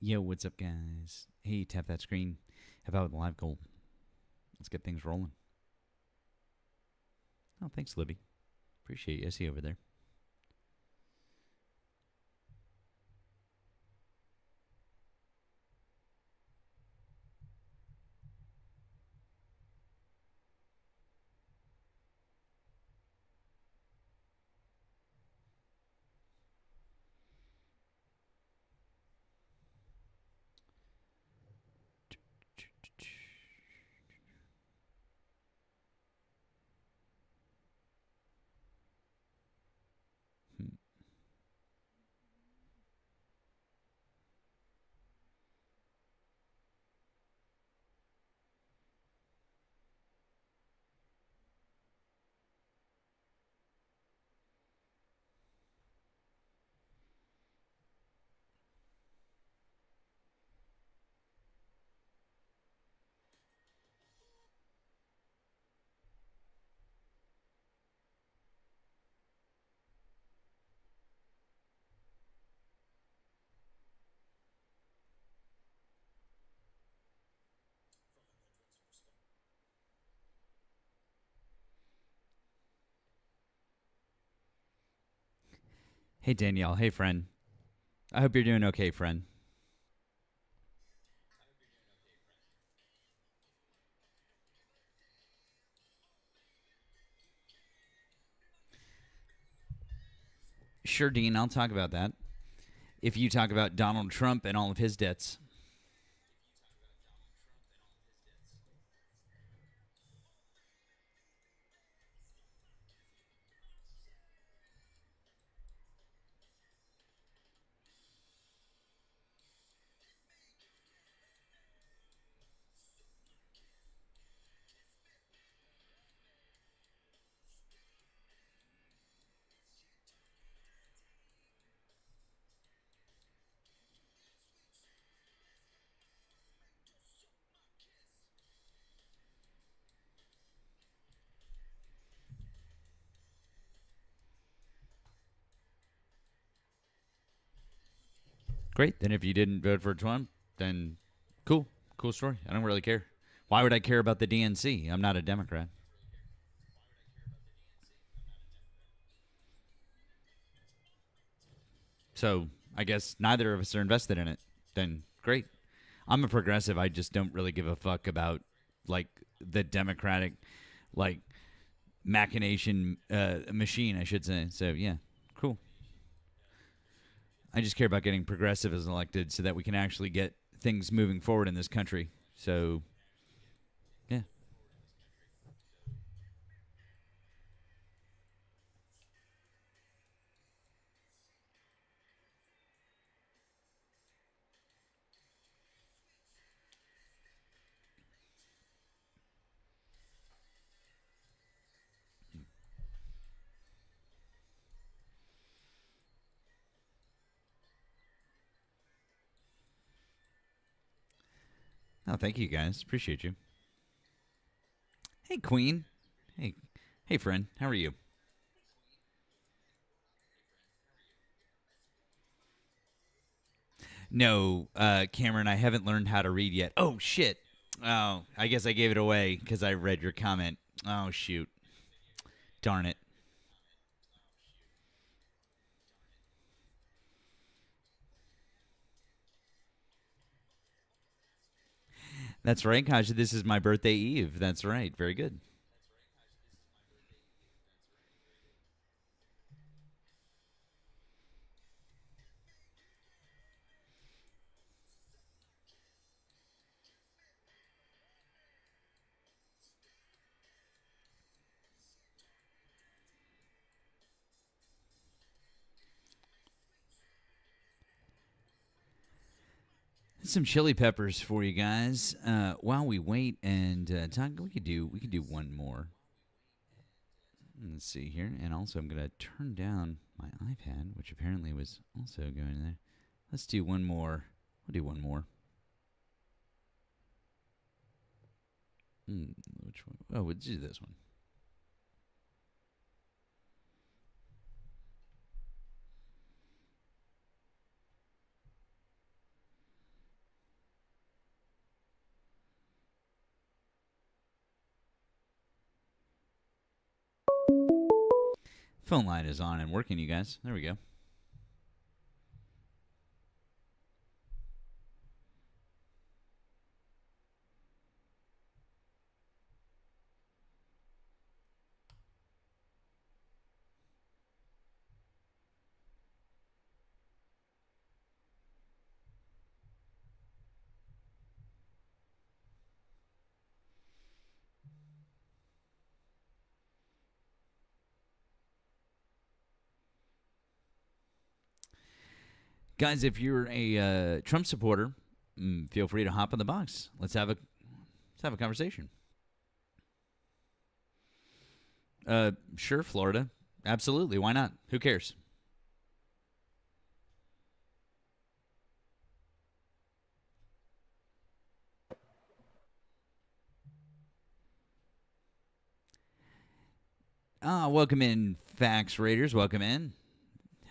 Yo, what's up, guys? Hey, tap that screen. Have out with the live goal. Let's get things rolling. Oh, thanks, Libby. Appreciate you. I see you over there. Hey, Danielle. Hey, friend. I hope you're doing okay, friend. Sure, Dean. I'll talk about that. If you talk about Donald Trump and all of his debts. Great. Then if you didn't vote for Trump, then cool. Cool story. I don't really care. Why would I care about the DNC? I'm not a Democrat. So I guess neither of us are invested in it. Then great. I'm a progressive. I just don't really give a fuck about like the Democratic like machination machine, I should say. So yeah, cool. I just care about getting progressives elected so that we can actually get things moving forward in this country. So yeah. Oh, thank you guys. Appreciate you. Hey, Queen. Hey, hey, friend. How are you? No, Cameron. I haven't learned how to read yet. Oh shit. Oh, I guess I gave it away because I read your comment. Oh shoot. Darn it. That's right, Kasha. This is my birthday eve. That's right. Very good. Some chili peppers for you guys. While we wait and talk, we could do one more. Let's see here, and also I'm gonna turn down my iPad, which apparently was also going there. Let's do one more. We'll do one more. Hmm, which one? Oh, we'll do this one. Phone line is on and working, you guys. There we go. Guys, if you're a Trump supporter, feel free to hop in the box. Let's have a conversation. Sure, Florida. Absolutely. Why not? Who cares? Welcome in, Fax Raiders. Welcome in.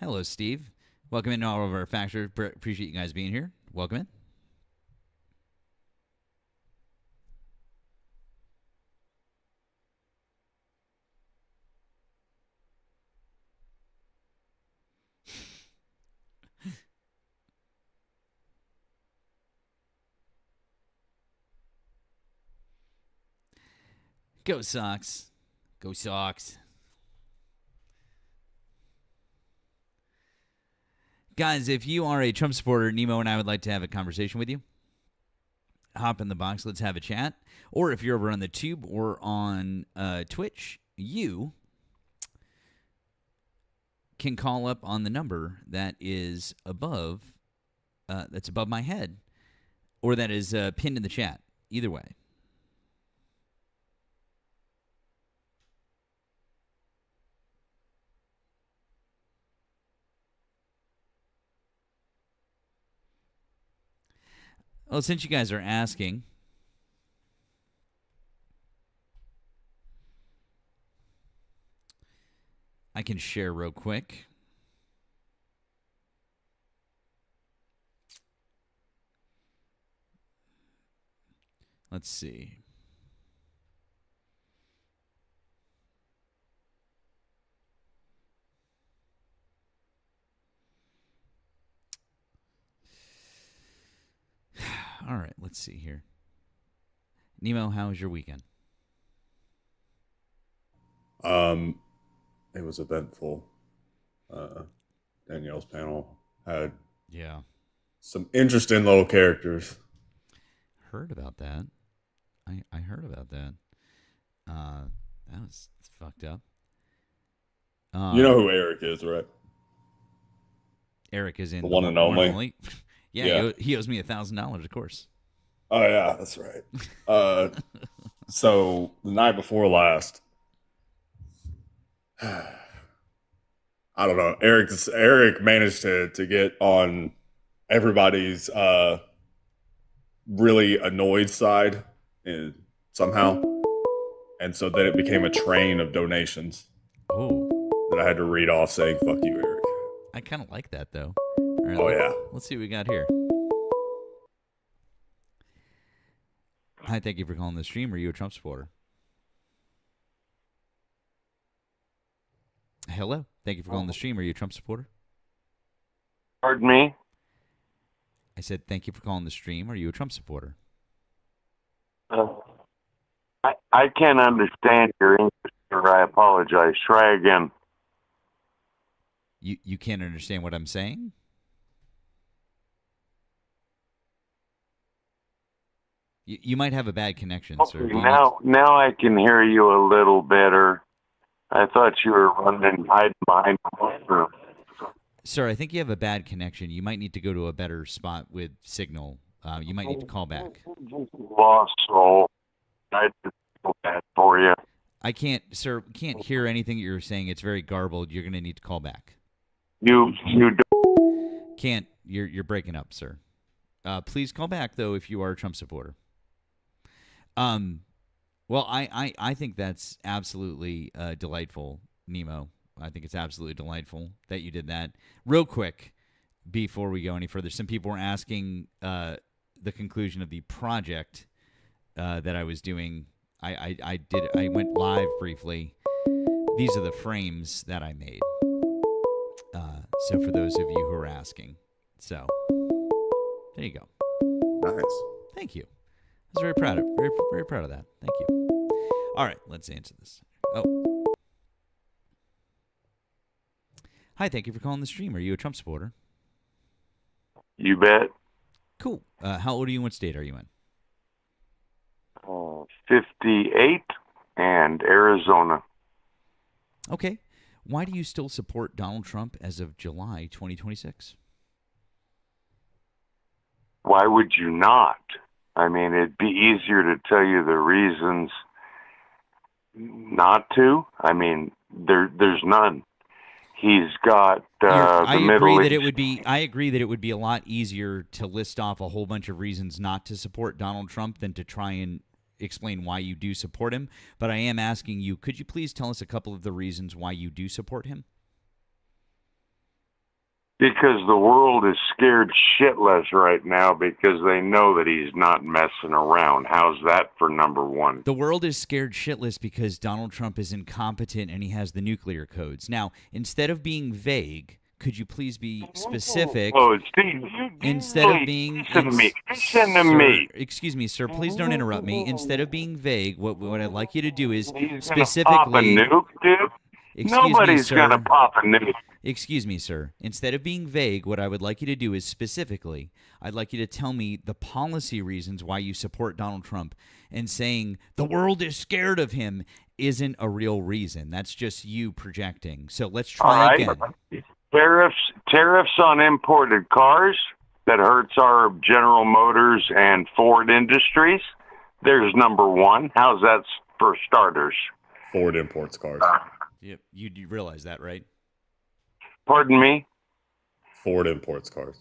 Hello, Steve. Welcome in to all of our Fax Raiders. Appreciate you guys being here. Welcome in. Go Sox. Go Sox. Guys, if you are a Trump supporter, Nemo and I would like to have a conversation with you. Hop in the box. Let's have a chat. Or if you're over on the Tube or on Twitch, you can call up on the number that is above my head, or that is pinned in the chat. Either way. Well, since you guys are asking, I can share real quick. Let's see. All right, let's see here. Nemo, how was your weekend? It was eventful. Danielle's panel had some interesting little characters. Heard about that. I heard about that. That was fucked up. You know who Eric is, right? Eric is in the one and only. Yeah. He owes me $1,000, of course. Oh yeah, that's right. So the night before last, I don't know. Eric managed to get on everybody's really annoyed side somehow, and so then it became a train of donations. Oh, that I had to read off saying "fuck you, Eric." I kind of like that though. All right, yeah. Let's see what we got here. Hi, thank you for calling the stream. Are you a Trump supporter? Hello. Thank you for calling the stream. Are you a Trump supporter? Pardon me? I said thank you for calling the stream. Are you a Trump supporter? I can't understand your English, sir. I apologize. Try again. You can't understand what I'm saying? You might have a bad connection, okay, sir. Now I can hear you a little better. I thought you were running hiding behind the monitor. Sir, I think you have a bad connection. You might need to go to a better spot with signal. You might need to call back. Lost soul. I just feel bad for you. I can't, sir. Can't hear anything you're saying. It's very garbled. You're going to need to call back. You can't. You're breaking up, sir. Please call back though if you are a Trump supporter. Well, I think that's absolutely delightful, Nemo. I think it's absolutely delightful that you did that. Real quick, before we go any further, some people were asking the conclusion of the project that I was doing. I went live briefly these are the frames that I made. So for those of you who are asking. So there you go. Nice. Thank you. I was very proud of very proud of that. Thank you. All right, let's answer this. Oh. Hi, thank you for calling the stream. Are you a Trump supporter? You bet. Cool. How old are you and what state are you in? 58 and Arizona. Okay. Why do you still support Donald Trump as of July 2026? Why would you not? I mean, it'd be easier to tell you the reasons not to. I mean, there's none. He's got I the agree Middle that East. it would be. I agree that it would be a lot easier to list off a whole bunch of reasons not to support Donald Trump than to try and explain why you do support him. But I am asking you, could you please tell us a couple of the reasons why you do support him? Because the world is scared shitless right now because they know that he's not messing around. How's that for number one? The world is scared shitless because Donald Trump is incompetent and he has the nuclear codes. Now, instead of being vague, could you please be specific? Oh, Steve, Instead of being listen to me. Excuse me, sir. Please don't interrupt me. Instead of being vague, what I'd like you to do is He's specifically. gonna pop a nuke, dude. Nobody's gonna pop a nuke. Excuse me, sir. Instead of being vague, what I would like you to do is specifically, I'd like you to tell me the policy reasons why you support Donald Trump. And saying the world is scared of him isn't a real reason. That's just you projecting. So let's try again. Tariffs on imported cars that hurts our General Motors and Ford industries. There's number one. How's that for starters? Ford imports cars. Yep, you realize that, right? Pardon me? Ford imports cars.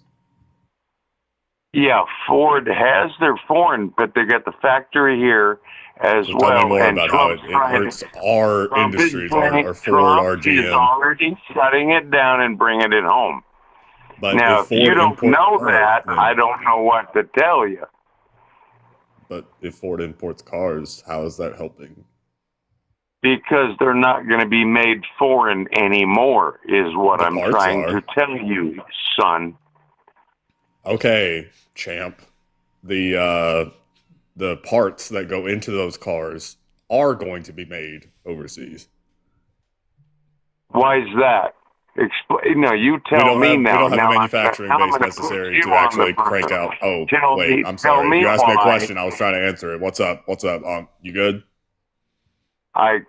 Yeah, Ford has their foreign, but they got the factory here as So well. tell me more and about how Trump's it hurts our Trump is industries, saying our Ford, Trump our is GM. already shutting it down and bringing it home. But Now, if you don't know that, I don't know what to tell you. But if Ford imports cars, how is that helping? Because they're not going to be made foreign anymore, is what The I'm parts trying are. to tell you, son. Okay, champ. The parts that go into those cars are going to be made overseas. Why is that? Explain. No, you tell me now. We don't have now the manufacturing base necessary to actually crank out. Oh, wait, I'm tell sorry. me You asked me a why. question. I was trying to answer it. What's up? What's up? You good? I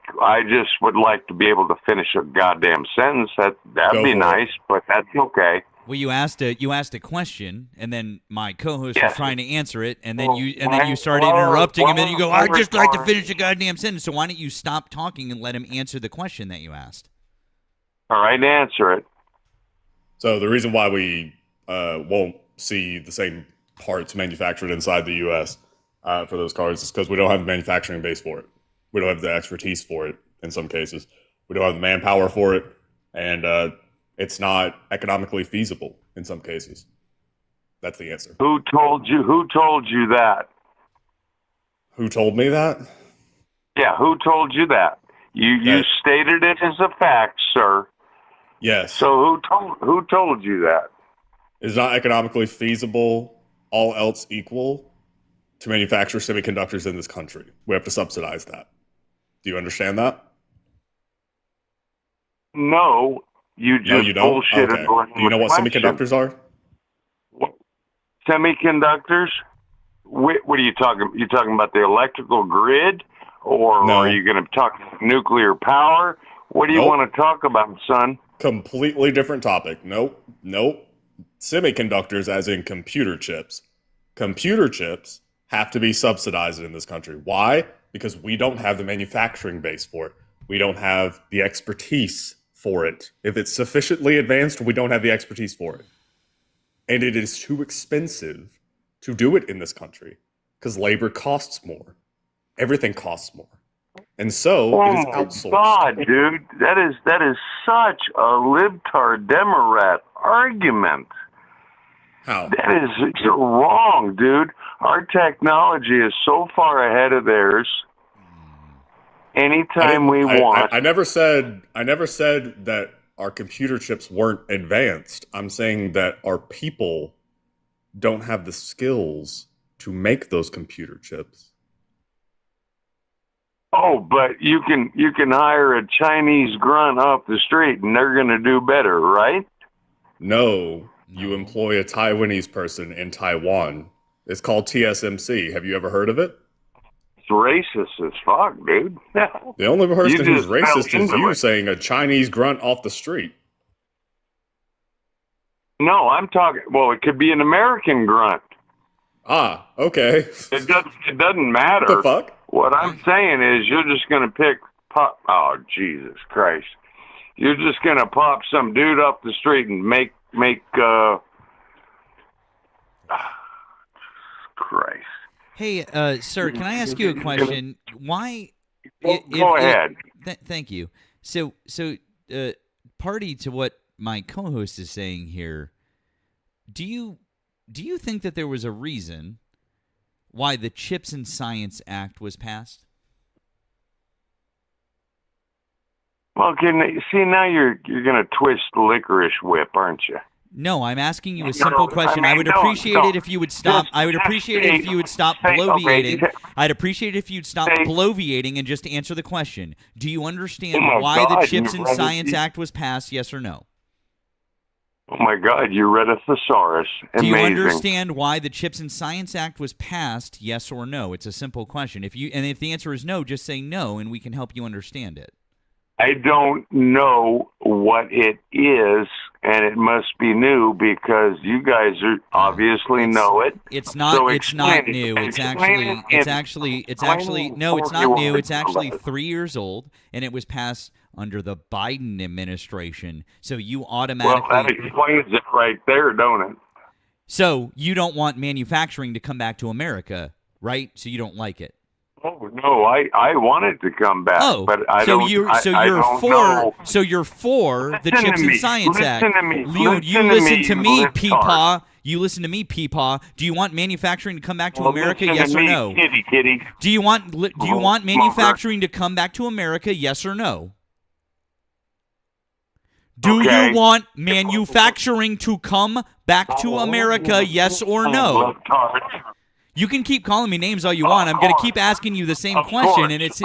just would like to be able to finish a goddamn sentence. That'd Go be for nice, but that's okay. Well, you asked a question, and then my co-host was Yes. trying to answer it, and Well, then you started well, interrupting him, and you go, well, "I'd just like to finish a goddamn sentence." So why don't you stop talking and let him answer the question that you asked? All right, answer it. So the reason why we won't see the same parts manufactured inside the U.S. For those cars is because we don't have the manufacturing base for it. We don't have the expertise for it in some cases. We don't have the manpower for it, and it's not economically feasible in some cases. That's the answer. Who told you that? Who told me that? Yeah, who told you that? You stated it as a fact, sir. Yes. So who told you that? It's not economically feasible, all else equal, to manufacture semiconductors in this country. We have to subsidize that. Do you understand that? No, you just No, you don't? bullshitted. Okay. Do you know what semiconductors are? What? Semiconductors? What are you talking? You talking about the electrical grid, or No. are you going to talk nuclear power? What do you want to talk about, son? Completely different topic. Nope. Semiconductors, as in computer chips. Computer chips have to be subsidized in this country. Why? Because we don't have the manufacturing base for it. We don't have the expertise for it. If it's sufficiently advanced, we don't have the expertise for it. And it is too expensive to do it in this country because labor costs more. Everything costs more. And so it is outsourced. Oh, God, dude. That is such a libtard Democrat argument. How? That is wrong, dude. Our technology is so far ahead of theirs. anytime we want. I never said that our computer chips weren't advanced. I'm saying that our people don't have the skills to make those computer chips. Oh, but you can hire a Chinese grunt off the street and they're going to do better, right? No, you employ a Taiwanese person in Taiwan. It's called TSMC. Have you ever heard of it? It's racist as fuck, dude. The only person who's racist is you it. saying a Chinese grunt off the street. No, I'm talking. Well, it could be an American grunt. Ah, okay. It doesn't matter. What the fuck? What I'm saying is, you're just gonna pick pop. Oh, Jesus Christ! You're just gonna pop some dude off the street and make. Christ. Hey, sir, can I ask you a question? Why? Go ahead. Thank you. So, party to what my co-host is saying here. Do you think that there was a reason why the Chips and Science Act was passed? Well, now you're going to twist the licorice whip, aren't you? No, I'm asking you a simple question. I would appreciate it if you would stop. I would appreciate it if you would stop bloviating. I'd appreciate it if you'd stop bloviating and just answer the question. Do you understand why the Chips and Science Act was passed? Yes or no? Oh my God, you read a thesaurus. Amazing. Do you understand why the Chips and Science Act was passed? Yes or no? It's a simple question. If the answer is no, just say no, and we can help you understand it. I don't know what it is, and it must be new because you guys obviously know it. It's not. So it's not new. It's actually. No, it's not new. It's actually 3 years old, and it was passed under the Biden administration. So you automatically. Well, that explains it right there, don't it? So you don't want manufacturing to come back to America, right? So you don't like it. Oh no, I want it to come back, but I don't. So you're for the Chips and Science Act. You listen to me, Peepaw. You listen to me, Peepaw. Do you want manufacturing to come back to America? Yes or no? Kitty. Do you want manufacturing to come back to America? Yes or no? Do you want manufacturing to come back to America? Yes or no? You can keep calling me names all you want. I'm going to keep asking you the same question, and it's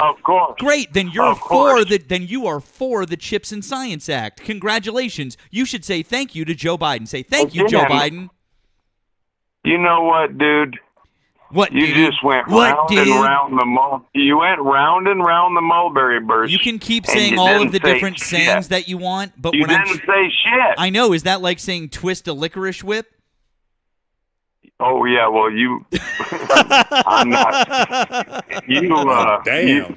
great. Then you are for the Chips and Science Act. Congratulations. You should say thank you to Joe Biden. Say thank you, Joe Biden. You know what, dude? What you dude? just went what, round dude? and round the You went round and round the mulberry bush. You can keep saying all of the different sayings that you want, but you didn't say shit. I know. Is that like saying twist a licorice whip? Oh yeah, well I'm not. Damn.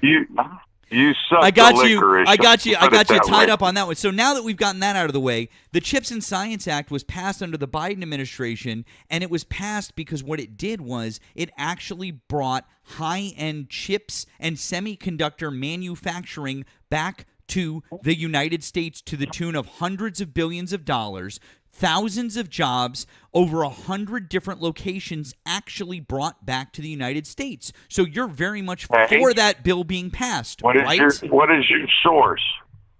You suck. I got you. I got you tied up on that one. So now that we've gotten that out of the way, the Chips and Science Act was passed under the Biden administration, and it was passed because what it did was it actually brought high-end chips and semiconductor manufacturing back to the United States to the tune of hundreds of billions of dollars. Thousands of jobs, over 100 different locations actually brought back to the United States. So you're very much for that bill being passed, right? What is your source?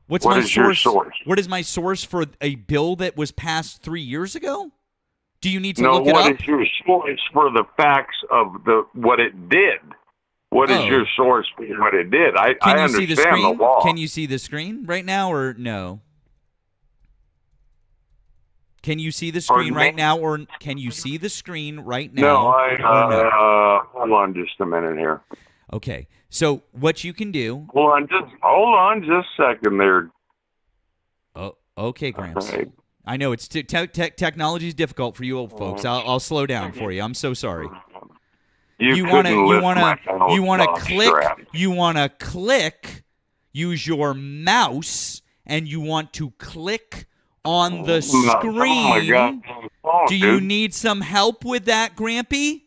What is your source? What is my source for a bill that was passed 3 years ago? Do you need to look it up? What is your source for the facts of what it did? What is your source for what it did? I understand the law. Can you see the screen right now or no? Can you see the screen right now, or can you see the screen right now? No, hold on just a minute here. Okay, so what you can do... Hold on just a second there. Oh, okay, Gramps. Right. I know it's technology is difficult for you old folks. I'll slow down for you. I'm so sorry. You want to click, use your mouse, and you want to click on the screen. Oh my God. Do you need some help with that, Grampy?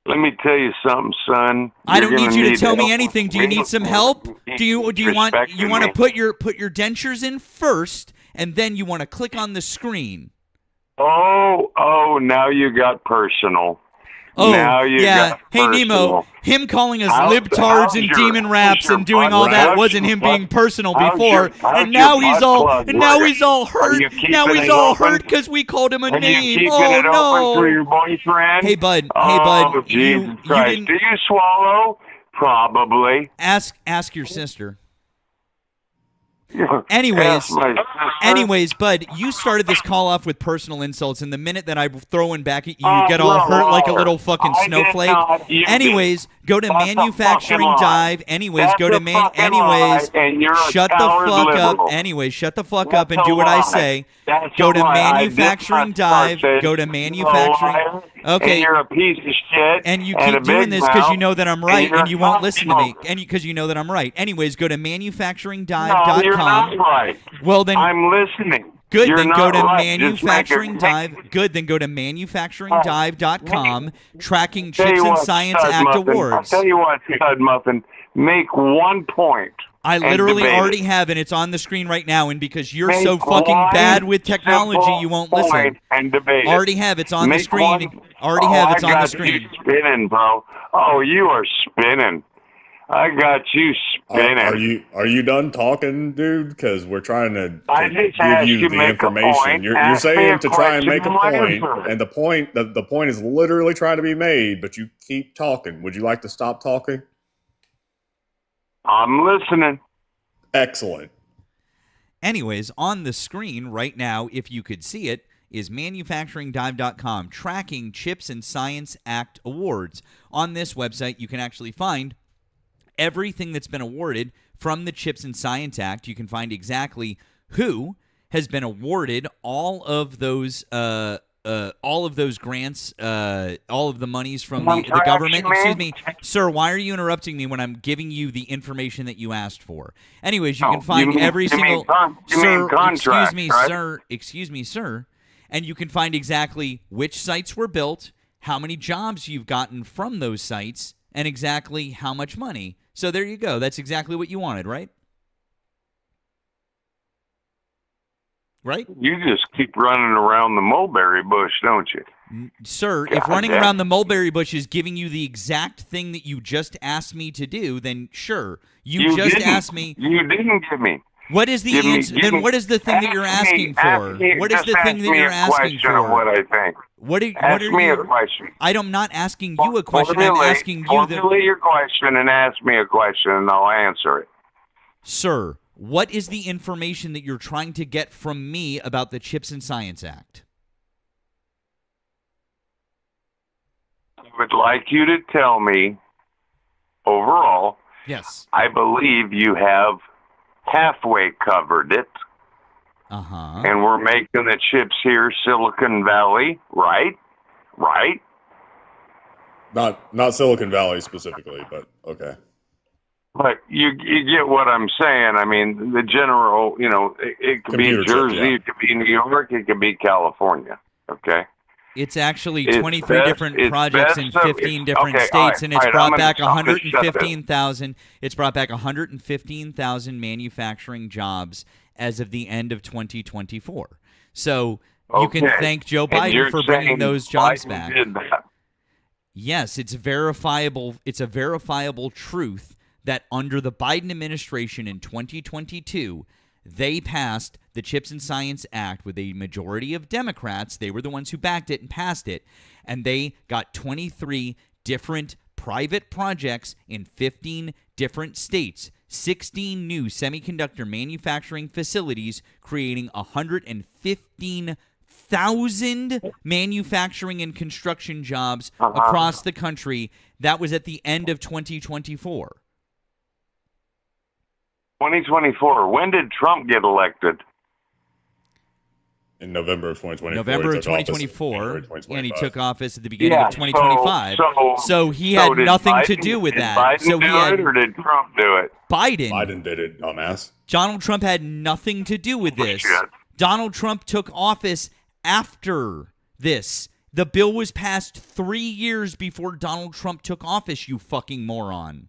Let me tell you something, son. I don't need you to tell me anything. Do you need some help? Do you want to put your dentures in first, and then you want to click on the screen? Oh, now you got personal. Oh, now you yeah. got Hey, personal. Nemo, him calling us How's- libtards how's and your- demon how's raps your and doing butt- all that how's wasn't your him butt- being personal how's before, your- how's and now your he's butt all plug and now working? he's all Are hurt. you Now keeping he's it all open? hurt because we called him a Are you name. keeping Oh it open for no! your boyfriend? Hey, bud. Oh, Hey, bud. Jesus You Christ. didn't Do you swallow? Probably. ask your sister. Anyways, bud, you started this call off with personal insults, and the minute that I throw one back at you, you get all hurt like a little fucking snowflake. Anyways, go to Manufacturing Dive. Anyways, go to Anyways, shut the fuck up. Anyways, shut the fuck up and do what I say. Go to Manufacturing Dive. Go to Manufacturing. Okay. And you're a piece of shit. And you and keep a doing big this because you mouth, know that I'm right you're and you won't listen to me. cocksucker. And because you know that I'm right. Anyways, go to No, manufacturingdive.com. you're not right. Well, then I'm listening. good, You're then not go to right. Just make Manufacturing it- Dive. Good, then go to manufacturingdive.com, tracking Tell Chips you and what, Science Stud Act Muffin, awards. I'll tell you what, Stud Muffin, make 1 point. I and literally debate already it. have, and it's on the screen right now. And because you're Make so fucking one bad with technology, simple you won't point listen. And debate it. Already have, it's on the Make screen. one- Already have, it's I on the got screen. You spinning, bro. Oh, you are spinning. I got you spinning. Are you done talking, dude? Because we're trying to I just give asked you you the make a information. point. You're Ask me saying a to try and question, make a I'll point, answer it. and the point is literally trying to be made, but you keep talking. Would you like to stop talking? I'm listening. Excellent. Anyways, on the screen right now, if you could see it, is manufacturingdive.com, tracking Chips and Science Act awards. On this website, you can actually find everything that's been awarded from the Chips and Science Act. You can find exactly who has been awarded all of those grants, all of the monies from the government. Excuse me, sir, why are you interrupting me when I'm giving you the information that you asked for? Anyways, you can find every single sir, excuse me, sir, and you can find exactly which sites were built, how many jobs you've gotten from those sites, and exactly how much money. So there you go. That's exactly what you wanted, right? Right? You just keep running around the mulberry bush, don't you? Sir, if running damn. around the mulberry bush is giving you the exact thing that you just asked me to do, then sure. You just didn't. asked me. You didn't give me. What is the Give me- answer? give Then me- what is the thing that you're ask me- asking for? ask me- What is just the thing ask that me you're a asking question of what for? I think. What Ask me are a you? question. I'm not asking you a question. I'm Formulate- asking you the. Formulate your question and ask me a question, and I'll answer it. Sir, what is the information that you're trying to get from me about the Chips and Science Act? I would like you to tell me, overall, Yes. I believe you have halfway covered it, Uh-huh. and we're making the chips here, Silicon Valley, right? Right? Not Silicon Valley specifically, but okay. But you get what I'm saying. I mean, the general, it could be Computer chip, Jersey, yeah. it could be New York, it could be California. Okay? It's actually It's 23 best- different it's projects best in of- 15 it's- different okay, states, all right, and it's all right, brought I'm back gonna shut this. 115,000. It's brought back 115,000 manufacturing jobs as of the end of 2024. So you can Okay. thank Joe And Biden you're for bringing saying those jobs Biden back. did that. Yes, it's verifiable. It's a verifiable truth that under the Biden administration in 2022, they passed the Chips and Science Act with a majority of Democrats. They were the ones who backed it and passed it. And they got 23 different private projects in 15 different states, 16 new semiconductor manufacturing facilities, creating 115,000 manufacturing and construction jobs across the country. That was at the end of 2024. 2024. When did Trump get elected? In November of 2024. November he of took office in 2024, January and he 2025. took office at the beginning of so- 2025. So he had did nothing to Biden- do with did that. Biden So he do had it, or did Trump do it? Biden did it, dumbass. Donald Trump had nothing to do with this. Bullshit. Donald Trump took office after this. The bill was passed 3 years before Donald Trump took office, you fucking moron.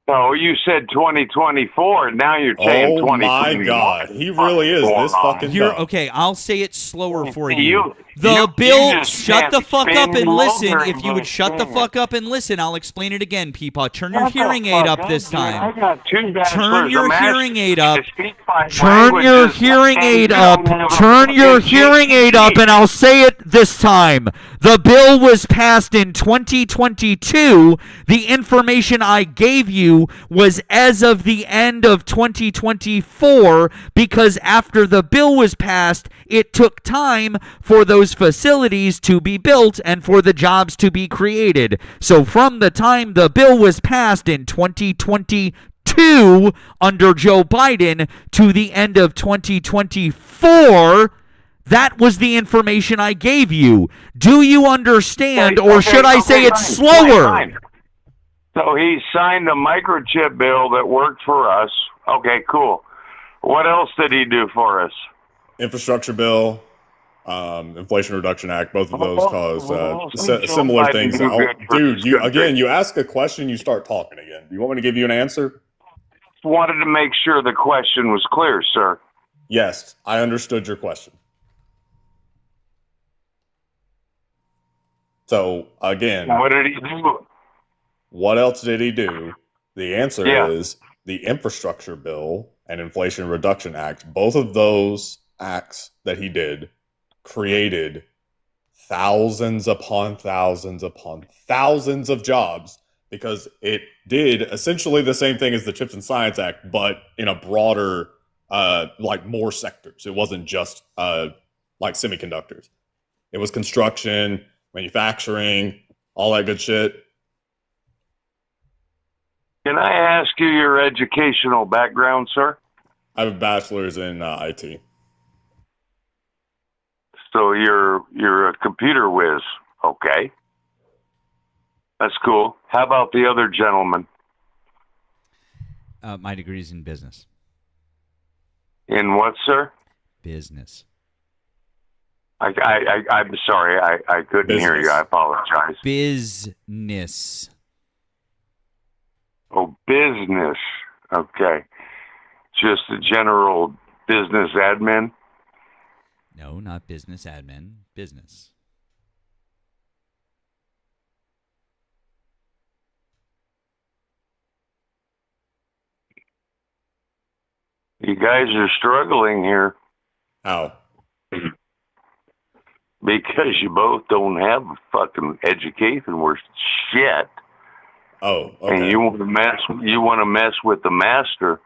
No, you said 2024. Now you're saying Oh my 2021. God, he really is this fucking Here, dumb. okay, I'll say it slower for You- you. you The bill, just shut can't the fuck spin up and your listen. motor If you would and shut the spin fuck up and listen, I'll explain it again, Peepaw. Turn your Shut the hearing aid fuck up this dude. time. I got 2 bachelors. Turn your I'm asking hearing aid you up. to speak my Turn your languages, hearing and aid you up. don't have a Turn your fucking hearing aid up, and I'll say it this time. The bill was passed in 2022. The information I gave you was as of the end of 2024, because after the bill was passed, it took time for those facilities to be built and for the jobs to be created. So from the time the bill was passed in 2022 under Joe Biden to the end of 2024, that was the information I gave you. Do you understand, or should I say it slower? Fine. So he signed a microchip bill that worked for us. Okay, cool. What else did he do for us? Infrastructure bill, Inflation Reduction Act, both of those cause Joe similar Biden things. do good for Dude, this you country. you ask a question, you start talking again. Do you want me to give you an answer? Wanted to make sure the question was clear, sir. Yes, I understood your question. So again, What did he do? what else did he do? The answer Yeah. is the Infrastructure Bill and Inflation Reduction Act. Both of those acts that he did created thousands upon thousands upon thousands of jobs, because it did essentially the same thing as the Chips and Science Act, but in a broader, like more sectors. It wasn't just like semiconductors. It was construction, manufacturing, all that good shit. Can I ask you your educational background, sir? I have a bachelor's in IT. So you're a computer whiz. Okay. That's cool. How about the other gentleman? My degree's in business. In what, sir? Business. I'm sorry. I couldn't hear you. I apologize. Business. Oh, business. Okay. Just a general business admin? No, not business admin. Business. You guys are struggling here How? because you both don't have a fucking education worth shit. Oh, okay. And you want to mess with the master.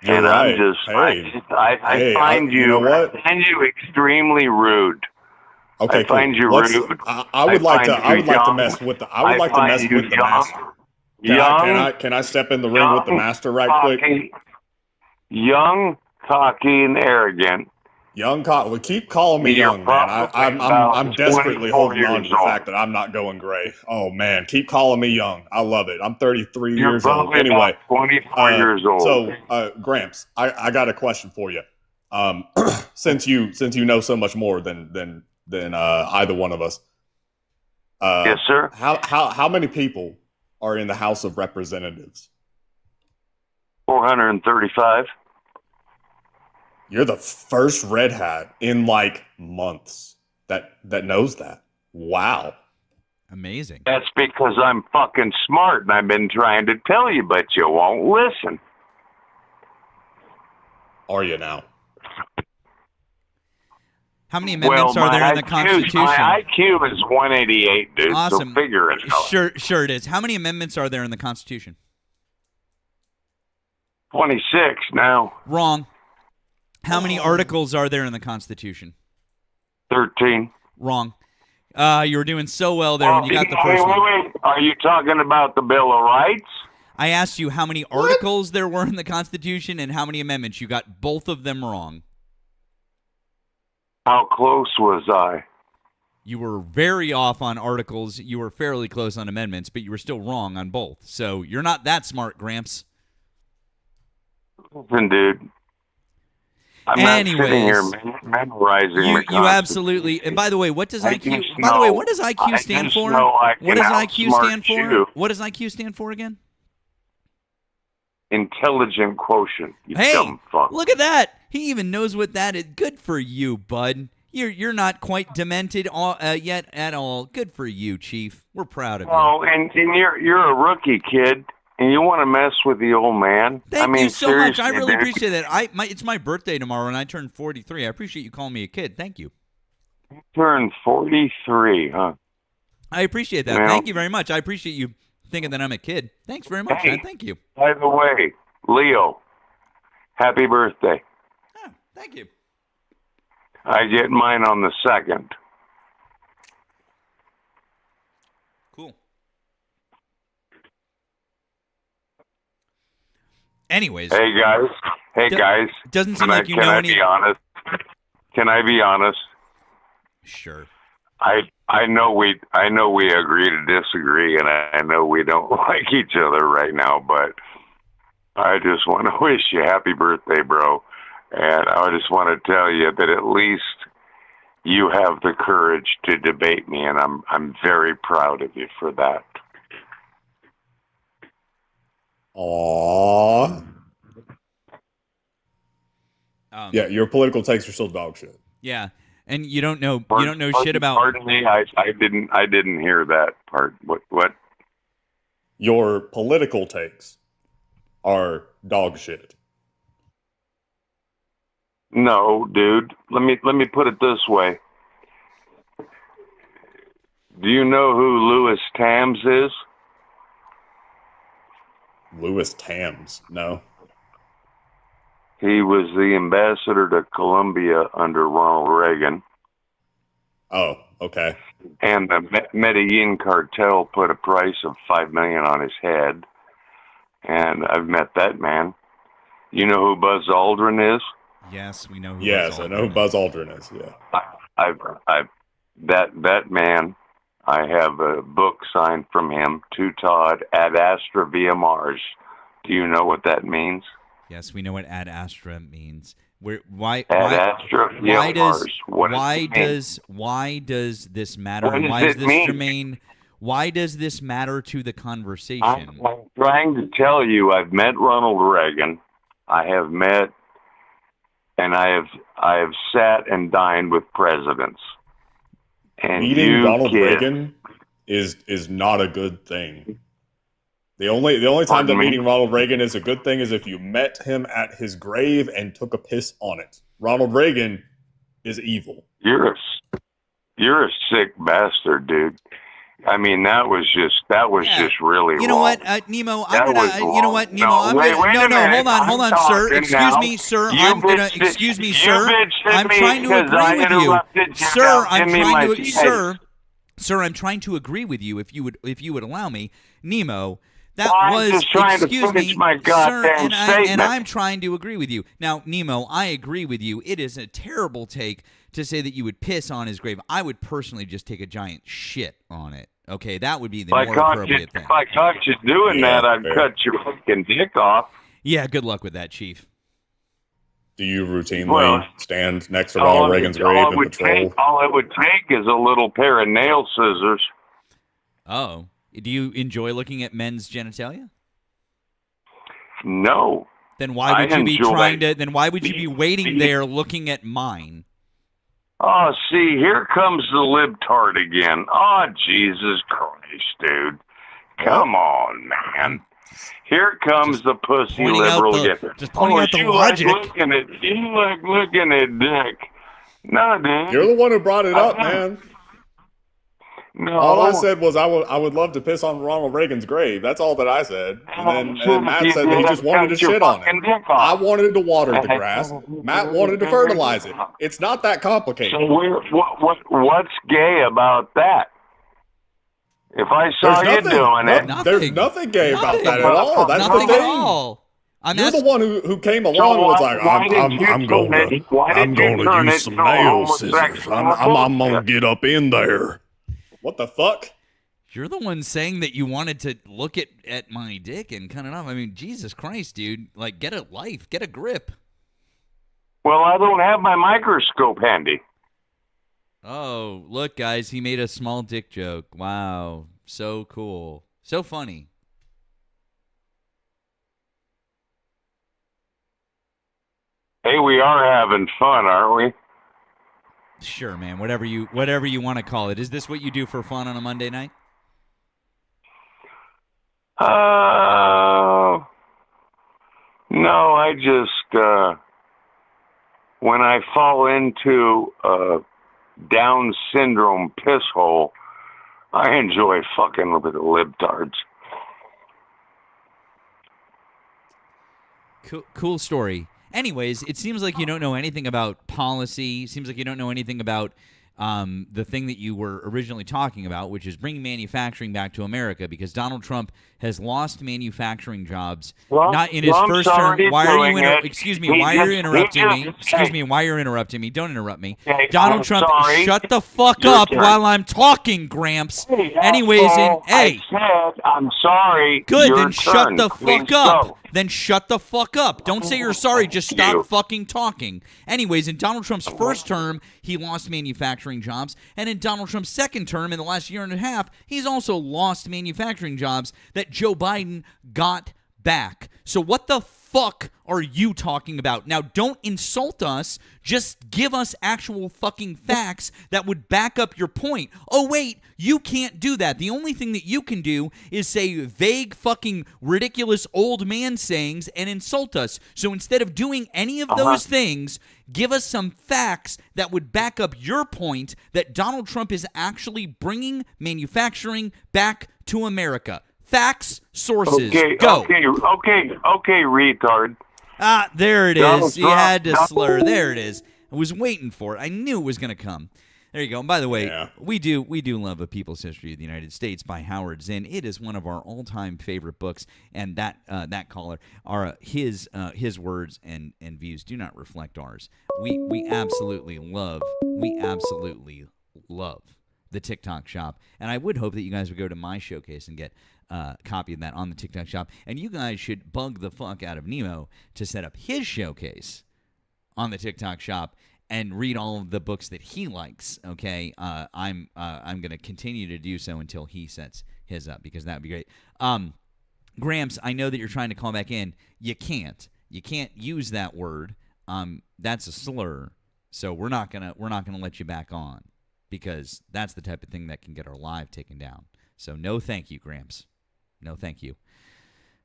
You're and right. I'm just, Hey, I find you know what? I find you extremely rude. Okay, I find you rude. I would like to young. mess with the master. Can I step in the ring with the master right quick? Young, cocky, and arrogant. Well, keep calling me You're young, man. I'm about desperately 24 holding on to years the old. fact that I'm not going gray. Oh man, keep calling me young. I love it. I'm 33 You're years old. probably Anyway, about 24 years old. So, Gramps, I got a question for you. Since you know so much more than either one of us. Yes, sir. How many people are in the House of Representatives? 435. You're the first red hat in like months that knows that. Wow. Amazing. That's because I'm fucking smart and I've been trying to tell you, but you won't listen. Are you now? How many amendments are there in the Constitution? My IQ is 188, dude. Awesome. So figure it out. Sure it is. How many amendments are there in the Constitution? 26 now. Wrong. How many articles are there in the Constitution? 13. Wrong. You were doing so well there when you got the first one. Wait. Are you talking about the Bill of Rights? I asked you how many articles there were in the Constitution and how many amendments. You got both of them wrong. How close was I? You were very off on articles. You were fairly close on amendments, but you were still wrong on both. So you're not that smart, Gramps. Listen, dude. I'm not sitting here memorizing. You absolutely. And by the way, what does IQ? By the way, what does IQ stand for? What does IQ stand for? What does IQ stand for again? intelligent quotient. You Hey, dumb fuck. look at that. He even knows what that is. Good for you, bud. You're not quite demented yet at all. Good for you, Chief. We're proud of you. Oh, and you're a rookie, kid, and you want to mess with the old man. Thank you so much. I seriously, really dude. appreciate that. It's my birthday tomorrow, and I turn 43. I appreciate you calling me a kid. Thank you. Turned 43, huh? I appreciate that. Well, Thank you very much. I appreciate you thinking that I'm a kid. Thanks very much, Hey. man. Thank you. By the way, Leo, happy birthday. Oh, thank you. I get mine on the 2nd. Cool. Anyways, Hey guys. doesn't seem Can like you can know I any. be honest? Can I be honest? Sure. I know we agree to disagree, and I know we don't like each other right now, but I just want to wish you happy birthday, bro. And I just want to tell you that at least you have the courage to debate me, and I'm very proud of you for that. Aww. Yeah, your political takes are still dog shit. Yeah, and you don't know shit about. Pardon me, I didn't hear that part. What? Your political takes are dog shit. No, dude. Let me put it this way. Do you know who Louis Tams is? Louis Tams, no. He was the ambassador to Colombia under Ronald Reagan, Oh, okay. and the Medellin cartel put a price of $5 million on his head. And I've met that man. You know who Buzz Aldrin is? Yes, we know who. Yes, Buzz I know Aldrin who is. Buzz Aldrin is. Yeah. I've that man. I have a book signed from him to Todd, Ad Astra via Mars. Do you know what that means? Yes, we know what Ad Astra means. Why Ad Astra via Mars. Why does this matter? What And does why is it this mean? germane? Why does this matter to the conversation? I'm trying to tell you, I've met Ronald Reagan. I have met, and I have sat and dined with presidents. And Meeting you, Ronald kid, Reagan is not a good thing. The only time Pardon that me? meeting Ronald Reagan is a good thing is if you met him at his grave and took a piss on it. Ronald Reagan is evil. you're a sick bastard, dude. I mean, that was just really You know wrong. what, Nemo? That I'm gonna. was You know wrong. what, Nemo? No, I'm wait gonna. a No, minute. hold on, I'm sir. talking Excuse now. me, sir. You I'm gonna. bitched- Excuse me, you sir. bitched at I'm me trying to 'cause I agree with you, interrupted you sir. about I'm giving me trying my to, take. sir. I'm trying to agree with you. If you would allow me, Nemo. That Well, I'm was. just trying to Excuse finish me, my sir. goddamn And statement. I'm trying to agree with you. Now, Nemo, I agree with you. It is a terrible take to say that you would piss on his grave. I would personally just take a giant shit on it. Okay, that would be the more appropriate thing. If I caught you doing Yeah, that, I'd fair. cut your fucking dick off. Yeah, good luck with that, Chief. Do you routinely Well, stand next to Ronald Reagan's grave and patrol? All it would take is a little pair of nail scissors. Oh, do you enjoy looking at men's genitalia? No. Then why I would you be enjoy trying to? Then why would you be waiting the- there looking at mine? Oh, see, here comes the libtard again. Oh, Jesus Christ, dude. Come on, man. Here comes Just the pussy pointing out liberal the- again. just pointing out the logic. You like looking at dick. No, dude. You're the one who brought it up, I know. man. No. All I said was I would love to piss on Ronald Reagan's grave. That's all that I said. And then Matt said that he just wanted to shit on it. I wanted to water the grass. Matt wanted to fertilize it. It's not that complicated. So what's gay about that? If I saw you doing it, Nothing. There's nothing gay about Nothing. that at all. That's Nothing the at thing. all. I'm You're the asking. one who came along and was like, why did you I'm turn going it- why did you to turn use it some so nail scissors. homosexual? I'm going to get up in there. What the fuck? You're the one saying that you wanted to look at my dick and cut it off. I mean, Jesus Christ, dude! Like, get a life, get a grip. well, I don't have my microscope handy. Oh, look, guys, he made a small dick joke. Wow, so cool, so funny. Hey, we are having fun, aren't we? Sure, man. Whatever you want to call it. Is this what you do for fun on a Monday night? Uh, no, I just, when I fall into a Down syndrome piss hole, I enjoy fucking with the libtards. Cool story. Anyways, it seems like you don't know anything about policy. Seems like you don't know anything about the thing that you were originally talking about, which is bringing manufacturing back to America, because Donald Trump has lost manufacturing jobs. Well, Not in his I'm first sorry term. he's Why are you? doing it. Excuse me. He Why are you just- interrupting he me? just- Excuse hey. me. Why you're interrupting me? Don't interrupt me. Okay, Donald I'm Trump, sorry. shut the fuck Your up turn. while I'm talking, Gramps. Hey, Anyways, asshole, hey. I said, I'm sorry. Good, Your then shut turn. the Please fuck up. go. Then shut the fuck up. Don't say you're sorry, just Thank stop you. fucking talking. Anyways, in Donald Trump's first term, he lost manufacturing jobs. And in Donald Trump's second term, in the last year and a half, he's also lost manufacturing jobs that Joe Biden got back. So what the fuck are you talking about? Now, don't insult us. Just give us actual fucking facts that would back up your point. Oh, wait, you can't do that. The only thing that you can do is say vague fucking ridiculous old man sayings and insult us. So instead of doing any of those things, give us some facts that would back up your point that Donald Trump is actually bringing manufacturing back to America. Facts, sources, Okay, go. okay, retard. Ah, there it Donald is. He Trump. had to slur. There it is. I was waiting for it. I knew it was going to come. There you go. And by the way, Yeah. we do love A People's History of the United States by Howard Zinn. It is one of our all-time favorite books, and that caller are his words and views do not reflect ours. We absolutely love the TikTok shop, and I would hope that you guys would go to my showcase and get a copy of that on the TikTok shop. And you guys should bug the fuck out of Nemo to set up his showcase on the TikTok shop and read all of the books that he likes. Okay, I'm going to continue to do so until he sets his up, because that would be great. Gramps, I know that you're trying to call back in. You can't use that word. That's a slur. So we're not gonna let you back on, because that's the type of thing that can get our live taken down. So no thank you, Gramps. No thank you.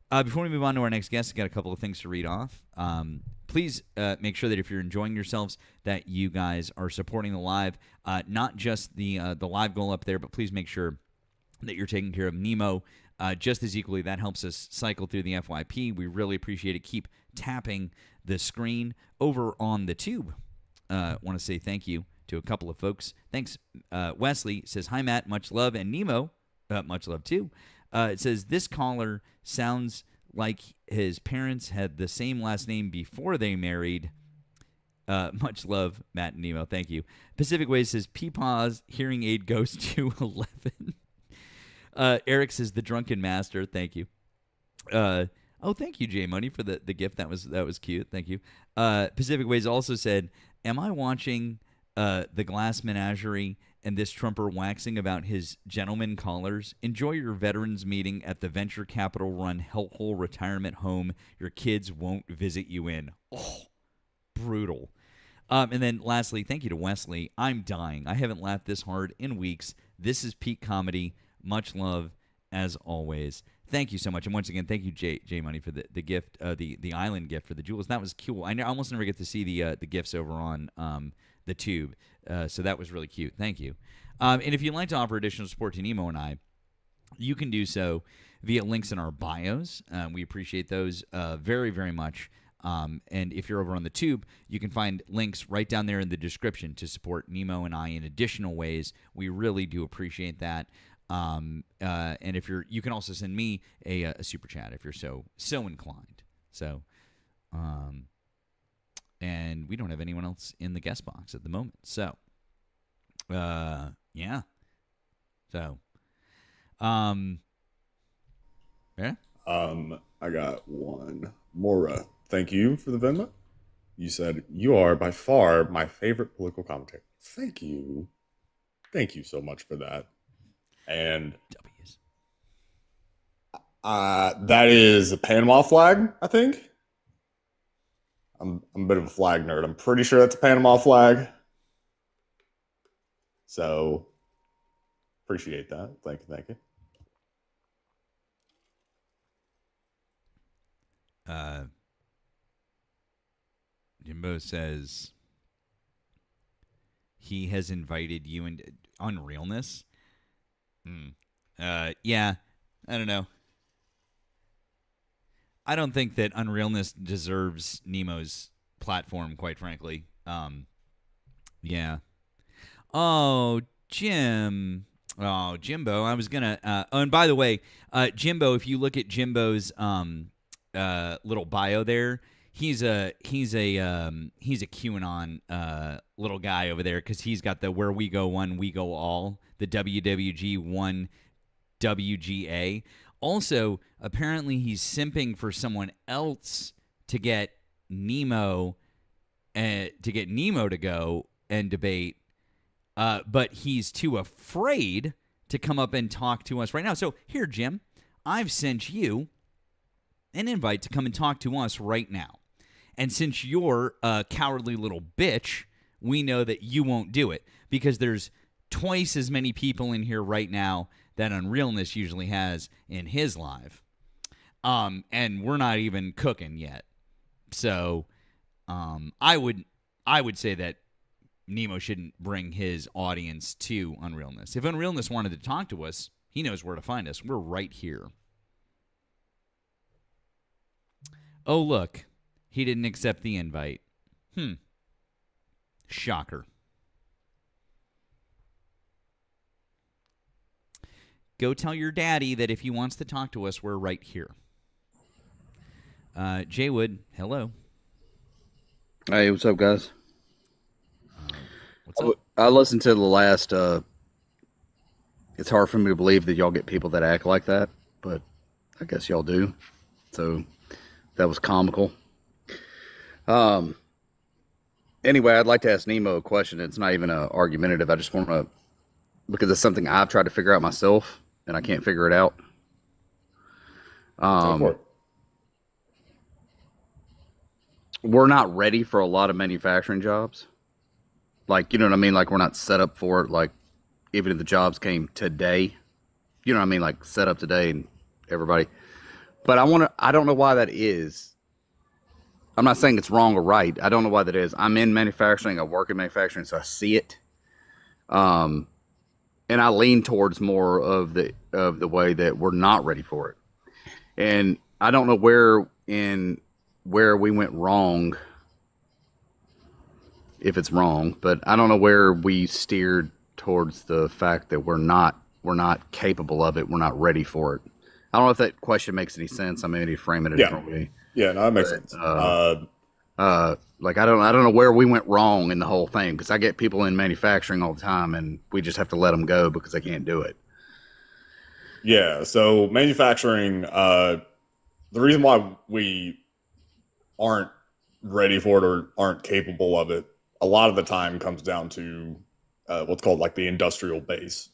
Before we move on to our next guest, I've got a couple of things to read off. Please make sure that if you're enjoying yourselves, that you guys are supporting the live, not just the live goal up there, but please make sure that you're taking care of Nemo just as equally. That helps us cycle through the FYP. We really appreciate it. Keep tapping the screen over on the tube. Want to say thank you to a couple of folks. Thanks. Wesley says, hi, Matt. Much love. And Nemo, much love, too. It says, this caller sounds like his parents had the same last name before they married. Much love, Matt and Nemo. Thank you. Pacific Ways says, Peepaw's hearing aid goes to 11. Eric says, the drunken master. Thank you. Thank you, J Money, for the gift. That was cute. Thank you. Pacific Ways also said, am I watching the Glass Menagerie and this Trumper waxing about his gentleman callers? Enjoy your veterans meeting at the venture capital run hellhole retirement home your kids won't visit you in. Oh, brutal. And then lastly, thank you to Wesley. I'm dying. I haven't laughed this hard in weeks. This is peak comedy. Much love, as always. Thank you so much. And once again, thank you, J Money, for the gift, the island gift for the jewels. That was cool. I almost never get to see the gifts over on the tube. So that was really cute. Thank you. And if you'd like to offer additional support to Nemo and I, you can do so via links in our bios. We appreciate those very, very much. And if you're over on the tube, you can find links right down there in the description to support Nemo and I in additional ways. We really do appreciate that. And if you can also send me a super chat if you're so inclined. So, and we don't have anyone else in the guest box at the moment. So, yeah. So, yeah. I got one. Mora, thank you for the Venmo. You said, you are by far my favorite political commentator. Thank you. Thank you so much for that. And W's. that is a Panama flag, I think. I'm a bit of a flag nerd. I'm pretty sure that's a Panama flag. So appreciate that. Thank you. Jimbo says he has invited you into unrealness. Yeah, I don't know. I don't think that unrealness deserves Nemo's platform, quite frankly. Yeah. Oh, Jim. Oh, Jimbo. I was gonna. Oh, and by the way, Jimbo, if you look at Jimbo's little bio there, he's a QAnon little guy over there because he's got the "Where we go one, we go all," the WWG one WGA. Also, apparently, he's simping for someone else to get Nemo to go and debate. But he's too afraid to come up and talk to us right now. So here, Jim, I've sent you an invite to come and talk to us right now. And since you're a cowardly little bitch, we know that you won't do it because there's twice as many people in here right now that Unrealness usually has in his live. And we're not even cooking yet. So I would say that Nemo shouldn't bring his audience to Unrealness. If Unrealness wanted to talk to us, he knows where to find us. We're right here. Oh, look. He didn't accept the invite. Shocker. Go tell your daddy that if he wants to talk to us, we're right here. Jay Wood, hello. Hey, what's up, guys? What's up? I listened to the last. It's hard for me to believe that y'all get people that act like that, but I guess y'all do. So that was comical. Anyway, I'd like to ask Nemo a question. It's not even argumentative. I just want to, because it's something I've tried to figure out myself, and I can't figure it out. We're not ready for a lot of manufacturing jobs. Like, you know what I mean? Like, we're not set up for it. Like, even if the jobs came today, you know what I mean? Like, set up today and everybody. But I don't know why that is. I'm not saying it's wrong or right. I don't know why that is. I'm in manufacturing. I work in manufacturing, so I see it. And I lean towards more of the way that we're not ready for it. And I don't know where we went wrong, if it's wrong, but I don't know where we steered towards the fact that we're not capable of it. We're not ready for it. I don't know if that question makes any sense. I may need to frame it a different way. Yeah, no, that makes sense. Like I don't know where we went wrong in the whole thing, because I get people in manufacturing all the time, and we just have to let them go because they can't do it. Yeah, so manufacturing, the reason why we aren't ready for it or aren't capable of it, a lot of the time comes down to what's called like the industrial base.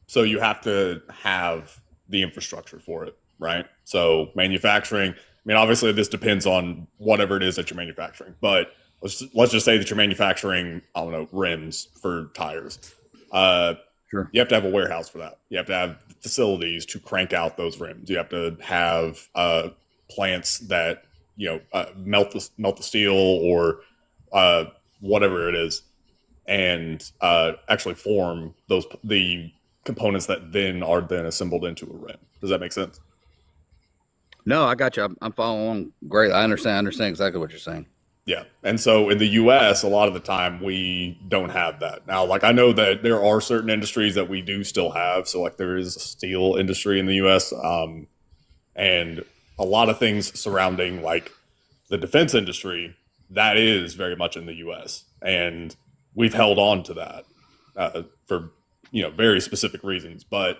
So you have to have the infrastructure for it, right? So manufacturing, I mean, obviously this depends on whatever it is that you're manufacturing, but let's just say that you're manufacturing, I don't know, rims for tires. Sure. You have to have a warehouse for that. You have to have facilities to crank out those rims. You have to have plants that melt the steel or whatever it is, and actually form the components that then are assembled into a rim. Does that make sense? No, I got you. I'm following along. Great. I understand exactly what you're saying. Yeah. And so in the US, a lot of the time we don't have that. Now, like I know that there are certain industries that we do still have. So like there is a steel industry in the US, and a lot of things surrounding like the defense industry, that is very much in the US. And we've held on to that for very specific reasons. But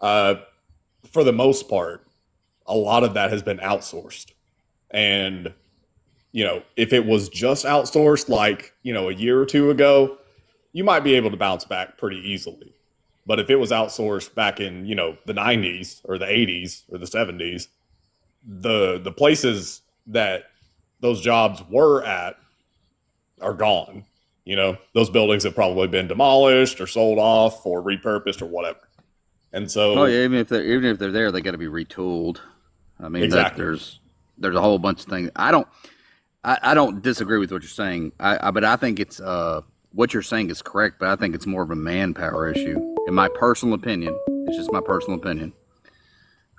for the most part, a lot of that has been outsourced. And if it was just outsourced like, a year or two ago, you might be able to bounce back pretty easily. But if it was outsourced back in, the 90s or the 80s or the 70s, the places that those jobs were at are gone. You know, those buildings have probably been demolished or sold off or repurposed or whatever. And so, Oh yeah, even if they're there, they got to be retooled. I mean, exactly. there's a whole bunch of things. I don't disagree with what you're saying. But I think it's what you're saying is correct. But I think it's more of a manpower issue, in my personal opinion. It's just my personal opinion.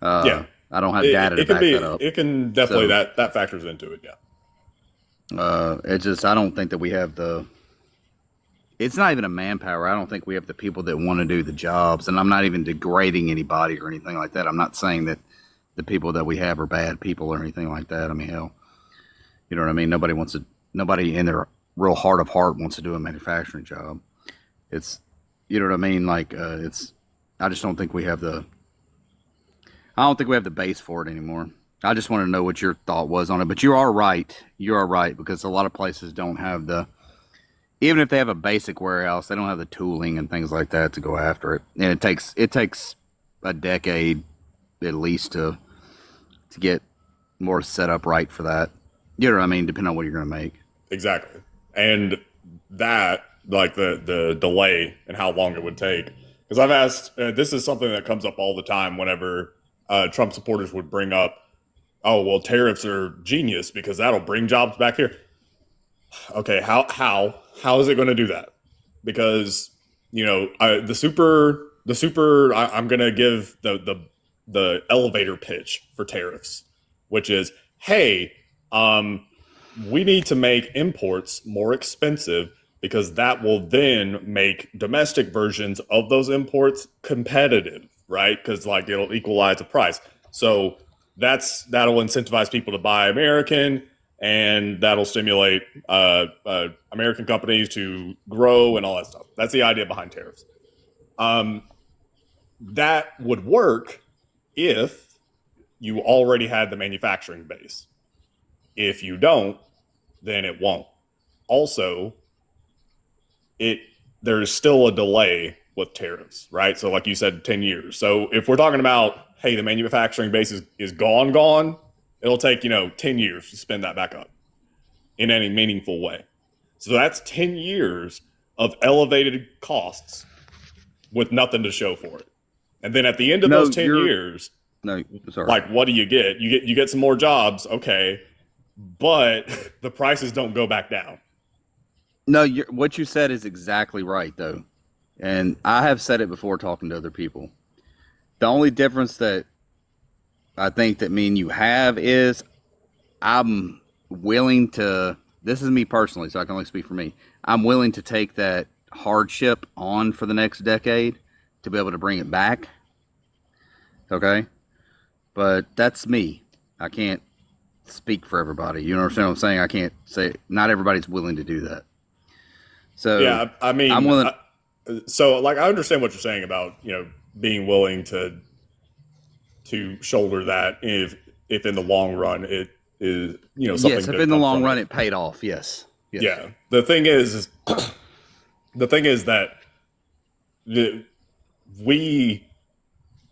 Yeah, I don't have data to back that up. It can definitely that factors into it. Yeah. It's just I don't think that we have the. It's not even a manpower. I don't think we have the people that want to do the jobs, and I'm not even degrading anybody or anything like that. I'm not saying that the people that we have are bad people or anything like that. I mean, hell, you know what I mean? Nobody in their real heart of heart wants to do a manufacturing job. It's, you know what I mean? Like, I just don't think we have the base for it anymore. I just want to know what your thought was on it, but you are right. You are right, because a lot of places don't have even if they have a basic warehouse, they don't have the tooling and things like that to go after it. And it takes a decade at least to get more set up right for that. You know what I mean? Depending on what you're going to make. Exactly. And that, like the delay and how long it would take. Because I've asked, this is something that comes up all the time whenever Trump supporters would bring up, oh, well, tariffs are genius because that'll bring jobs back here. Okay, how is it going to do that? Because, you know, I'm going to give the elevator pitch for tariffs, which is, hey, we need to make imports more expensive because that will then make domestic versions of those imports competitive, right? Because like it'll equalize the price. So that'll incentivize people to buy American, and that'll stimulate American companies to grow and all that stuff. That's the idea behind tariffs. That would work if you already had the manufacturing base. If you don't, then it won't. Also, there's still a delay with tariffs, right? So like you said, 10 years. So if we're talking about, hey, the manufacturing base is gone, it'll take, 10 years to spin that back up in any meaningful way. So that's 10 years of elevated costs with nothing to show for it. And then at the end of those 10 years, like, what do you get? You get some more jobs, okay, but the prices don't go back down. No, what you said is exactly right, though. And I have said it before talking to other people. The only difference that I think that me and you have is I'm willing to, this is me personally, so I can only speak for me. I'm willing to take that hardship on for the next decade to be able to bring it back. Okay? But that's me. I can't speak for everybody. You understand what I'm saying? I can't say, not everybody's willing to do that. So yeah, I mean, I'm willing. So like, I understand what you're saying about, being willing to shoulder that if in the long run it is, something. Yes, if in the long run it paid off. Yes. Yeah. The thing is that we,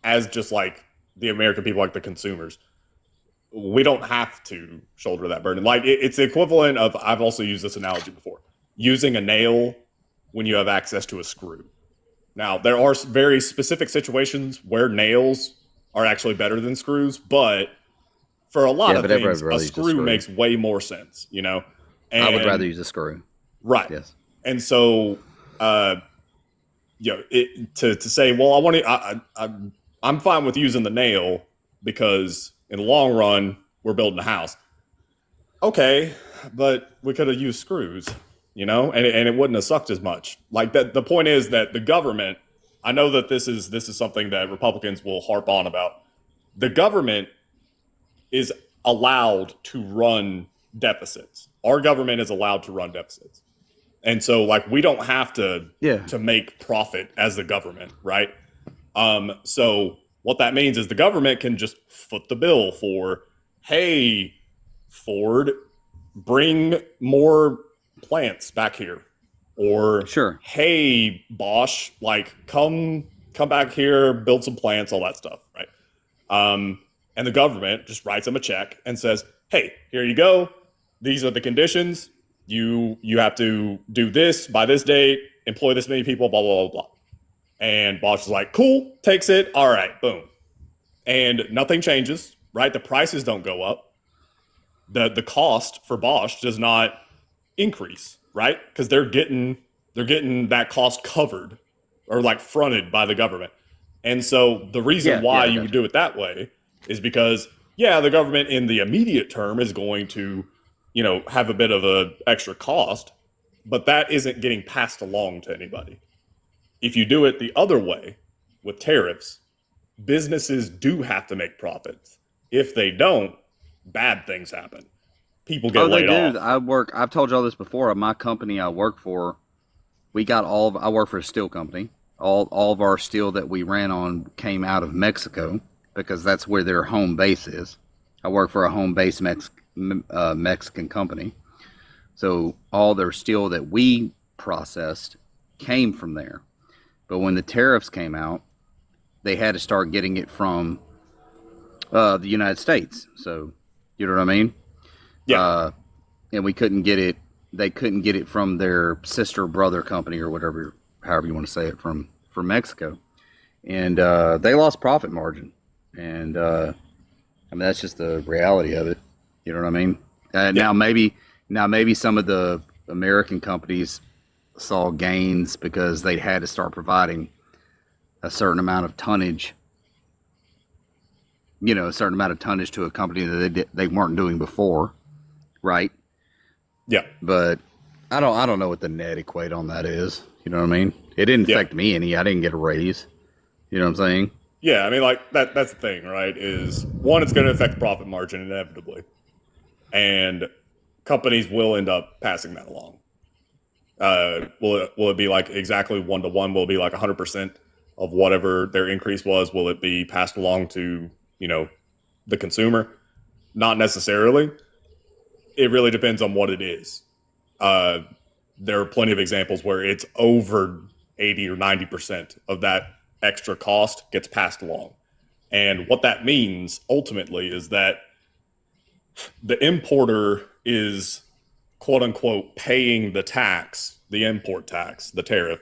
as just like the American people, like the consumers, we don't have to shoulder that burden. Like it's the equivalent of, I've also used this analogy before, using a nail when you have access to a screw. Now, there are very specific situations where nails are actually better than screws, but for a lot of things, a screw makes way more sense, And I would rather use a screw. Right. Yes. And so, to say, well, I'm fine with using the nail because in the long run, we're building a house. Okay, but we could have used screws, and it wouldn't have sucked as much. Like that. The point is that the government, I know that this is something that Republicans will harp on about. The government is allowed to run deficits. Our government is allowed to run deficits. And so like we don't have to make profit as the government, right? So what that means is the government can just foot the bill for, hey, Ford, bring more plants back here. Or sure, hey, Bosch, like come back here, build some plants, all that stuff, right? And the government just writes them a check and says, hey, here you go. these are the conditions. You have to do this by this date, employ this many people, blah blah blah blah. And Bosch is like, cool, takes it. All right, boom. And nothing changes, right? The prices don't go up. The cost for Bosch does not increase, right? Because they're getting that cost covered or like fronted by the government. And so the reason why you would do it that way is because, yeah, the government in the immediate term is going to, have a bit of a extra cost, but that isn't getting passed along to anybody. If you do it the other way with tariffs, businesses do have to make profits. If they don't, bad things happen. People get laid off. I've told y'all this before. My company I work for, I work for a steel company. All of our steel that we ran on came out of Mexico because that's where their home base is. I work for a home base Mexican company. So all their steel that we processed came from there. But when the tariffs came out, they had to start getting it from the United States. So, you know what I mean? Yeah. And we couldn't get it. They couldn't get it from their sister brother company or whatever, however you want to say it, from Mexico. And they lost profit margin. And that's just the reality of it. You know what I mean? Now maybe some of the American companies saw gains because they had to start providing a certain amount of tonnage, to a company that they weren't doing before, right? Yeah. But I don't know what the net equate on that is. You know what I mean? It didn't affect me any. I didn't get a raise. You know what I'm saying? Yeah, I mean, like that's the thing, right? Is one, it's going to affect profit margin inevitably, and companies will end up passing that along. Will it be like exactly 1-to-1? Will it be like 100% of whatever their increase was? Will it be passed along to the consumer? Not necessarily. It really depends on what it is. There are plenty of examples where it's over 80 or 90% of that extra cost gets passed along. And what that means ultimately is that the importer is, quote unquote, paying the tax, the import tax, the tariff.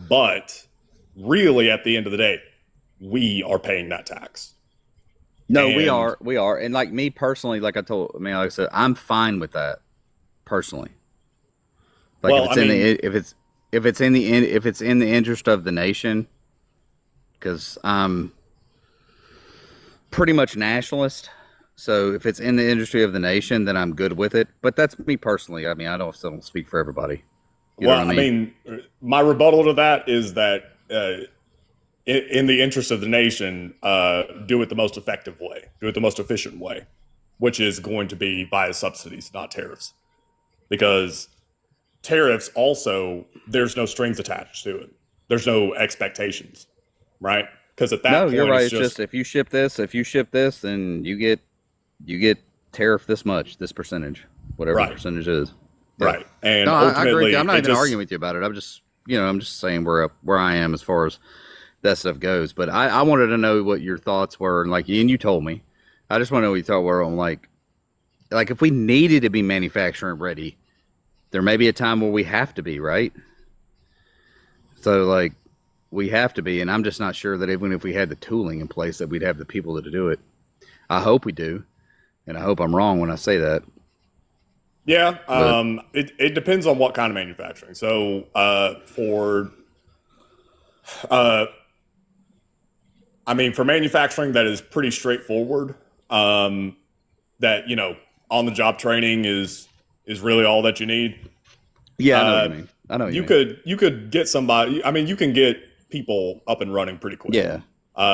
But really, at the end of the day, we are paying that tax. No, we are. And like me personally, like I said, I'm fine with that personally. Like if it's in the interest of the nation, because I'm pretty much nationalist. So if it's in the industry of the nation, then I'm good with it. But that's me personally. I mean, I still don't speak for everybody. You know what I mean? My rebuttal to that is that in the interest of the nation, do it the most effective way, do it the most efficient way, which is going to be via subsidies, not tariffs. Because tariffs also, there's no strings attached to it. There's no expectations, right? Because at that point, you're right. It's just if you ship this, then you get tariff this much, this percentage, whatever the percentage is. Yeah. Right. And I agree with you. I'm not even arguing with you about it. I'm just saying where I am as far as that stuff goes. But I wanted to know what your thoughts were, and you told me. I just want to know what you thought were on like if we needed to be manufacturing ready, there may be a time where we have to be, right? So we have to be, and I'm just not sure that even if we had the tooling in place that we'd have the people to do it. I hope we do, and I hope I'm wrong when I say that. Yeah, it depends on what kind of manufacturing. So for manufacturing that is pretty straightforward, that on the job training is really all that you need. Yeah, I know what you mean. I know you could get somebody. I mean, you can get people up and running pretty quickly. Yeah,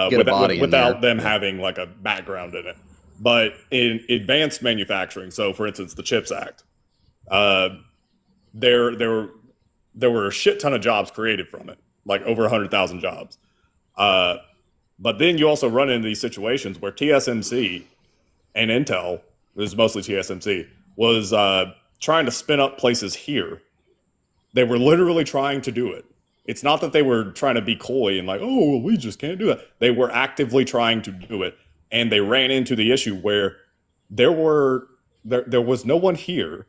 without them having like a background in it. But in advanced manufacturing, so for instance, the CHIPS Act, there were a shit ton of jobs created from it, like over 100,000 jobs. But then you also run into these situations where TSMC and Intel, this is mostly TSMC, was trying to spin up places here. They were literally trying to do it. It's not that they were trying to be coy and we just can't do that. They were actively trying to do it. And they ran into the issue where there were there was no one here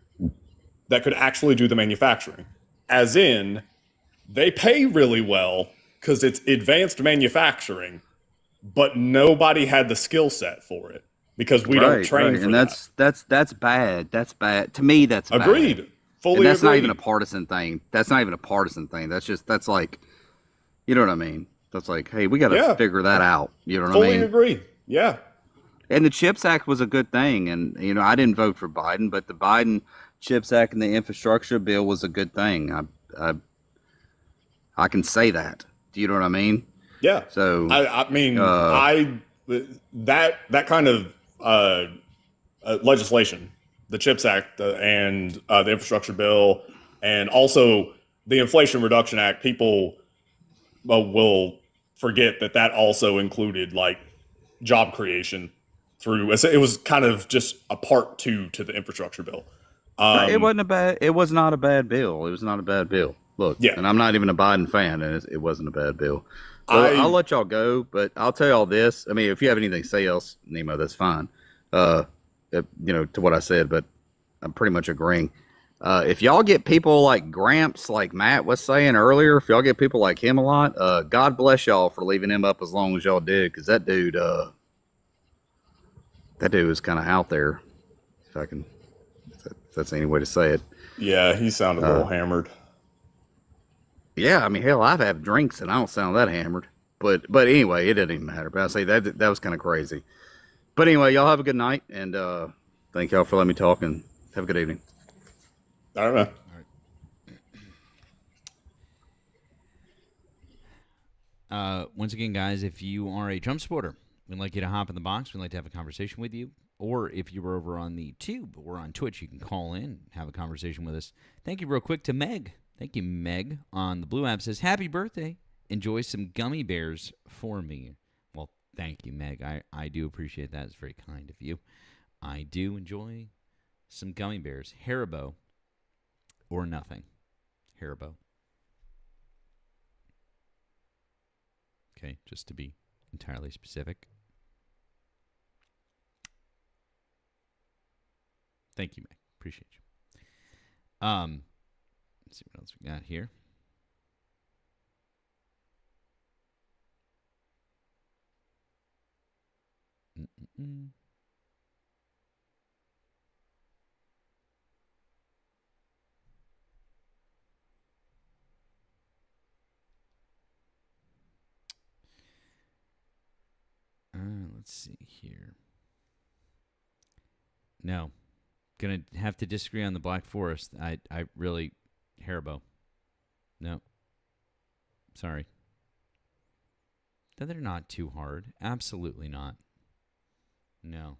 that could actually do the manufacturing. As in, they pay really well because it's advanced manufacturing, but nobody had the skill set for it because we don't Right, train right, for and that. that's bad. That's bad to me. That's bad, Agreed. and Fully that's not even a agreed. partisan thing. That's not even a partisan thing. That's like, you know what I mean. That's like, hey, we got to Yeah. figure that out. You know what I Fully mean? agree. Yeah. And the Chips Act was a good thing, and I didn't vote for Biden, but the Biden Chips Act and the infrastructure bill was a good thing. I, I can say that. Do you know what I mean? Yeah. So, I mean, uh, that kind of legislation, the CHIPS Act and the infrastructure bill, and also the Inflation Reduction Act, people will forget that that also included like job creation through. It was kind of just a part two to the infrastructure bill. no, it Um, wasn't a bad. It was not a bad bill. It was not a bad bill. Look, yeah, and I'm not even a Biden fan, and it wasn't a bad bill. Well, I'll I let y'all go, but I'll tell y'all this. I mean, if you have anything to say else, Nemo, that's fine. Uh, to what I said, but I'm pretty much agreeing. If y'all get people like Gramps, like Matt was saying earlier, if y'all get people like him a lot, God bless y'all for leaving him up as long as y'all did, because that dude was kind of out there. If I can, if that's any way to say it. yeah, he sounded a Uh, little hammered. yeah, I mean, hell, I've had drinks and I don't sound that hammered. But anyway, it doesn't even matter. But I say that was kind of crazy. But anyway, y'all have a good night, and thank y'all for letting me talk, and have a good evening. I don't know. All right. Once again, guys, if you are a Trump supporter, we'd like you to hop in the box. We'd like to have a conversation with you. Or if you were over on the Tube or on Twitch, you can call in and have a conversation with us. Thank you real quick to Meg. Thank you, Meg, on the Blue app. Says, happy birthday. Enjoy some gummy bears for me. Well, thank you, Meg. I do appreciate that. It's very kind of you. I do enjoy some gummy bears. Haribo or nothing. Haribo. Okay, just to be entirely specific. Thank you, Meg. Appreciate you. Let's see what else we got here. Mm-mm-mm. Let's see here. No, gonna have to disagree on the Black Forest. I really Haribo. No, sorry. They're not too hard. Absolutely not. No,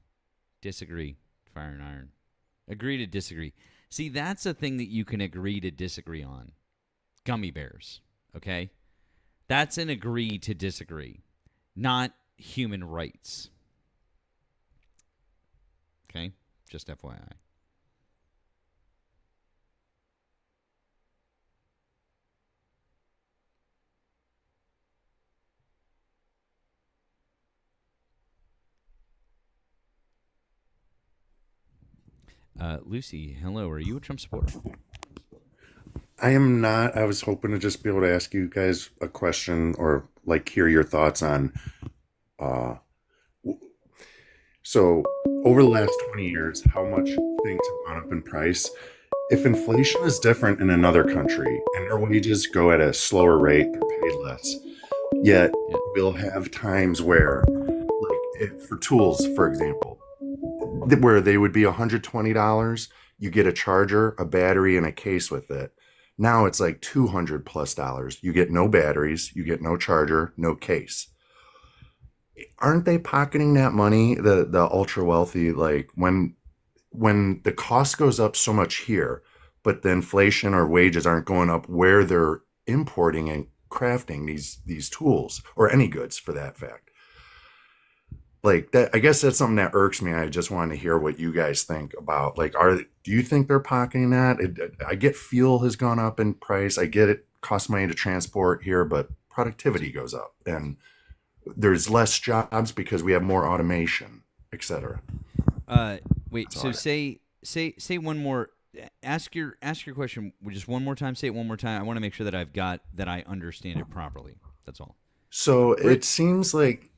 disagree. Fire and iron. Agree to disagree. See, that's a thing that you can agree to disagree on. Gummy bears. Okay, that's an agree to disagree, not human rights. Okay, just FYI. Lucy, hello. Are you a Trump supporter? I am not. I was hoping to just be able to ask you guys a question or like hear your thoughts on. Uh, so, over the last 20 years, how much things have gone up in price? If inflation is different in another country and their wages go at a slower rate, they're paid less, yet Yeah. we'll have times where, like for tools, for example, where they would be $120, you get a charger, a battery, and a case with it. Now it's like $200 plus. You get no batteries, you get no charger, no case. Aren't they pocketing that money, the ultra wealthy? Like when the cost goes up so much here, but the inflation or wages aren't going up where they're importing and crafting these tools or any goods for that fact. Like that, I guess that's something that irks me. I just wanted to hear what you guys think about. Like, do you think they're pocketing that? I get fuel has gone up in price. I get it costs money to transport here, but productivity goes up and there's less jobs because we have more automation, etc. Wait. So Sorry. say one more. Ask your question just one more time. Say it one more time. I want to make sure that I understand it properly. That's all. So it seems like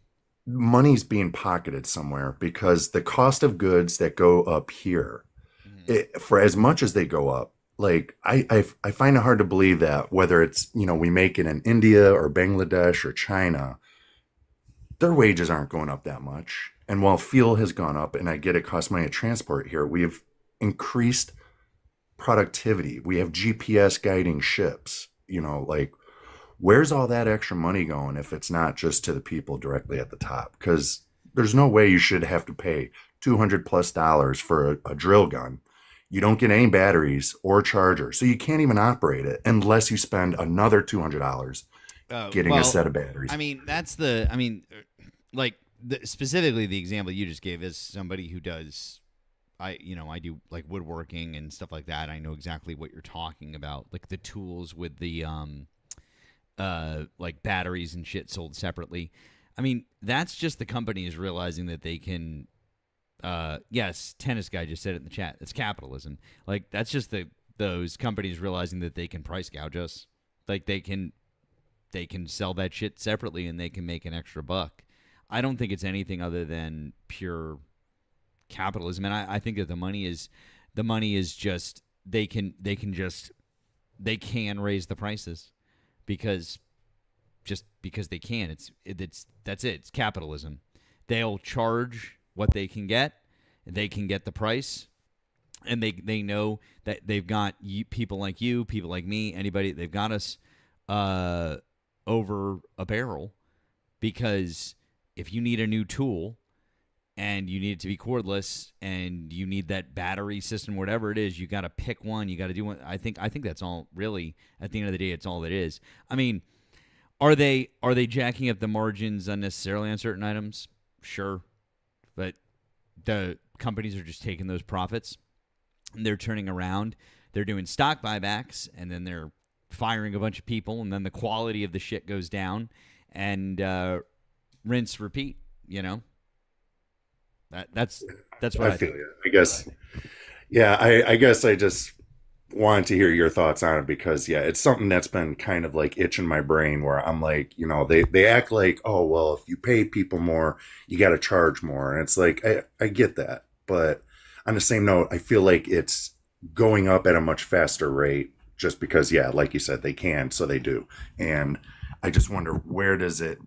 money's being pocketed somewhere because the cost of goods that go up here, Mhm. for as much as they go up, like I find it hard to believe that whether it's, we make it in India or Bangladesh or China, their wages aren't going up that much. And while fuel has gone up, and I get it costs money to transport here, we've increased productivity. We have GPS guiding ships, like where's all that extra money going if it's not just to the people directly at the top? Because there's no way you should have to pay $200+ for a drill gun. You don't get any batteries or charger, so you can't even operate it unless you spend another $200 getting a Well, set of batteries. I mean, like specifically the example you just gave is somebody who does. I do like woodworking and stuff like that. I know exactly what you're talking about, like the tools with the like batteries and shit sold separately. I mean, that's just the companies realizing that they can. Yes, tennis guy just said it in the chat. It's capitalism. Like that's just those companies realizing that they can price gouge us. Like they can sell that shit separately and they can make an extra buck. I don't think it's anything other than pure capitalism, and I think that the money is just they can raise the prices because they can. That's it. It's capitalism. They'll charge what they can get. They can get the price, and they know that they've got people like you, people like me, anybody. They've got us over a barrel because if you need a new tool and you need it to be cordless and you need that battery system, whatever it is, you got to pick one. You got to do one. I think that's all really at the end of the day. It's all it is. I mean, are they jacking up the margins unnecessarily on certain items? Sure. But the companies are just taking those profits and they're turning around. They're doing stock buybacks and then they're firing a bunch of people and then the quality of the shit goes down and rinse, repeat, That's what I feel you. I guess, yeah, I guess I just wanted to hear your thoughts on it because, yeah, it's something that's been kind of like itching my brain where I'm like, they act like, oh, well, if you pay people more, you got to charge more. And it's like, I get that. But on the same note, I feel like it's going up at a much faster rate just because, yeah, like you said, they can, so they do. And I just wonder, where does it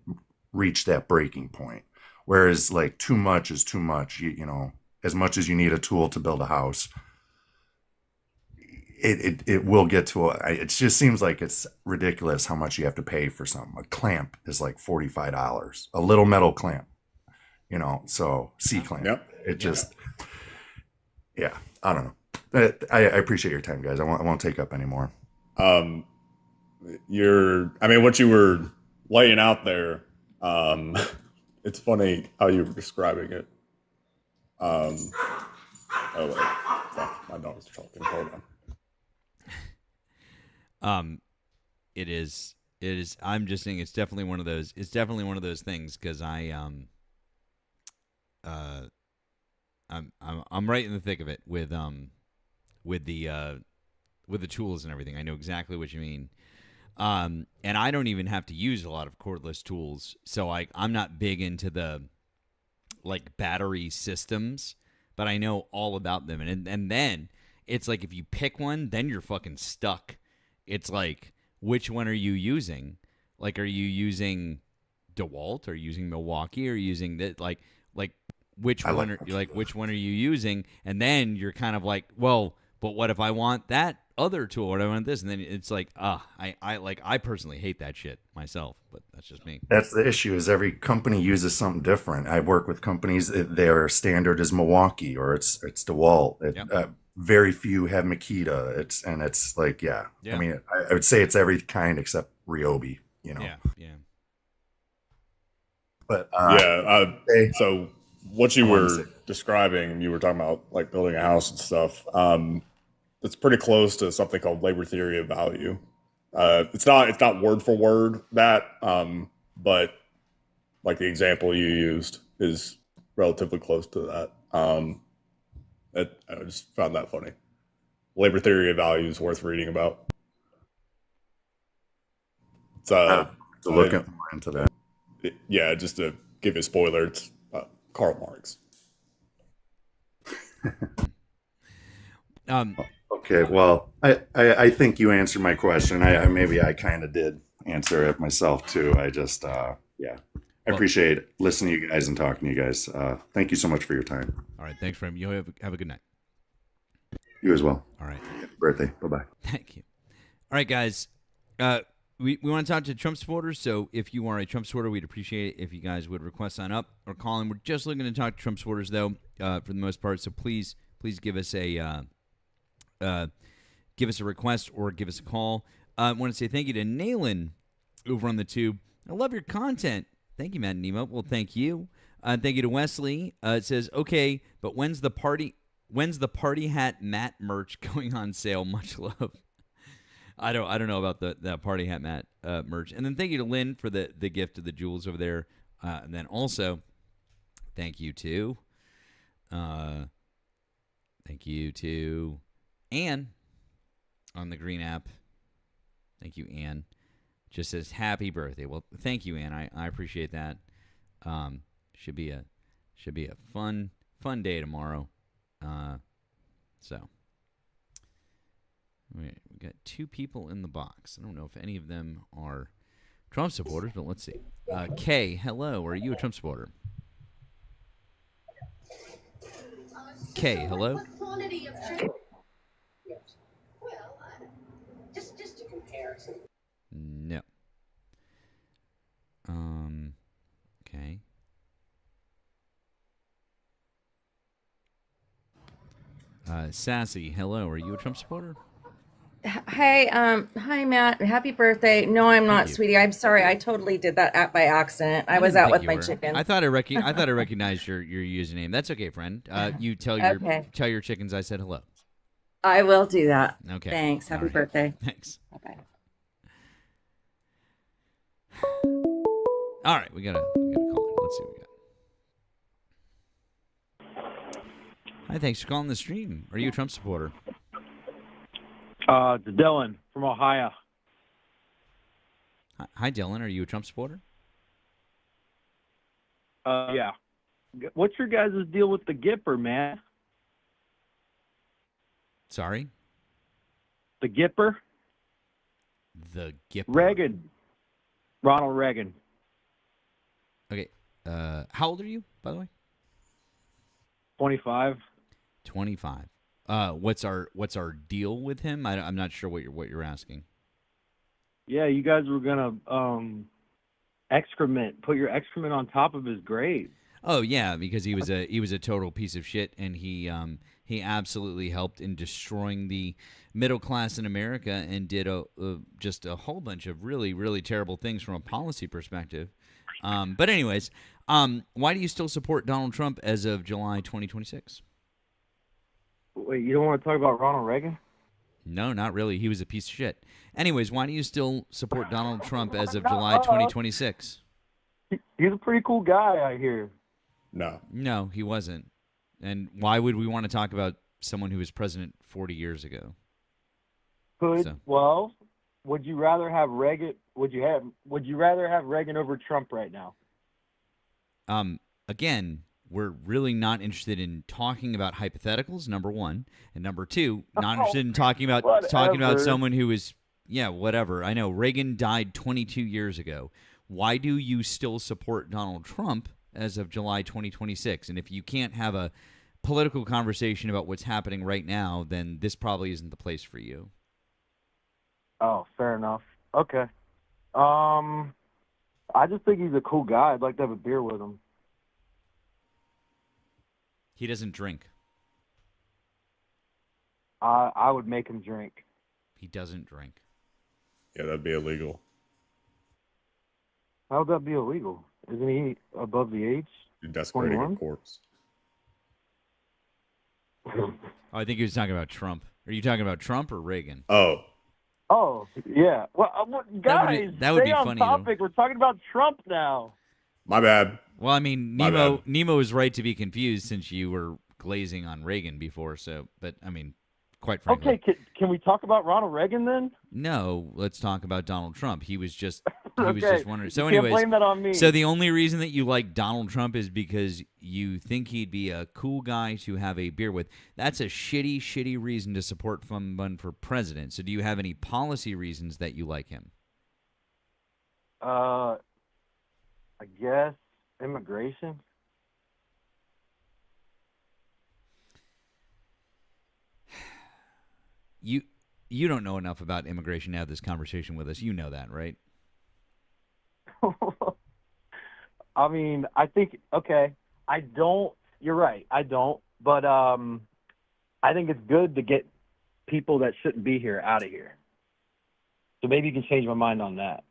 reach that breaking point? Whereas like too much is too much, as much as you need a tool to build a house, it will get to it just seems like it's ridiculous how much you have to pay for something. A clamp is like $45, a little metal clamp, so C-clamp. Yep. It just, yeah, I don't know. I appreciate your time, guys. I won't take up any more. What you were laying out there, it's funny how you were describing it. Oh wait, fuck, my dog's talking. Hold on. It is. I'm just saying it's definitely one of those. It's definitely one of those things because I'm right in the thick of it with the tools and everything. I know exactly what you mean. And I don't even have to use a lot of cordless tools, so I'm not big into the like battery systems, but I know all about them. And then it's like if you pick one, then you're fucking stuck. It's like, which one are you using? Like, are you using DeWalt? Are you using Milwaukee? Or are you using that? Like which one are you using? And then you're kind of like, well, but what if I want that other tool or I want this? And then it's like, I personally hate that shit myself, but that's just me. That's the issue, is every company uses something different. I work with companies that their standard is Milwaukee or it's DeWalt. Yep. Very few have Makita. It's like, yeah. I mean, I would say it's every kind except Ryobi, Yeah. But so what you were describing, you were talking about like building a house and stuff. It's pretty close to something called labor theory of value. It's not word for word that, but like the example you used is relatively close to that. I just found that funny. Labor theory of value is worth reading about. It's To look into that. yeah, just to give you a spoiler, it's Karl Marx. Okay, well, I think you answered my question. Maybe I kind of did answer it myself too. I just yeah, I appreciate listening to you guys and talking to you guys. Thank you so much for your time. All right, thanks, Rem. You have a good night. You as well. All right. Happy birthday. Bye bye. Thank you. All right, guys. We want to talk to Trump supporters, so if you are a Trump supporter, we'd appreciate it if you guys would request sign up or call in. We're just looking to talk to Trump supporters, though, for the most part. So please give us a request or give us a call. I want to say thank you to Nayland over on the tube. I love your content. Thank you, Matt and Nemo. Well, thank you. Thank you to Wesley. It says, okay, but when's the party hat Matt merch going on sale? Much love. I don't know about that party hat Matt merch. And then thank you to Lynn for the gift of the jewels over there. And then also thank you to Ann on the green app. Thank you, Ann. Just says happy birthday. Well, thank you, Ann. I appreciate that. Should be a fun day tomorrow. So we got two people in the box. I don't know if any of them are Trump supporters, but let's see. Kay, hello. Are you a Trump supporter? Kay, hello. Just a comparison. No. Okay. Sassy, hello. Are you a Trump supporter? Hey, hi Matt. Happy birthday. No, I'm not, you. sweetie. I'm sorry. I totally did that by accident. I was didn't out think with you my were. chicken. I thought I recognized your username. That's okay, friend. You tell your chickens I said hello. I will do that. Okay. Thanks. Happy All right. birthday. Thanks. Bye-bye. All right, we got a call. Let's see what we got. Hi, thanks for calling the stream. Are you a Trump supporter? It's Dylan from Ohio. Hi, Dylan. Are you a Trump supporter? Yeah. What's your guys' deal with the Gipper, man? Sorry? The Gipper? The Gipper. Reagan. Ronald Reagan. Okay. How old are you, by the way? 25. 25. What's our deal with him? I'm not sure what you're asking. Yeah, you guys were gonna put your excrement on top of his grave. Oh yeah, because he was a total piece of shit, and he absolutely helped in destroying the middle class in America, and did just a whole bunch of really, really terrible things from a policy perspective. But anyways, why do you still support Donald Trump as of July 2026? Wait, you don't want to talk about Ronald Reagan? No, not really. He was a piece of shit. Anyways, why do you still support Donald Trump as of July 2026? He's a pretty cool guy, I hear. No, he wasn't. And why would we want to talk about someone who was president 40 years ago? Well, would you rather have Reagan? Would you rather have Reagan over Trump right now? Again, we're really not interested in talking about hypotheticals. Number one, and number two, not interested in talking about someone who is whatever. I know Reagan died 22 years ago. Why do you still support Donald Trump as of July 2026? And if you can't have a political conversation about what's happening right now, then this probably isn't the place for you. Oh, fair enough. Okay. I just think he's a cool guy. I'd like to have a beer with him. He doesn't drink. I would make him drink. He doesn't drink. Yeah, that'd be illegal. How would that be illegal? Isn't he above the age? You're desecrating 21? a corpse. Oh, I think he was talking about Trump. Are you talking about Trump or Reagan? Oh, yeah. Well, guys, that would stay be on funny, topic. though. We're talking about Trump now. my bad. Well, I mean, My bad. Nemo is right to be confused, since you were glazing on Reagan before. So, but I mean, quite frankly, Okay, can we talk about Ronald Reagan then? no. Let's talk about Donald Trump. He was just Okay, wondering. you So, can't anyways, blame that on me. so the only reason that you like Donald Trump is because you think he'd be a cool guy to have a beer with. That's a shitty reason to support someone for president. So, do you have any policy reasons that you like him? I guess immigration. You don't know enough about immigration to have this conversation with us. You know that, right? I mean, I think okay. I don't. You're right. I don't. But I think it's good to get people that shouldn't be here out of here. So maybe you can change my mind on that.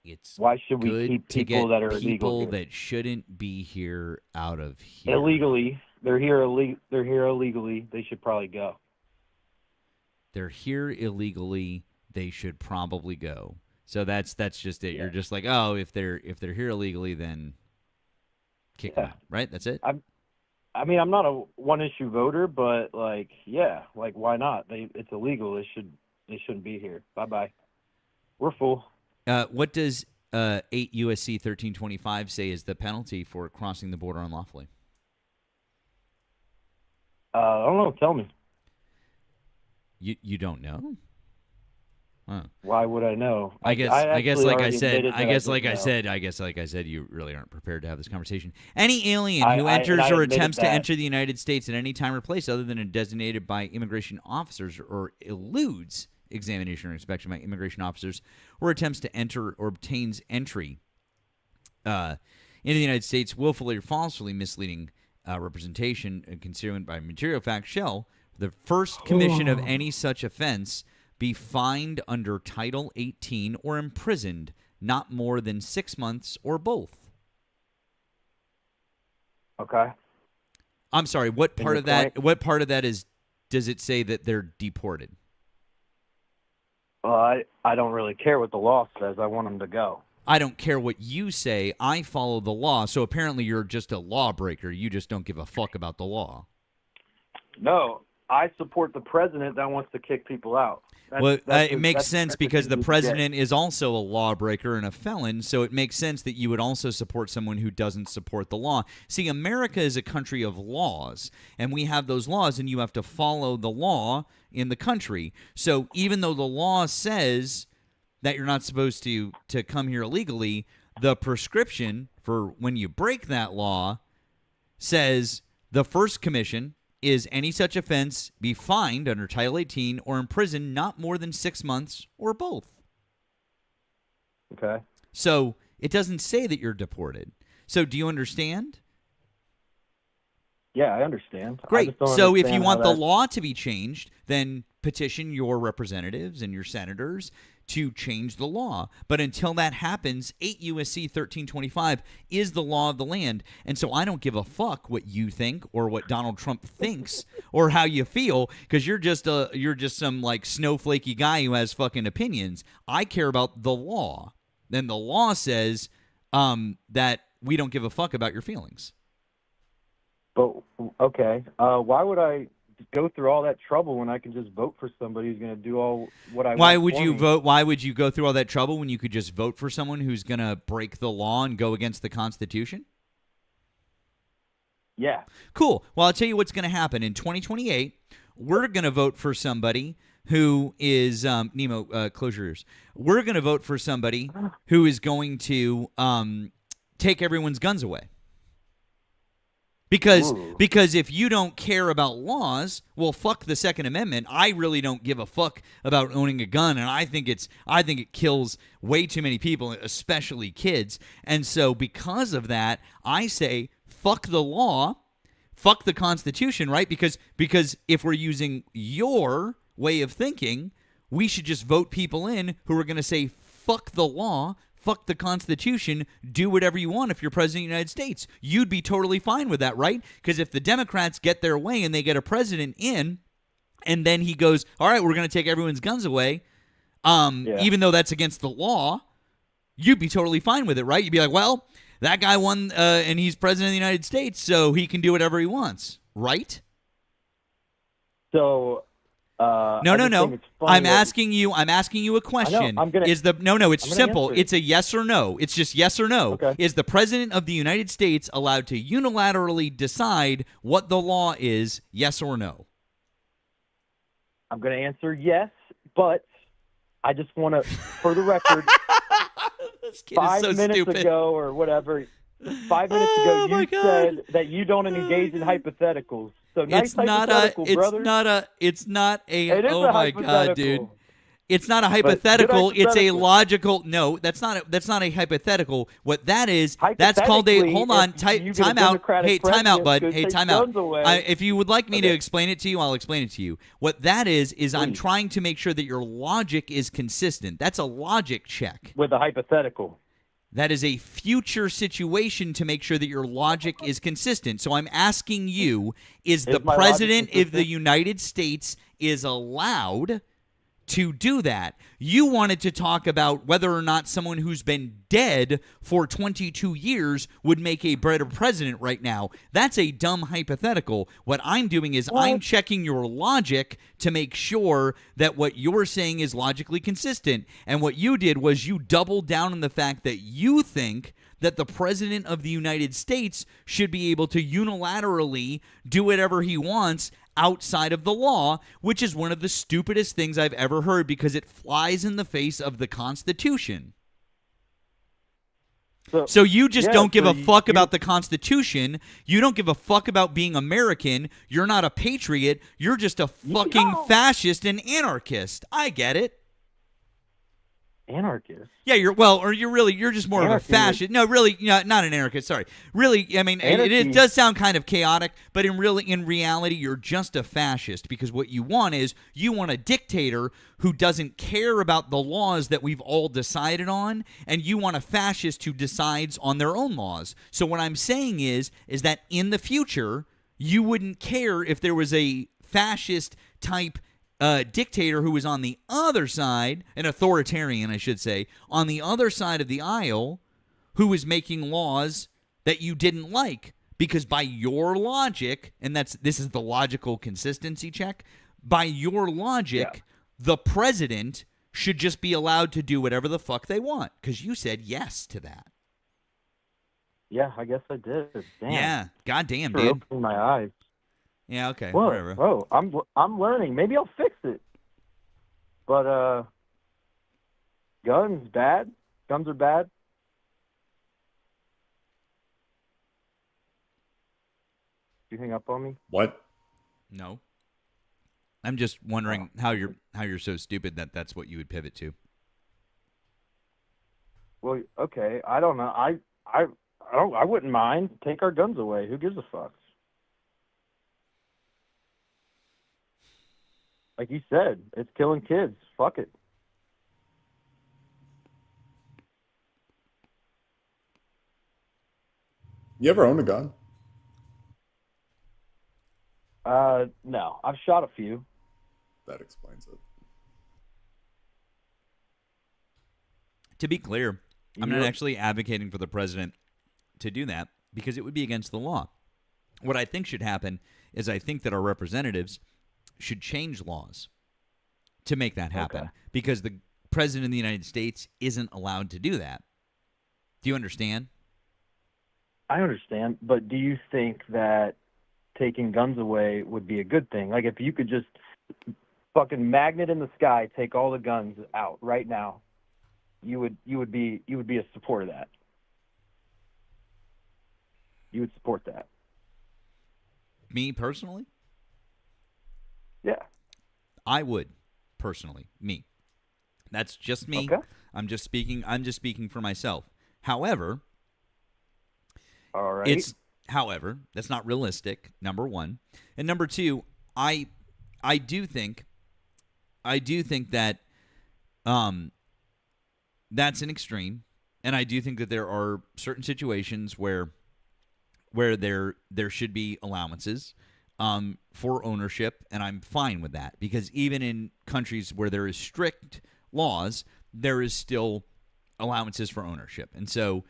It's Why should we good keep to people get that are illegal people here? that shouldn't be here out of here. Illegally? They're here illegally. They should probably go. They're here illegally. They should probably go. So that's just it. Yeah. You're just like, oh, if they're here illegally, then kick them Yeah. out, right? That's it. I mean, I'm not a one-issue voter, but like, yeah, like why not? It's illegal. They shouldn't be here. Bye-bye. We're full. What does 8 USC 1325 say is the penalty for crossing the border unlawfully? I don't know. Tell me. You don't know? Huh. Why would I know? I guess actually like I already said, admitted that I didn't know. said, you really aren't prepared to have this conversation. Any alien who I enters or admitted attempts to that. enter the United States at any time or place other than designated by immigration officers or eludes examination or inspection by immigration officers or attempts to enter or obtains entry into the United States willfully or falsely misleading representation and concealment by material fact shall, the first commission of any such offense, be fined under Title 18 or imprisoned not more than 6 months or both. Okay. I'm sorry, what And part your of that point? what part of that is does it say that they're deported? Well, I don't really care what the law says. I want them to go. I don't care what you say. I follow the law. So apparently you're just a lawbreaker. You just don't give a fuck about the law. No, I support the president that wants to kick people out. It makes sense because the that's president is also a lawbreaker and a felon, so it makes sense that you would also support someone who doesn't support the law. See, America is a country of laws, and we have those laws, and you have to follow the law in the country. So even though the law says that you're not supposed to come here illegally, the prescription for when you break that law says the first commission is any such offense be fined under Title 18 or imprisoned not more than 6 months or both. Okay. So it doesn't say that you're deported. So do you understand? Yeah, I understand. I Great. just don't So if you understand want how the that- law to be changed, then petition your representatives and your senators to change the law. But until that happens, 8 USC 1325 is the law of the land. And so I don't give a fuck what you think or what Donald Trump thinks or how you feel, because you're just some like snowflakey guy who has fucking opinions. I care about the law. Then the law says that we don't give a fuck about your feelings. But okay, why would I go through all that trouble when I can just vote for somebody who's going to do all what I Why want would for you me? vote? Why would you go through all that trouble when you could just vote for someone who's going to break the law and go against the Constitution? Yeah. Cool. Well, I'll tell you what's going to happen. In 2028, we're going to vote for somebody who is Nemo, close your ears. We're going to vote for somebody who is going to take everyone's guns away. Because if you don't care about laws, well, fuck the Second Amendment. I really don't give a fuck about owning a gun, and I think it kills way too many people, especially kids. And so because of that, I say fuck the law, fuck the Constitution, right? Because if we're using your way of thinking, we should just vote people in who are going to say fuck the law, fuck the Constitution, do whatever you want if you're president of the United States. You'd be totally fine with that, right? Because if the Democrats get their way and they get a president in, and then he goes, all right, we're going to take everyone's guns away, even though that's against the law, you'd be totally fine with it, right? You'd be like, well, That guy won, and he's president of the United States, so he can do whatever he wants, right? So, No. I just think it's funny I'm asking you a question. I'm gonna. It's I'm gonna simple. answer it. It's a yes or no. It's just yes or no. Okay. Is the president of the United States allowed to unilaterally decide what the law is, yes or no? I'm gonna answer yes, but I just want to, for the record, This kid is 5 so minutes stupid. ago or whatever, 5 minutes Oh, ago, my you God. said that you don't engage in hypotheticals. So nice It's not hypothetical, a. brother. It's not a. It is Oh a my God, dude! hypothetical. It's not a good hypothetical. It's a hypothetical. logical. No, that's not a hypothetical. What that is, that's called a. Hypothetically, Hold on, if you get a time out. Democratic Hey, time out, president bud. who Hey, takes time out. guns away- If you would like me to Okay. explain it to you, I'll explain it to you. What that is I'm Please. trying to make sure that your logic is consistent. That's a logic check. With a hypothetical. That is a future situation to make sure that your logic is consistent. So I'm asking you, is the my logic president of the consistent? United States is allowed to do that? You wanted to talk about whether or not someone who's been dead for 22 years would make a better president right now. That's a dumb hypothetical. What I'm doing is I'm checking your logic to make sure that what you're saying is logically consistent. And what you did was you doubled down on the fact that you think that the president of the United States should be able to unilaterally do whatever he wants outside of the law, which is one of the stupidest things I've ever heard because it flies in the face of the Constitution. So you just don't give a fuck about the Constitution. You don't give a fuck about being American. You're not a patriot. You're just a fucking fascist and anarchist. I get it. Anarchist. Yeah, you're just more of a Anarchy fascist. No, really, not an anarchist. Sorry, really. I mean, it Anarchy. does sound kind of chaotic, but in reality, you're just a fascist because what you want is you want a dictator who doesn't care about the laws that we've all decided on, and you want a fascist who decides on their own laws. So what I'm saying is that in the future, you wouldn't care if there was a fascist type dictator who was on the other side, an authoritarian, I should say, on the other side of the aisle, who was making laws that you didn't like. Because by your logic, and this is the logical consistency check, by your logic, the president should just be allowed to do whatever the fuck they want. Because you said yes to that. Yeah, I guess I did. Damn. Yeah, goddamn, For dude. opening my eyes. Yeah, okay, Whoa, whatever. whoa, I'm learning. Maybe I'll fix it. But guns bad. Guns are bad. You hang up on me? What? No. I'm just wondering how you're so stupid that that's what you would pivot to. Well, okay. I don't know. I wouldn't mind. Take our guns away. Who gives a fuck? Like you said, it's killing kids. Fuck it. You ever own a gun? No. I've shot a few. That explains it. To be clear, I'm not Yep. actually advocating for the president to do that because it would be against the law. What I think should happen is I think that our representatives should change laws to make that happen because the president of the United States isn't allowed to do that. Do you understand? I understand, but do you think that taking guns away would be a good thing? Like if you could just fucking magnet in the sky, take all the guns out right now, you would be a supporter of that. You would support that. Me personally? Yeah. I would personally. Me. That's just me. Okay. I'm just speaking for myself. However, All right. That's not realistic, number one. And number two, I do think that that's an extreme, and I do think that there are certain situations where there should be allowances for ownership, and I'm fine with that because even in countries where there is strict laws, there is still allowances for ownership. And so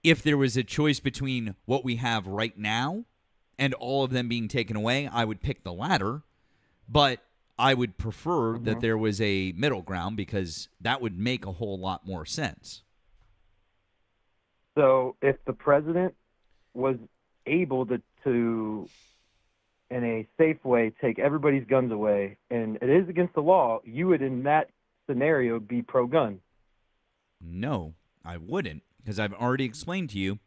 if there was a choice between what we have right now and all of them being taken away, I would pick the latter. But I would prefer that there was a middle ground because that would make a whole lot more sense. So if the president was able to in a safe way, take everybody's guns away, and it is against the law, you would, in that scenario, be pro-gun. No, I wouldn't, because I've already explained to you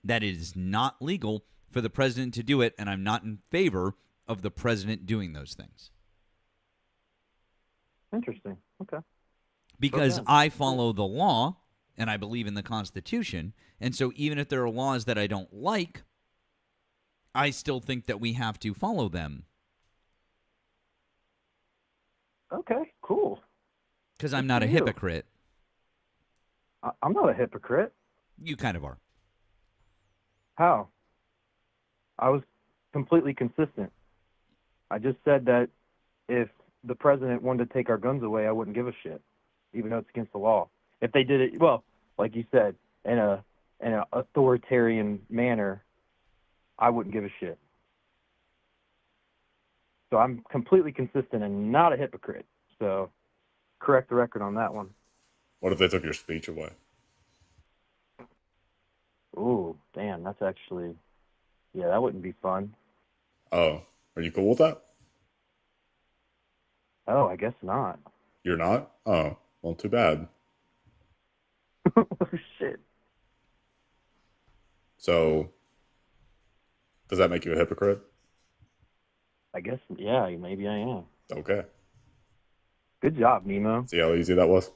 that it is not legal for the president to do it, and I'm not in favor of the president doing those things. Interesting. Okay. Because Okay. I follow the law, and I believe in the Constitution, and so even if there are laws that I don't like, I still think that we have to follow them. Okay, cool. Because I'm not a hypocrite. I'm not a hypocrite. You kind of are. How? I was completely consistent. I just said that if the president wanted to take our guns away, I wouldn't give a shit, even though it's against the law. If they did it, well, like you said, in an authoritarian manner, I wouldn't give a shit. So I'm completely consistent and not a hypocrite. So correct the record on that one. What if they took your speech away? Ooh, damn, that's actually, yeah, that wouldn't be fun. Oh, are you cool with that? Oh, I guess not. You're not? Oh, well, too bad. Oh, shit. So, does that make you a hypocrite? I guess, yeah, maybe I am. Okay. Good job, Nemo. See how easy that was?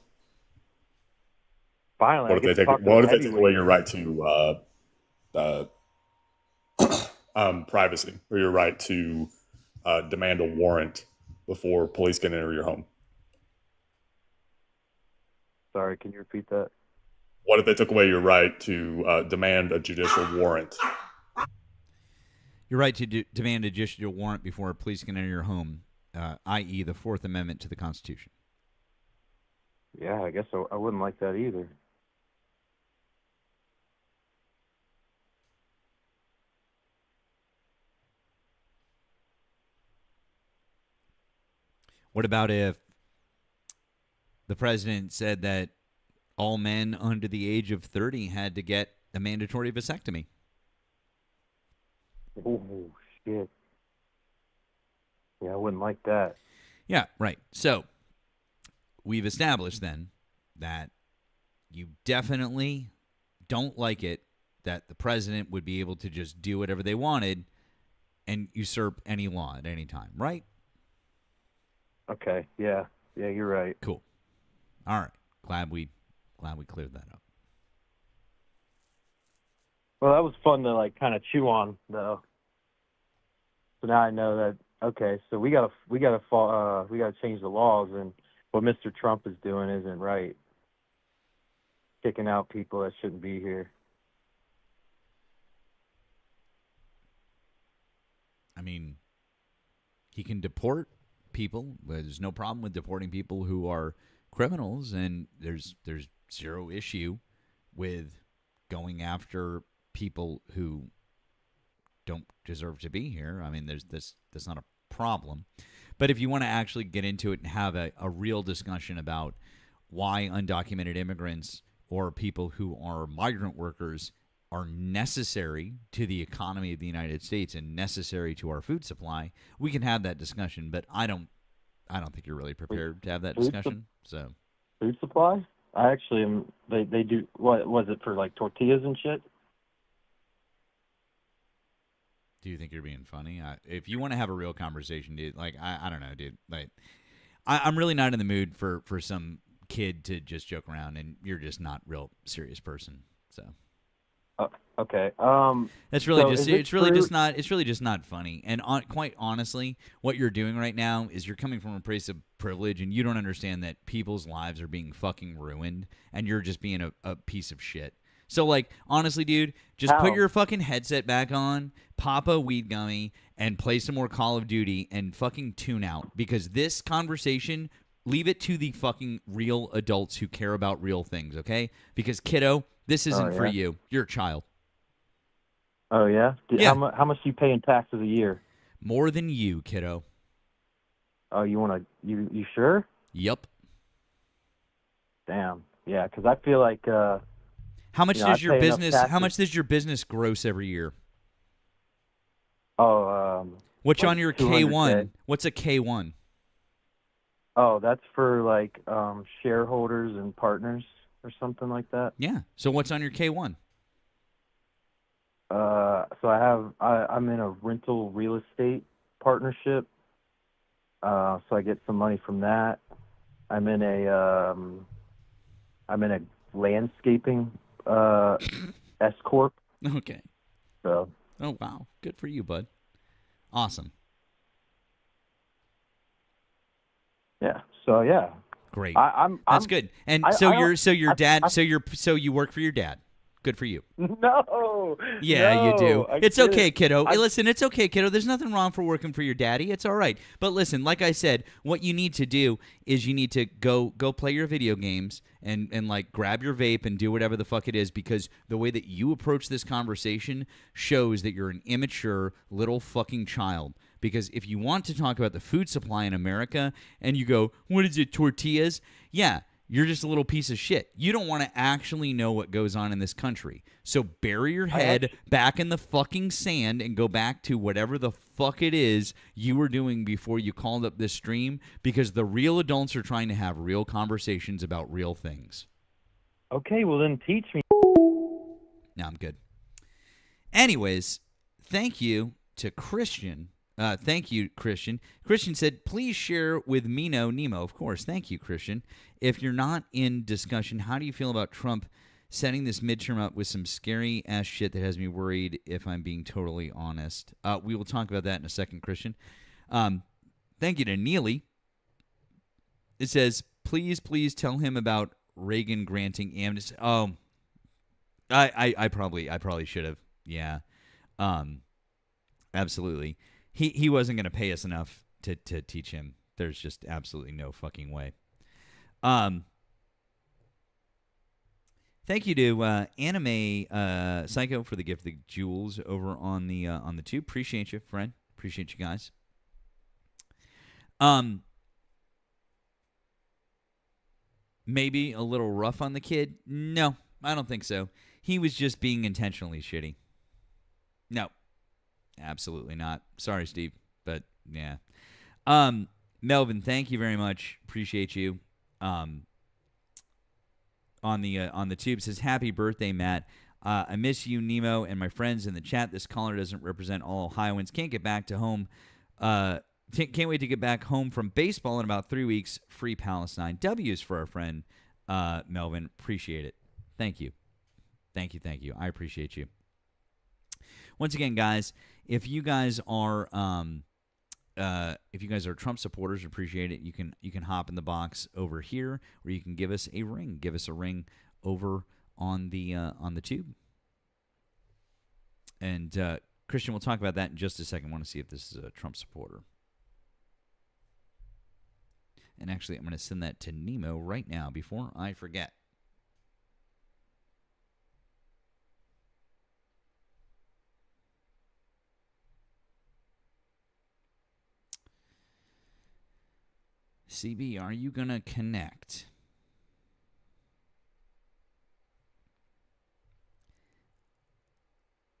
Finally, What if they take away your right to privacy, or your right to demand a warrant before police can enter your home? Sorry, can you repeat that? What if they took away your right to demand a judicial warrant? Your right to demand a judicial warrant before police can enter your home, i.e. the Fourth Amendment to the Constitution. Yeah, I guess I wouldn't like that either. What about if the president said that all men under the age of 30 had to get a mandatory vasectomy? Oh, shit. Yeah, I wouldn't like that. Yeah, right. So we've established then that you definitely don't like it that the president would be able to just do whatever they wanted and usurp any law at any time, right? Okay, yeah. Yeah, you're right. Cool. All right. Glad we cleared that up. Well, that was fun to like kind of chew on, though. So now I know that. Okay, so we gotta change the laws, and what Mr. Trump is doing isn't right. Kicking out people that shouldn't be here. I mean, he can deport people. There's no problem with deporting people who are criminals, and there's zero issue with going after people who don't deserve to be here. I mean, that's not a problem. But if you want to actually get into it and have a real discussion about why undocumented immigrants or people who are migrant workers are necessary to the economy of the United States and necessary to our food supply, we can have that discussion. But I don't think you're really prepared to have that discussion. So Food supply? I actually am. They do. What was it for? Like tortillas and shit? do you think you're being funny? If you want to have a real conversation, dude, like I don't know, dude. Like I'm really not in the mood for some kid to just joke around, and you're just not a real serious person. So Okay. that's really So just is it it's really true- just not it's really just not funny. And quite honestly, what you're doing right now is you're coming from a place of privilege, and you don't understand that people's lives are being fucking ruined, and you're just being a piece of shit. So, like, honestly, dude, just put How? your fucking headset back on, pop a weed gummy, and play some more Call of Duty and fucking tune out. Because this conversation, leave it to the fucking real adults who care about real things, okay? Because, kiddo, This isn't for yeah? you. You're a child. Oh yeah. Yeah. How much do you pay in taxes a year? More than you, kiddo. Oh, you sure? Yep. Damn. Yeah, because I feel like How much I does your pay enough business? How taxes. much does your business gross every year? Oh, What's like on your 200K. K1? What's a K1? Oh, that's for like shareholders and partners or something like that. Yeah. So what's on your K1? So I'm in a rental real estate partnership. So I get some money from that. I'm in a landscaping S corp. Okay. So Oh wow. Good for you, bud. Awesome. yeah. So yeah. Great. I'm That's good. And I, so I don't, your dad I, so you work for your dad. Good for you. no. Yeah, you do. No, I It's didn't. okay, kiddo. I, Listen, it's okay, kiddo. There's nothing wrong for working for your daddy. It's all right. But listen, like I said, what you need to do is you need to go play your video games and like grab your vape and do whatever the fuck it is, because the way that you approach this conversation shows that you're an immature little fucking child. Because if you want to talk about the food supply in America and you go, what is it, tortillas? Yeah, you're just a little piece of shit. You don't want to actually know what goes on in this country. So bury your head back in the fucking sand and go back to whatever the fuck it is you were doing before you called up this stream, because the real adults are trying to have real conversations about real things. okay, well then teach me. No, I'm good. Anyways, thank you to Christian. Thank you, Christian. Christian said, please share with Nemo. Of course. Thank you, Christian. If you're not in discussion, how do you feel about Trump setting this midterm up with some scary-ass shit that has me worried, if I'm being totally honest? We will talk about that in a second, Christian. Thank you to Neely. It says, please tell him about Reagan granting amnesty. Oh, I probably should have. Yeah. Absolutely. He wasn't going to pay us enough to teach him. There's just absolutely no fucking way. Thank you to Anime Psycho for the gift of the jewels over on the tube. Appreciate you, friend. Appreciate you guys. Maybe a little rough on the kid? No, I don't think so. He was just being intentionally shitty. No. Absolutely not. Sorry, Steve, but yeah. Melvin, thank you very much. Appreciate you. On the tube says, happy birthday, Matt. I miss you, Nemo, and my friends in the chat. This caller doesn't represent all Ohioans. Can't get back to home. Can't wait to get back home from baseball in about 3 weeks. Free Palestine. W's for our friend Melvin. Appreciate it. Thank you. Thank you. I appreciate you. Once again, guys, if you guys are Trump supporters, appreciate it. You can hop in the box over here, or you can give us a ring. Give us a ring over on the tube. And Christian, we'll talk about that in just a second. I want to see if this is a Trump supporter. And actually, I'm going to send that to Nemo right now before I forget. CB, are you going to connect?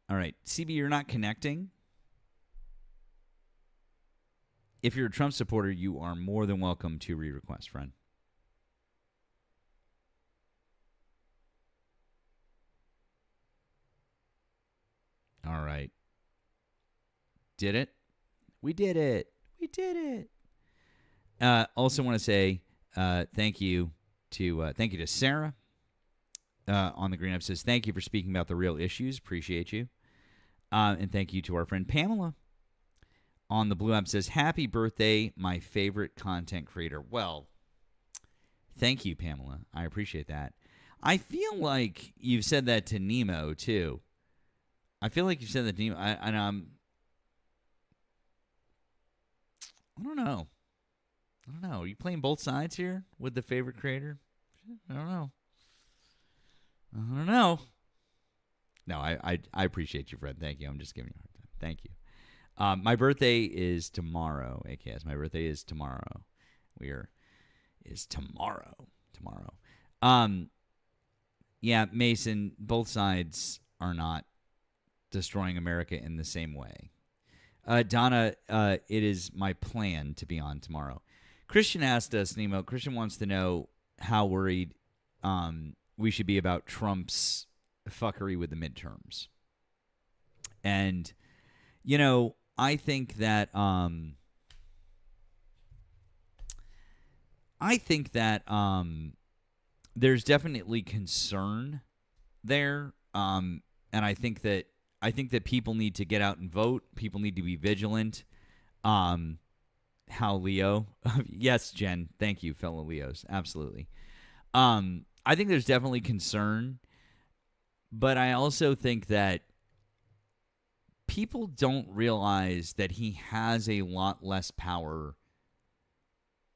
All right. CB, you're not connecting? If you're a Trump supporter, you are more than welcome to re-request, friend. All right. Did it? We did it. We did it. Also want to say thank you to Sarah on the Green Up. Says thank you for speaking about the real issues. Appreciate you. And thank you to our friend Pamela on the Blue App. Says happy birthday, my favorite content creator. Well, thank you, Pamela. I appreciate that. I feel like you've said that to Nemo too. I feel like you've said that to Nemo. I don't know. Are you playing both sides here with the favorite creator? I don't know. I don't know. No, I appreciate you, Fred. Thank you. I'm just giving you a hard time. Thank you. My birthday is tomorrow, AKS. My birthday is tomorrow. Is tomorrow. Tomorrow. Yeah, Mason, both sides are not destroying America in the same way. Donna, it is my plan to be on tomorrow. Christian asked us, Nemo. Christian wants to know how worried we should be about Trump's fuckery with the midterms. And, I think that there's definitely concern there. And I think that people need to get out and vote. People need to be vigilant. How Leo? Yes, Jen. Thank you, fellow Leos. Absolutely. I think there's definitely concern, but I also think that people don't realize that he has a lot less power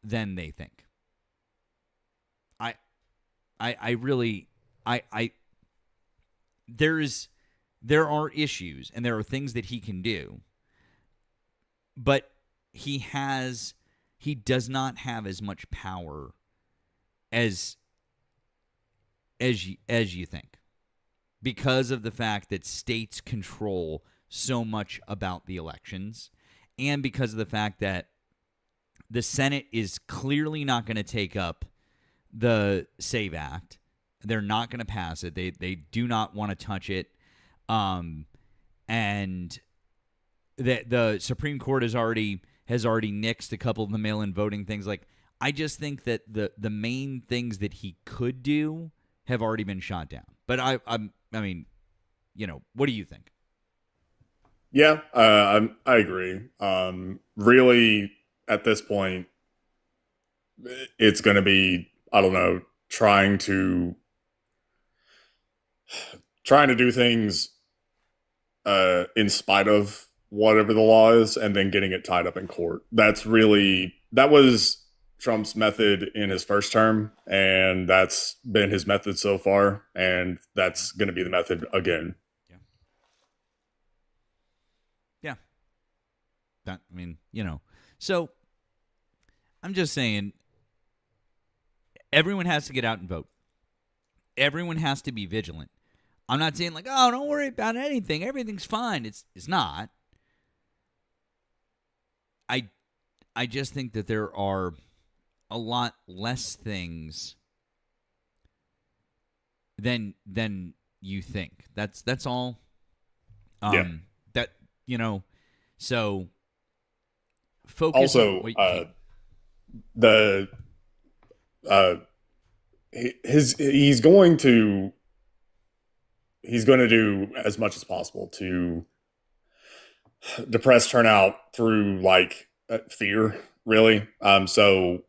than they think. There are issues and there are things that he can do, but he does not have as much power as you think, because of the fact that states control so much about the elections, and because of the fact that the Senate is clearly not going to take up the SAVE Act. They're not going to pass it. They do not want to touch it. And the Supreme Court has already nixed a couple of the mail-in voting things. Like, I just think that the main things that he could do have already been shot down. But I mean, what do you think? Yeah, I agree. Really, at this point, it's going to be, I don't know, trying to do things in spite of whatever the law is, and then getting it tied up in court. That was Trump's method in his first term, and that's been his method so far, and that's going to be the method again. Yeah. So I'm just saying, everyone has to get out and vote. Everyone has to be vigilant. I'm not saying like, oh, don't worry about anything. Everything's fine. It's not. I just think that there are a lot less things than you think. That's all. Yeah. That so focus. Also, he's going to do as much as possible to depress turnout through fear, really. So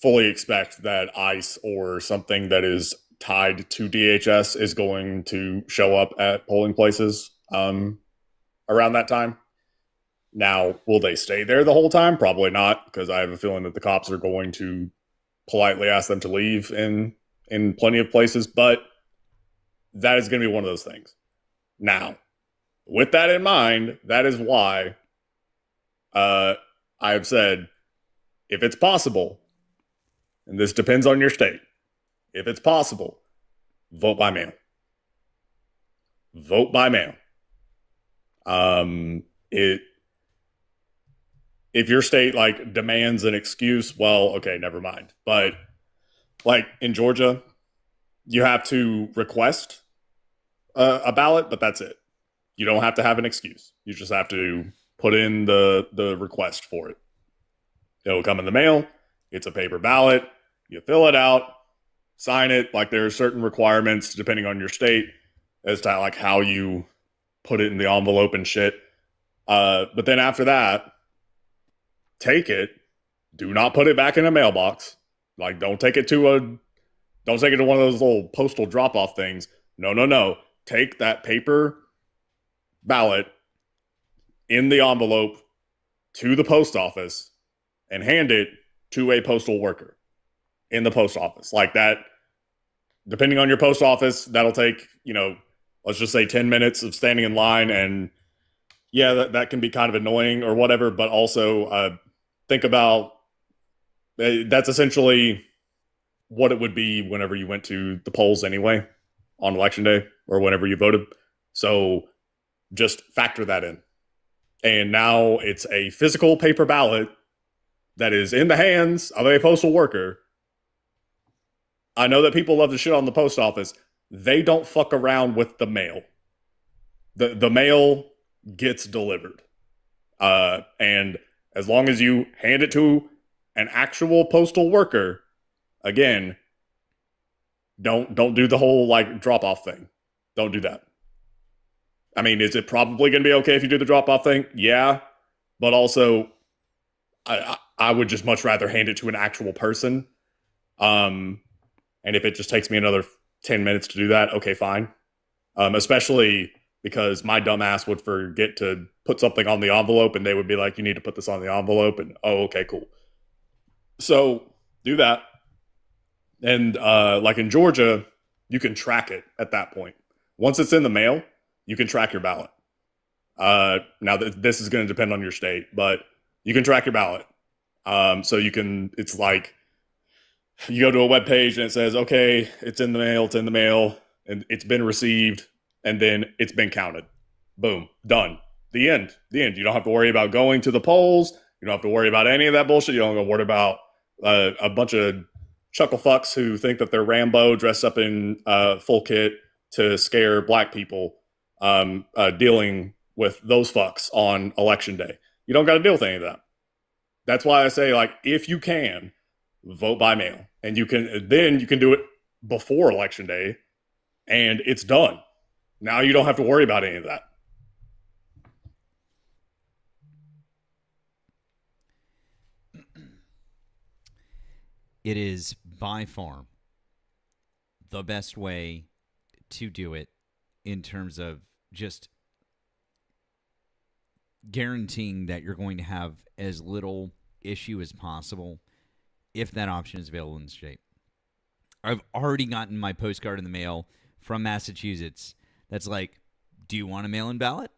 fully expect that ICE or something that is tied to DHS is going to show up at polling places around that time. Now, will they stay there the whole time? Probably not, because I have a feeling that the cops are going to politely ask them to leave in plenty of places, but that is going to be one of those things. Now, with that in mind, that is why I have said, if it's possible, and this depends on your state, if it's possible, vote by mail. Vote by mail. If your state demands an excuse, well, okay, never mind. But in Georgia, you have to request a ballot, but that's it. You don't have to have an excuse. You just have to put in the request for it. It'll come in the mail. It's a paper ballot. You fill it out, sign it. There are certain requirements depending on your state as to how you put it in the envelope and shit. But then after that, take it. Do not put it back in a mailbox. Don't take it to one of those little postal drop-off things. No. Take that paper ballot in the envelope to the post office and hand it to a postal worker in the post office. depending on your post office, that'll take, let's just say 10 minutes of standing in line. And yeah, that can be kind of annoying or whatever. But also think about that's essentially what it would be whenever you went to the polls anyway on election day or whenever you voted. So just factor that in. And now it's a physical paper ballot that is in the hands of a postal worker. I know that people love to shit on the post office. They don't fuck around with the mail. The mail gets delivered. And as long as you hand it to an actual postal worker, again, don't do the whole like drop off thing. Don't do that. I mean, is it probably going to be okay if you do the drop off thing? Yeah, but also, I would just much rather hand it to an actual person. And if it just takes me another 10 minutes to do that, okay, fine. Especially because my dumbass would forget to put something on the envelope, and they would be like, "You need to put this on the envelope," and oh, okay, cool. So do that. And like in Georgia, you can track it at that point. Once it's in the mail, you can track your ballot. Now, this is going to depend on your state, but you can track your ballot. So you can, it's like, you go to a web page and it says, okay, it's in the mail, and it's been received, and then it's been counted. Boom, done. The end. You don't have to worry about going to the polls. You don't have to worry about any of that bullshit. You don't have to worry about a bunch of chuckle fucks who think that they're Rambo dressed up in full kit to scare black people, dealing with those fucks on election day. You don't got to deal with any of that. That's why I say, like, if you can, vote by mail, and you can do it before election day, and it's done. Now you don't have to worry about any of that. It is by far the best way to do it in terms of just guaranteeing that you're going to have as little issue as possible if that option is available in the state. I've already gotten my postcard in the mail from Massachusetts that's like, do you want a mail-in ballot?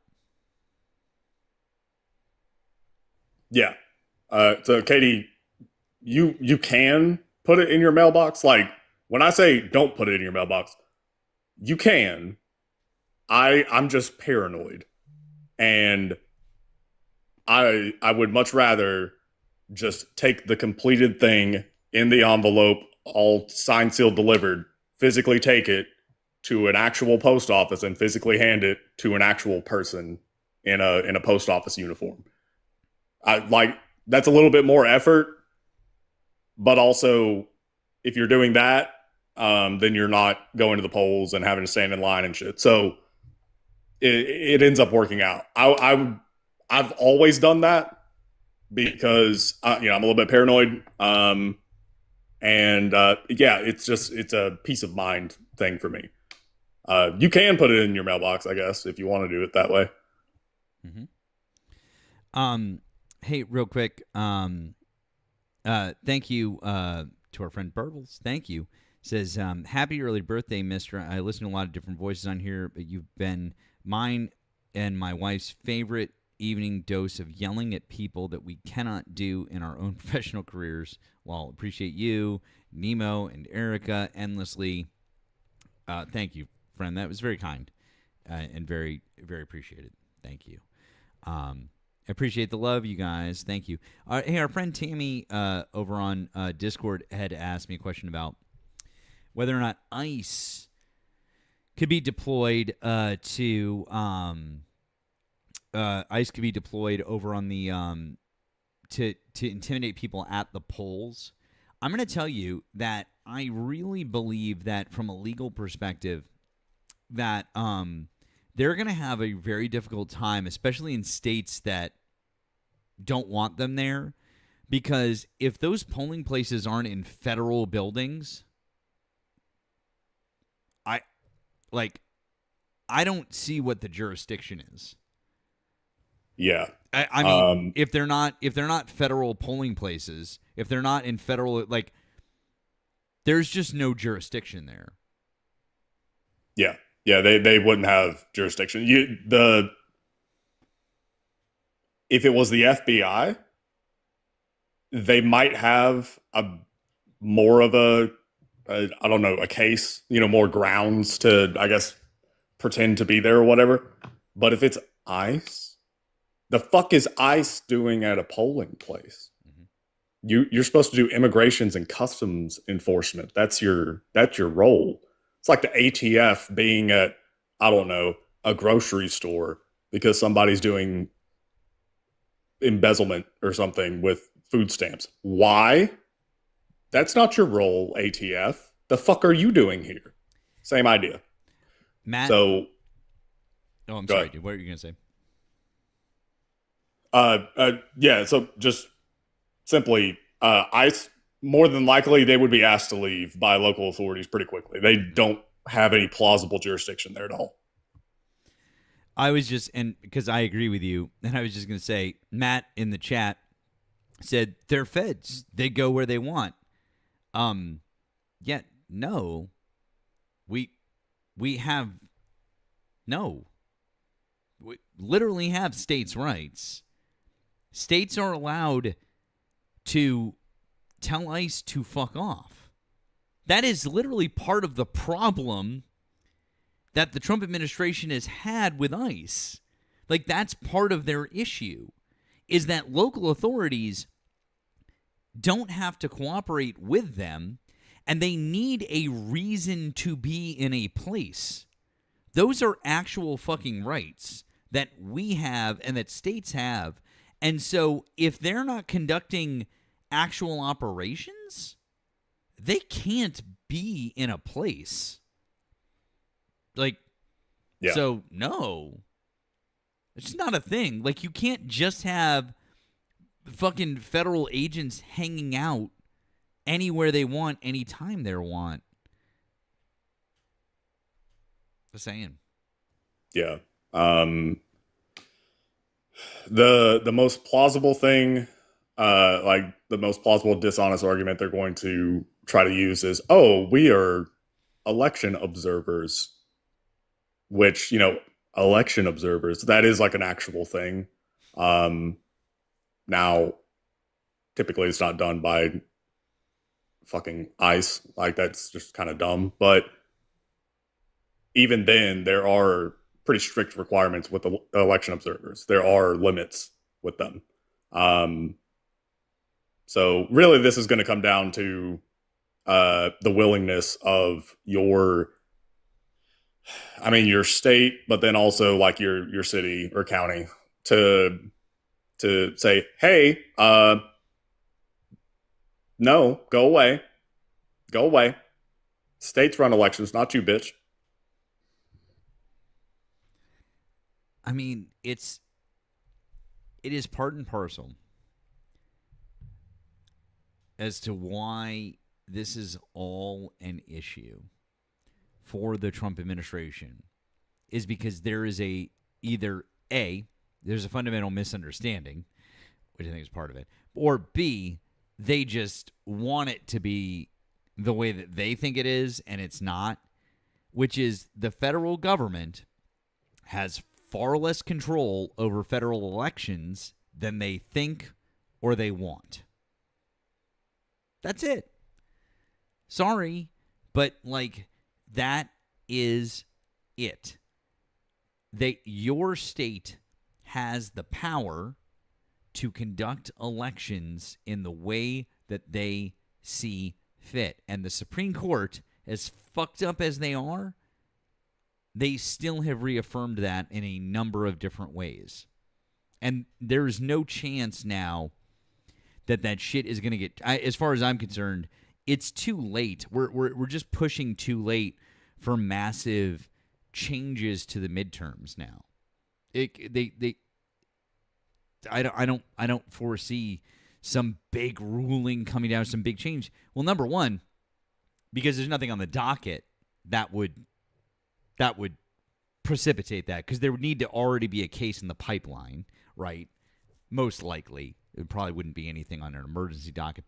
Yeah. So Katie, you can put it in your mailbox. Like, when I say don't put it in your mailbox, you can. I'm just paranoid. And I would much rather just take the completed thing in the envelope, all signed, sealed, delivered, physically take it to an actual post office and physically hand it to an actual person in a post office uniform. That's a little bit more effort, but also if you're doing that, then you're not going to the polls and having to stand in line and shit. So it ends up working out. I've always done that because I'm a little bit paranoid. It's a peace of mind thing for me. You can put it in your mailbox, I guess, if you want to do it that way. Mm-hmm. Hey, real quick. Thank you to our friend Burbles. Thank you. Says, happy early birthday, mister. I listen to a lot of different voices on here, but you've been mine and my wife's favorite evening dose of yelling at people that we cannot do in our own professional careers. Well, appreciate you, Nemo, and Erika endlessly. Thank you, friend. That was very kind and very, very appreciated. Thank you. I appreciate the love, you guys. Thank you. Hey, our friend Tammy over on Discord had asked me a question about whether or not ICE could be deployed ICE could be deployed over on the to intimidate people at the polls. I'm going to tell you that I really believe that from a legal perspective that they're going to have a very difficult time, especially in states that don't want them there, because if those polling places aren't in federal buildings, I don't see what the jurisdiction is. Yeah. I mean, if they're not federal polling places, if they're not in federal, there's just no jurisdiction there. Yeah, yeah, they wouldn't have jurisdiction. If it was the FBI, they might have a more of a I don't know, a case, more grounds to, I guess, pretend to be there or whatever. But if it's ICE, the fuck is ICE doing at a polling place? You're supposed to do immigrations and customs enforcement. That's your role. It's like the ATF being at, I don't know, a grocery store because somebody's doing embezzlement or something with food stamps. Why? That's not your role, ATF. The fuck are you doing here? Same idea. Matt. So, I'm sorry, dude. What are you gonna say? Yeah. So just simply, ICE, more than likely, they would be asked to leave by local authorities pretty quickly. They don't have any plausible jurisdiction there at all. I was just, and because I agree with you, and I was just going to say, Matt in the chat said they're feds. They go where they want. Yet, no. We have, no. We literally have states' rights. States are allowed to tell ICE to fuck off. That is literally part of the problem that the Trump administration has had with ICE. Like, that's part of their issue, is that local authorities don't have to cooperate with them, and they need a reason to be in a place. Those are actual fucking rights that we have and that states have. And so if they're not conducting actual operations, they can't be in a place. Like, yeah. So, no. It's not a thing. Like, you can't just have fucking federal agents hanging out anywhere they want, anytime they want. Just saying. Yeah. The most plausible thing, like the most plausible dishonest argument they're going to try to use is, oh, we are election observers. Which, election observers, that is like an actual thing. Now, typically it's not done by fucking ICE. Like, that's just kind of dumb. But even then, there are pretty strict requirements with the election observers. There are limits with them. So really, this is going to come down to the willingness of your state, but then also like your city or county to say, hey, no, go away. Go away. States run elections, not you, bitch. I mean, it is part and parcel as to why this is all an issue for the Trump administration, is because there is there's a fundamental misunderstanding, which I think is part of it, or B, they just want it to be the way that they think it is, and it's not, which is the federal government has far less control over federal elections than they think or they want. That's it. Sorry, but like, that is it. Your state has the power to conduct elections in the way that they see fit. And the Supreme Court, as fucked up as they are, they still have reaffirmed that in a number of different ways. And there's no chance now that shit is going to get, as far as I'm concerned, it's too late. We're just pushing too late for massive changes to the midterms now. I don't foresee some big ruling coming down, some big change. Well, number one, because there's nothing on the docket that would precipitate that, because there would need to already be a case in the pipeline, right? Most likely, it probably wouldn't be anything on an emergency docket,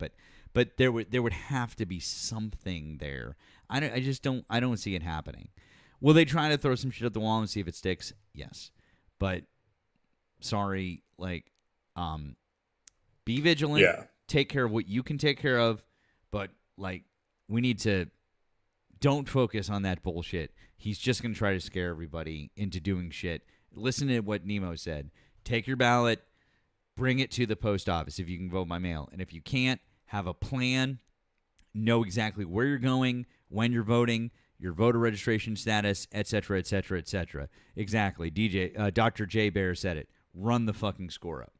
but there would have to be something there. I don't see it happening. Will they try to throw some shit at the wall and see if it sticks? Yes. But sorry, like, be vigilant. Yeah. Take care of what you can take care of. But, like, we need to don't focus on that bullshit. He's just going to try to scare everybody into doing shit. Listen to what Nemo said. Take your ballot, bring it to the post office if you can vote by mail. And if you can't, have a plan, know exactly where you're going, when you're voting, your voter registration status, et cetera, et cetera, et cetera. Exactly. Dr. J. Bear said it. Run the fucking score up.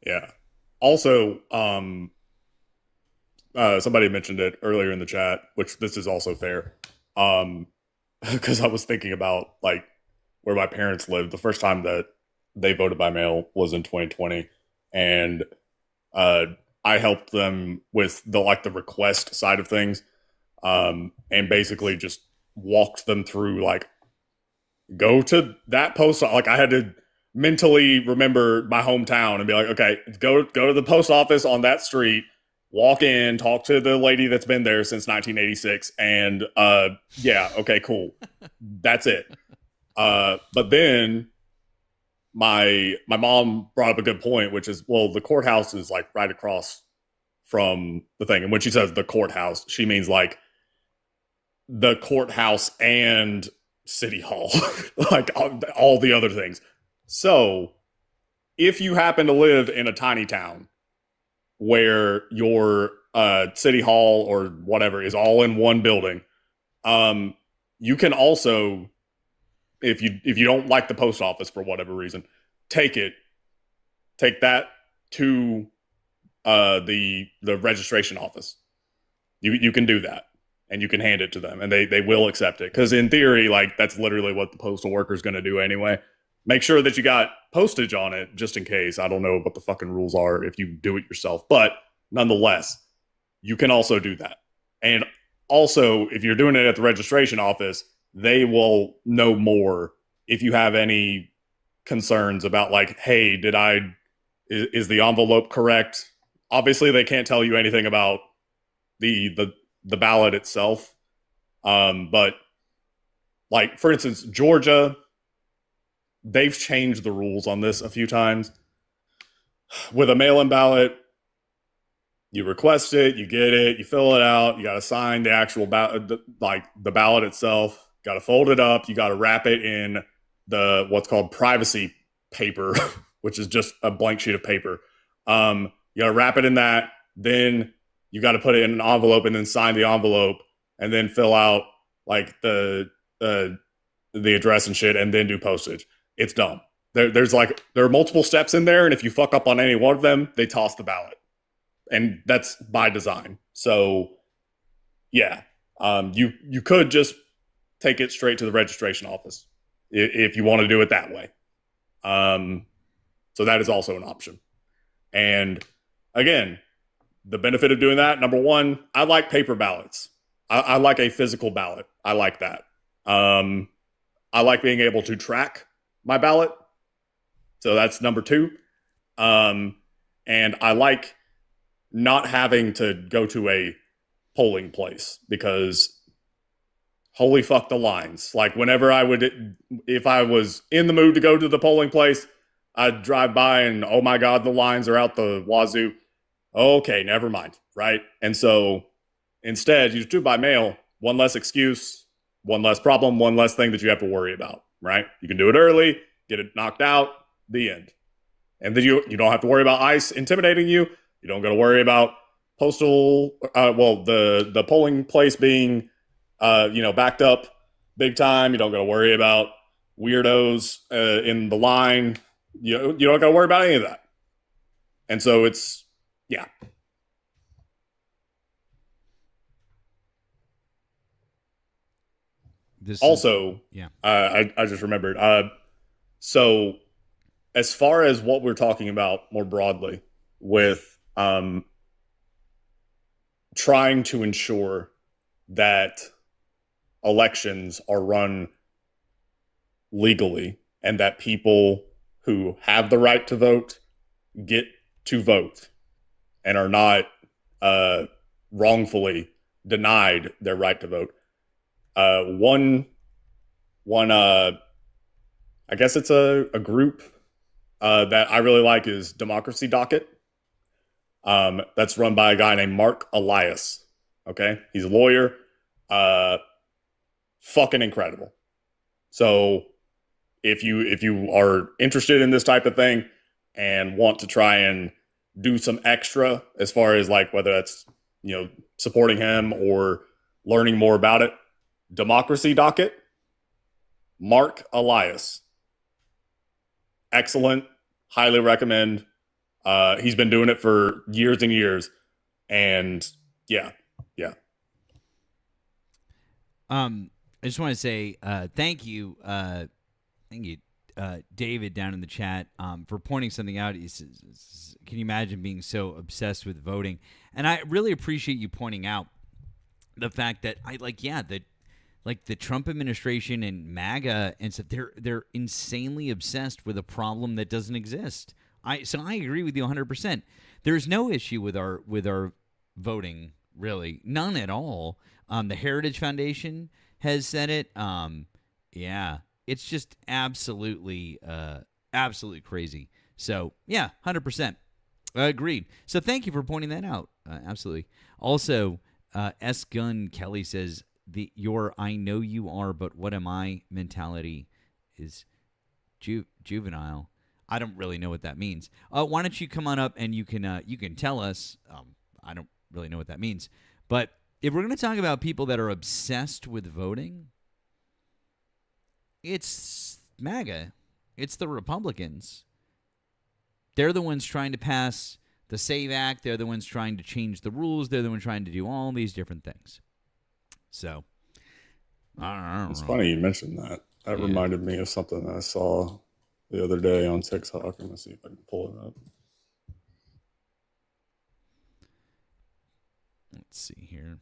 Yeah. Also, somebody mentioned it earlier in the chat, which this is also fair. Because I was thinking about like where my parents lived. The first time that they voted by mail was in 2020, and I helped them with the request side of things, and basically just walked them through like go to that post. Like I had to mentally remember my hometown and be like, okay, go to the post office on that street. Walk in, talk to the lady that's been there since 1986, and yeah, okay, cool. That's it. But then my mom brought up a good point, which is, well, the courthouse is like right across from the thing. And when she says the courthouse, she means like the courthouse and city hall, like all the other things. So if you happen to live in a tiny town where your city hall or whatever is all in one building, you can also, if you don't like the post office for whatever reason, take that to the registration office. You can do that, and you can hand it to them, and they will accept it, because in theory, like, that's literally what the postal worker is going to do anyway. Make sure that you got postage on it, just in case. I don't know what the fucking rules are if you do it yourself, but nonetheless, you can also do that. And also, if you're doing it at the registration office, they will know more if you have any concerns about, like, hey, is the envelope correct? Obviously, they can't tell you anything about the ballot itself. But like, for instance, Georgia, they've changed the rules on this a few times. With a mail-in ballot, you request it, you get it, you fill it out, you got to sign the actual ballot, like the ballot itself, got to fold it up, you got to wrap it in the what's called privacy paper, which is just a blank sheet of paper. You got to wrap it in that, then you got to put it in an envelope and then sign the envelope and then fill out like the address and shit and then do postage. It's dumb. There are multiple steps in there, and if you fuck up on any one of them, they toss the ballot. And that's by design. So, yeah, you could just take it straight to the registration office if you want to do it that way. So that is also an option. And again, the benefit of doing that, number one, I like paper ballots. I like a physical ballot. I like that. I like being able to track my ballot. So that's number two. And I like not having to go to a polling place, because holy fuck the lines. Like, whenever if I was in the mood to go to the polling place, I'd drive by and, oh my God, the lines are out the wazoo. Okay, never mind, right? And so instead, you just do it by mail. One less excuse, one less problem, one less thing that you have to worry about, right? You can do it early, get it knocked out, the end. And then you don't have to worry about ICE intimidating you. You don't got to worry about the polling place being, backed up big time. You don't got to worry about weirdos in the line. You don't got to worry about any of that. And so it's, yeah. I just remembered. So as far as what we're talking about more broadly with trying to ensure that elections are run legally and that people who have the right to vote get to vote and are not wrongfully denied their right to vote. One I guess it's a group that I really like is Democracy Docket. That's run by a guy named Mark Elias. Okay, he's a lawyer. Fucking incredible. So if you are interested in this type of thing and want to try and do some extra as far as like whether that's supporting him or learning more about it, Democracy Docket, Mark Elias, excellent, highly recommend. He's been doing it for years and years, and yeah. I just want to say thank you, David, down in the chat for pointing something out. He says, can you imagine being so obsessed with voting? And I really appreciate you pointing out the fact that the Trump administration and MAGA and stuff, they're insanely obsessed with a problem that doesn't exist. So I agree with you 100%. There's no issue with our voting, really, none at all. The Heritage Foundation has said it. Yeah, it's just absolutely crazy. So yeah, 100%. Agreed. So thank you for pointing that out. Absolutely. Also, S. Gun Kelly says your "I know you are, but what am I" mentality is juvenile. I don't really know what that means. Why don't you come on up and you can tell us? I don't really know what that means. But if we're going to talk about people that are obsessed with voting, it's MAGA. It's the Republicans. They're the ones trying to pass the SAVE Act. They're the ones trying to change the rules. They're the ones trying to do all these different things. So, I don't know. It's funny you mentioned that. That reminded me of something that I saw the other day on TikTok. I'm going to see if I can pull it up. Let's see here.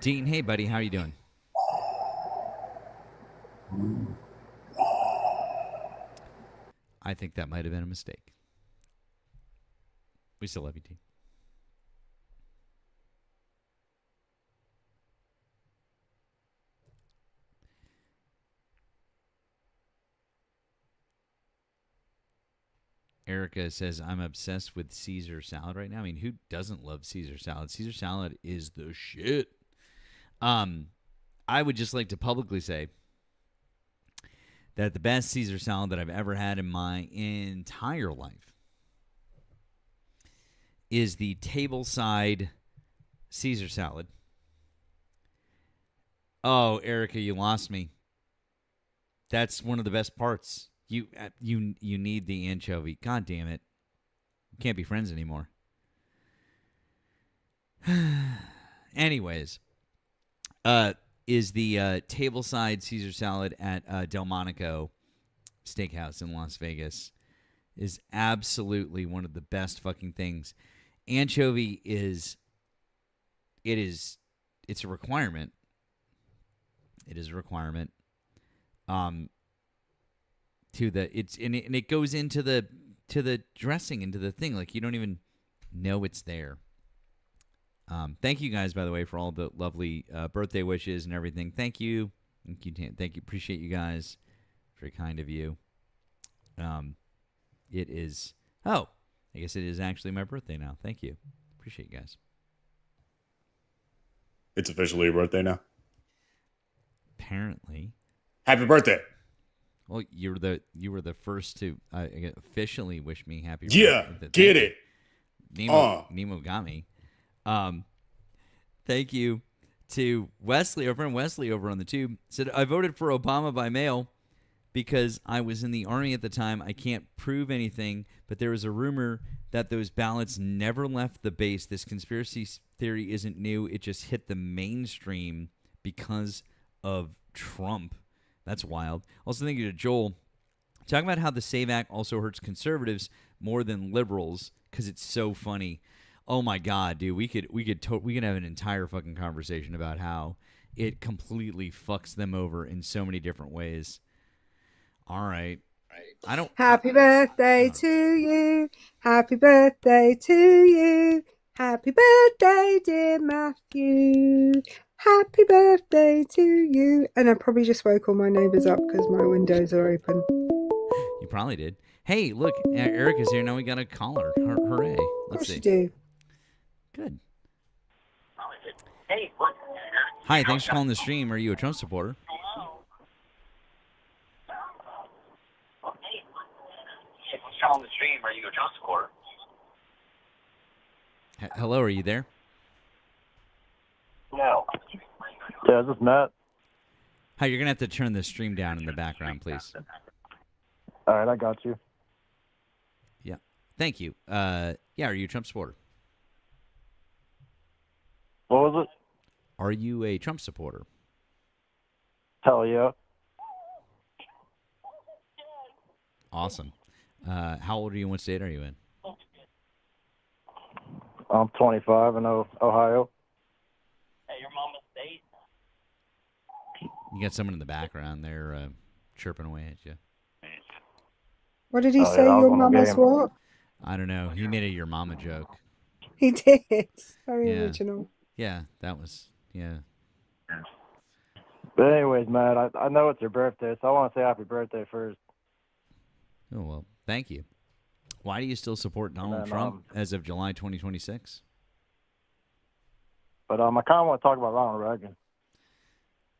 Dean, hey buddy, how you doing? I think that might have been a mistake. We still love you, Dean. Erika says, I'm obsessed with Caesar salad right now. I mean, who doesn't love Caesar salad? Caesar salad is the shit. I would just like to publicly say that the best Caesar salad that I've ever had in my entire life is the tableside Caesar salad. Oh, Erika, you lost me. That's one of the best parts. You need the anchovy. God damn it. We can't be friends anymore. Anyways, is the tableside Caesar salad at Delmonico Steakhouse in Las Vegas is absolutely one of the best fucking things. Anchovy it's a requirement. It is a requirement. It goes into the dressing, into the thing. Like, you don't even know it's there. Thank you guys, by the way, for all the lovely birthday wishes and everything. Thank you. Thank you. Appreciate you guys. Very kind of you. It is. Oh, I guess it is actually my birthday now. Thank you. Appreciate you guys. It's officially your birthday now. Apparently. Happy birthday. Well, you were the first to officially wish me happy birthday. Yeah, get it. Nemo got me. Thank you to Wesley, our friend Wesley over on the tube. Said, I voted for Obama by mail because I was in the Army at the time. I can't prove anything, but there was a rumor that those ballots never left the base. This conspiracy theory isn't new. It just hit the mainstream because of Trump. That's wild. Also, thank you to Joel. Talking about how the SAVE Act also hurts conservatives more than liberals because it's so funny. Oh my God, dude, we could have an entire fucking conversation about how it completely fucks them over in so many different ways. All right. I don't. Happy birthday to you. Happy birthday to you. Happy birthday, dear Matthew. Happy birthday to you. And I probably just woke all my neighbours up because my windows are open. You probably did. Hey, look, Erika's here. Now we got a caller. Hooray. Let's see. Of course you do. Good. Hi, thanks for calling the stream. Are you a Trump supporter? On the stream, are you a Trump supporter? Hello, are you there? No. Yeah, this is Matt. Hi, you're going to have to turn the stream down in the background, please. All right, I got you. Yeah. Thank you. Yeah, are you a Trump supporter? What was it? Are you a Trump supporter? Hell yeah. Awesome. How old are you and what state are you in? I'm 25 in Ohio. Hey, your mama's state? You got someone in the background. They're chirping away at you. What did he say? I was Your on the mama's game. what? I don't know. He made a your mama joke. He did. Very Yeah. original. Yeah, that was, yeah. But anyways, Matt, I know it's your birthday, so I want to say happy birthday first. Oh, well, thank you. Why do you still support Donald then, Trump as of July 2026? But I kind of want to talk about Ronald Reagan.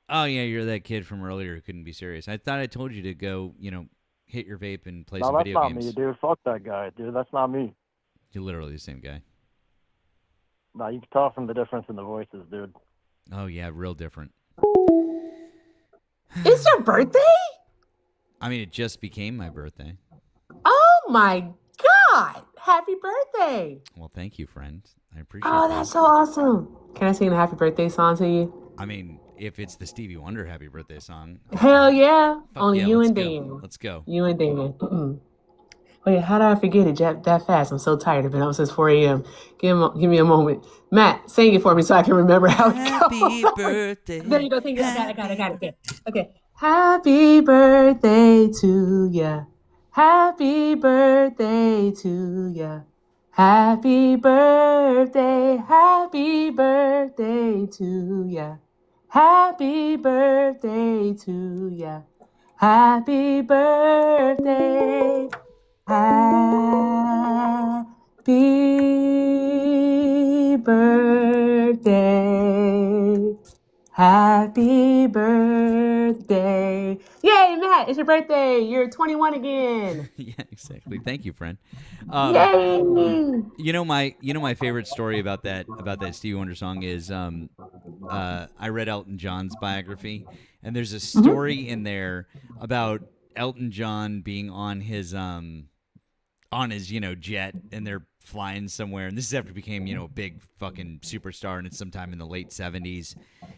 Oh, yeah, you're that kid from earlier who couldn't be serious. I thought I told you to go, hit your vape and play some No, that's video not games. me, dude. Fuck that guy, dude. That's not me. You're literally the same guy. No, you can tell from the difference in the voices, dude. Oh, yeah, real different. It's your birthday? I mean, it just became my birthday. Oh my God. Happy birthday. Well, thank you, friend. I appreciate Oh, that. that's so awesome. Can I sing a happy birthday song to you? I mean, if it's the Stevie Wonder happy birthday song. Hell yeah. Fuck Only yeah, you let's and go. Dan. Let's go. You and Dan. Wait, how did I forget it that fast? I'm so tired. I've been up since 4 a.m. Give me a moment. Matt, sing it for me so I can remember how it Happy goes. birthday. There you go. Thank you. I got it. Okay. Happy birthday to ya. Happy birthday to ya. Happy birthday to ya. Happy birthday to ya. Happy birthday. Happy birthday. Happy birthday. Yay, Matt, it's your birthday. You're 21 again. Yeah, exactly. Thank you, friend. Yay. My favorite story about that Stevie Wonder song is I read Elton John's biography, and there's a story in there about Elton John being on his jet, and they're flying somewhere, and this is after he became a big fucking superstar, and it's sometime in the late 70s,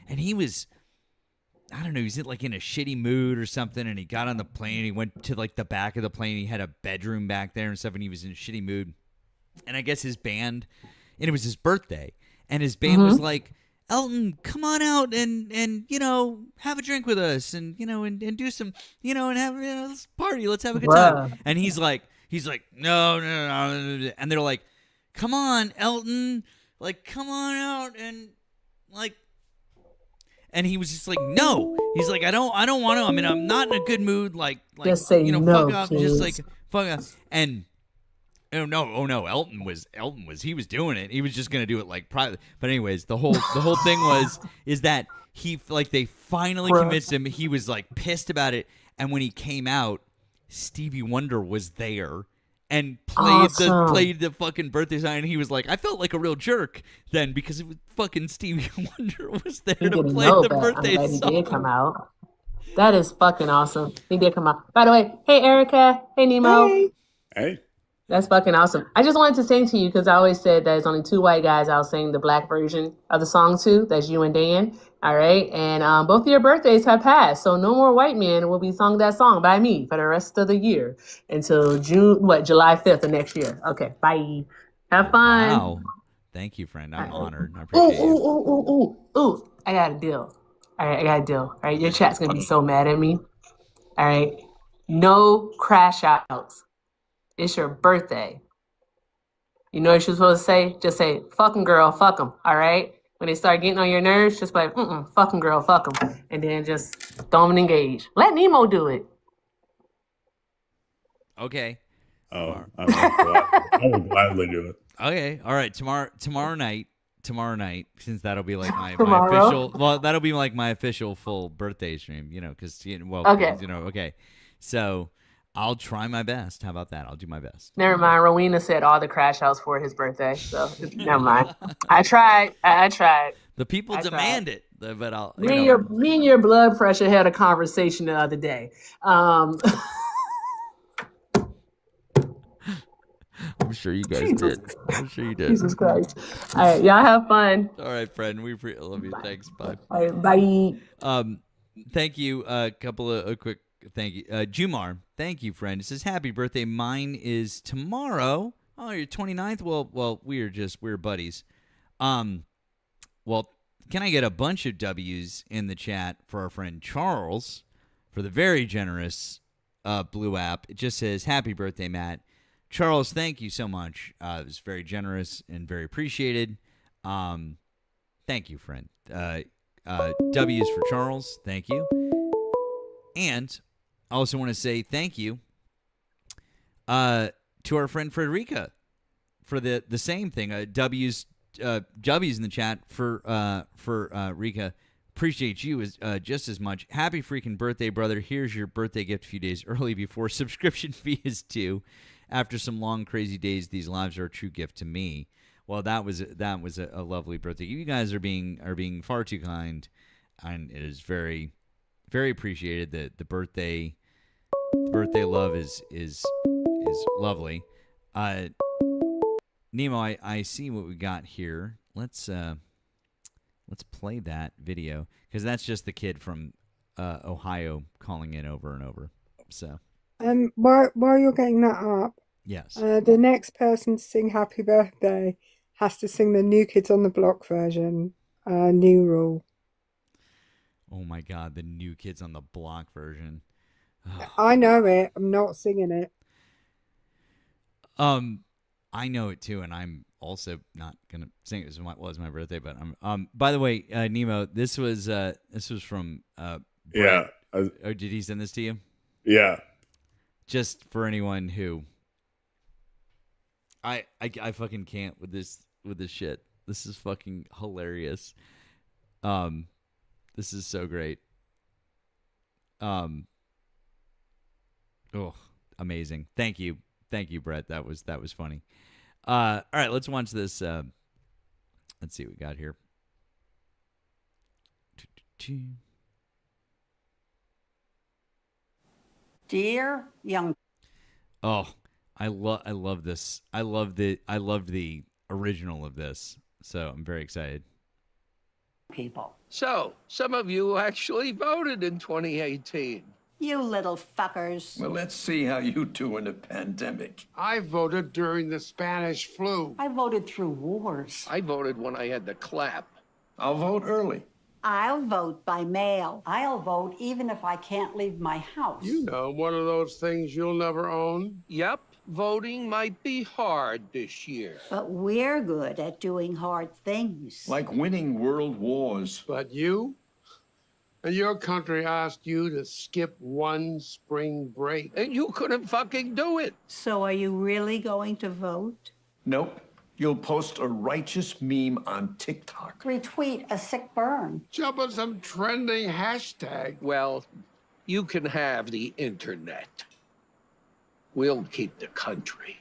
and he was, I don't know, he was in a shitty mood or something, and he got on the plane, and he went to the back of the plane, he had a bedroom back there and stuff, and he was in a shitty mood, and I guess his band, and it was his birthday, and his band was like, Elton, come on out and have a drink with us, and and do some, and have let's party, let's have a good time. And he's like no, and they're like, come on, Elton, come on out and and he was just like, no, he's like, I don't want to. I mean, I'm not in a good mood. Just say no, fuck off, please. just fuck off. And oh no, Elton was he was doing it. He was just gonna do it private. But anyways, the whole thing is that he they finally convinced him. He was pissed about it, and when he came out, Stevie Wonder was there and played the fucking birthday song, and he was like, I felt like a real jerk then because it was fucking Stevie Wonder was there He to didn't play know the that. birthday I'm glad song. he did come out. That is fucking awesome. He did come out. By the way, hey Erika, hey Nemo. Hey. That's fucking awesome. I just wanted to sing to you because I always said there's only two white guys I'll sing the black version of the song to. That's you and Dan. All right. And both of your birthdays have passed. So no more white men will be sung that song by me for the rest of the year until July 5th of next year. Okay. Bye. Have fun. Wow. Thank you, friend. I'm honored. I appreciate you. Ooh. I got a deal. All right, I got a deal. All right, your chat's gonna be so mad at me. All right, no crash outs. It's your birthday. You know what you're supposed to say? Just say, fucking girl, fuck them, all right? When they start getting on your nerves, just be like, fucking girl, fuck them. And then just throw them and engage. Let Nemo do it. Okay. Oh, I will gladly do it. Okay. All right. Tomorrow night, since that'll be like my Tomorrow? official. Well, that'll be like my official full birthday stream. You know, because Okay. Okay. So I'll try my best. How about that? I'll do my best. Never mind. Rowena said all the crash outs for his birthday. So never mind. I tried. I tried. The people I tried. demand it, but I'll. Me and your blood pressure had a conversation the other day. I'm sure you guys did. I'm sure you did. Jesus Christ. All right, y'all have fun. All right, friend. We love you. Thanks. Bye. All right, bye. Thank you. A couple of quick thank you. Jumar, thank you, friend. It says happy birthday. Mine is tomorrow. Oh, your 29th? Well, we're buddies. Well, can I get a bunch of W's in the chat for our friend Charles for the very generous Blue app? It just says happy birthday, Matt. Charles, thank you so much. It was very generous and very appreciated. Thank you, friend. W's for Charles. Thank you. And I also want to say thank you to our friend Frederica for the same thing. W's in the chat for Rika. Appreciate you just as much. Happy freaking birthday, brother. Here's your birthday gift a few days early before subscription fee is due. After some long, crazy days, these lives are a true gift to me. Well, that was a lovely birthday. You guys are being far too kind, and it is very, very appreciated. The birthday love is lovely. Nemo, I see what we got here. Let's play that video because that's just the kid from Ohio calling in over and over. So. While you're getting that up, yes, the next person to sing "Happy Birthday" has to sing the New Kids on the Block version. New rule. Oh my God, the New Kids on the Block version. I know it. I'm not singing it. I know it too, and I'm also not gonna sing it. It was my birthday, but I'm. By the way, Nemo, this was from Brett. Yeah. Oh, did he send this to you? Yeah. Just for anyone who I fucking can't with this shit. This is fucking hilarious. This is so great. Oh, amazing. Thank you, Brett. That was funny. All right, let's watch this. Let's see what we got here. Dear young. Oh, I love this. I loved the original of this, so I'm very excited. People. So, some of you actually voted in 2018. You little fuckers. Well, let's see how you do in a pandemic. I voted during the Spanish flu. I voted through wars. I voted when I had the clap. I'll vote early. I'll vote by mail. I'll vote even if I can't leave my house. You know, one of those things you'll never own. Yep, voting might be hard this year. But we're good at doing hard things. Like winning world wars. But you? And your country asked you to skip one spring break. And you couldn't fucking do it. So are you really going to vote? Nope. You'll post a righteous meme on TikTok. Retweet a sick burn. Jump on some trending hashtag. Well, you can have the internet. We'll keep the country.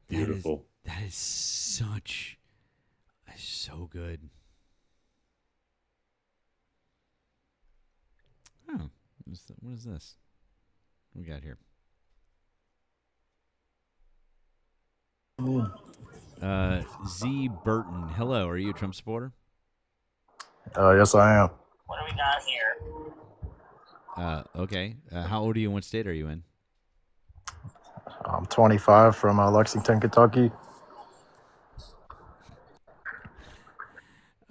Beautiful. That is so good. Oh, what is this? What we got here? Z Burton. Hello, are you a Trump supporter? Yes, I am. What do we got here? Okay. How old are you and what state are you in? I'm 25 from Lexington, Kentucky.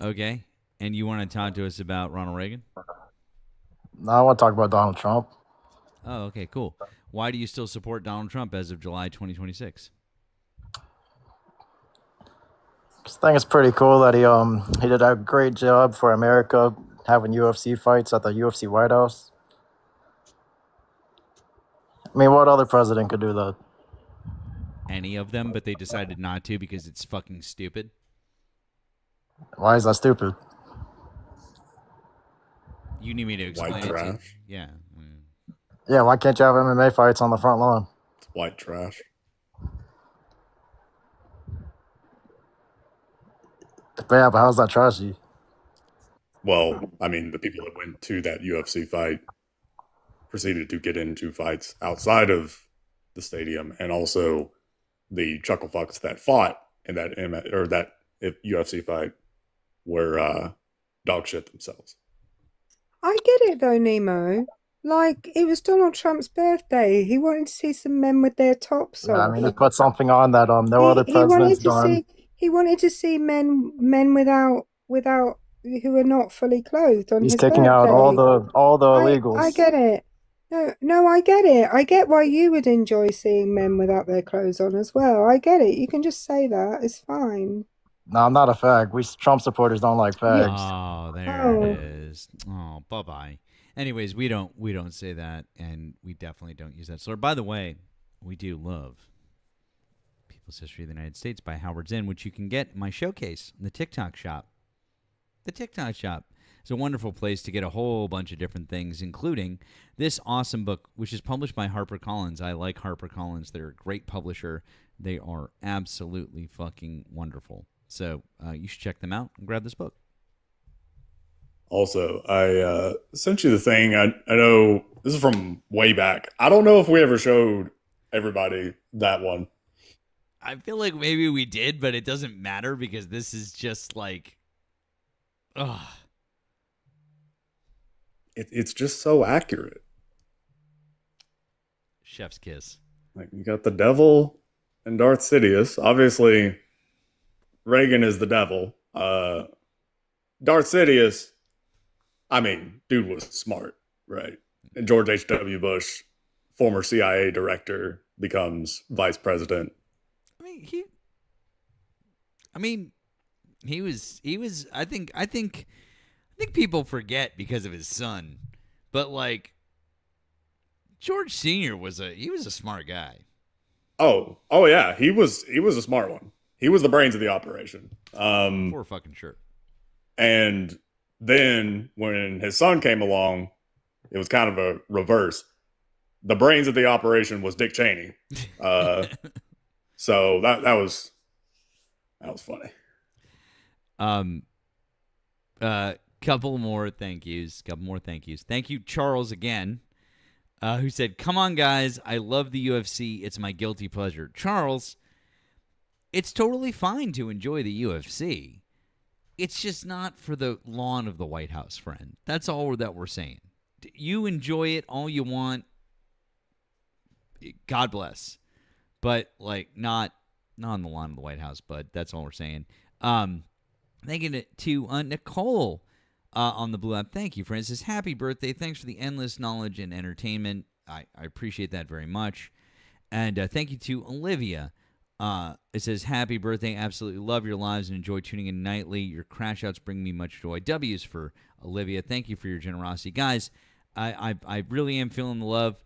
Okay. And you want to talk to us about Ronald Reagan? Now I want to talk about Donald Trump. Oh, okay, cool. Why do you still support Donald Trump as of July 2026? I think it's pretty cool that he did a great job for America having UFC fights at the UFC White House. I mean, what other president could do that? Any of them, but they decided not to because it's fucking stupid. Why is that stupid? You need me to explain White it to you? trash. Yeah. Yeah, why can't you have MMA fights on the front lawn? It's white trash. Yeah, but how's that trashy? Well, I mean, the people that went to that UFC fight proceeded to get into fights outside of the stadium, and also the chuckle fucks that fought in that that UFC fight were dog shit themselves. I get it though, Nemo. Like, it was Donald Trump's birthday. He wanted to see some men with their tops Yeah, I off. mean, he put something on that no other He president's wanted to done. see men without who are not fully clothed on He's his kicking out birthday. all the I illegals. get it. No, I get it. I get why you would enjoy seeing men without their clothes on as well. I get it. You can just say that. It's fine. No, I'm not a fag. We Trump supporters don't like fags. Oh, there Oh. it is. Oh, bye-bye. Anyways, we don't say that, and we definitely don't use that slur. By the way, we do love People's History of the United States by Howard Zinn, which you can get in my showcase in the TikTok shop. The TikTok shop is a wonderful place to get a whole bunch of different things, including this awesome book, which is published by HarperCollins. I like HarperCollins. They're a great publisher. They are absolutely fucking wonderful. So you should check them out and grab this book. Also, I sent you the thing. I know this is from way back. I don't know if we ever showed everybody that one. I feel like maybe we did, but it doesn't matter because this is just like, ugh. It's just so accurate. Chef's kiss. Like, you got the devil and Darth Sidious. Obviously, Reagan is the devil. Darth Sidious, I mean, dude was smart, right? And George H.W. Bush, former CIA director, becomes vice president. He was I think people forget because of his son. But like George Sr. was a smart guy. Oh yeah, he was a smart one. He was the brains of the operation. For fucking sure. And then when his son came along, it was kind of a reverse. The brains of the operation was Dick Cheney. So that was funny. Couple more thank yous. Thank you, Charles, again, who said, "Come on, guys. I love the UFC. It's my guilty pleasure." Charles, it's totally fine to enjoy the UFC. It's just not for the lawn of the White House, friend. That's all that we're saying. You enjoy it all you want. God bless. But, like, not on the lawn of the White House, but that's all we're saying. Thank you to Nicole on the Blue app. Thank you, Francis. Happy birthday. Thanks for the endless knowledge and entertainment. I appreciate that very much. And thank you to Olivia. It says, happy birthday. Absolutely love your lives and enjoy tuning in nightly. Your crash outs bring me much joy. W's for Olivia. Thank you for your generosity. Guys, I really am feeling the love.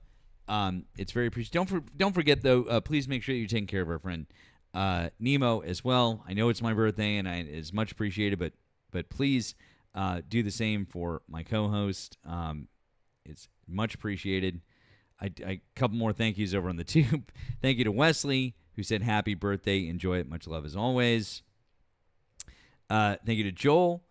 It's very appreciated. Don't forget, though, please make sure that you're taking care of our friend Nemo as well. I know it's my birthday, and it's much appreciated, but please do the same for my co-host. It's much appreciated. A couple more thank yous over on the tube. Thank you to Wesley, who said happy birthday. Enjoy it. Much love as always. Thank you to Joel,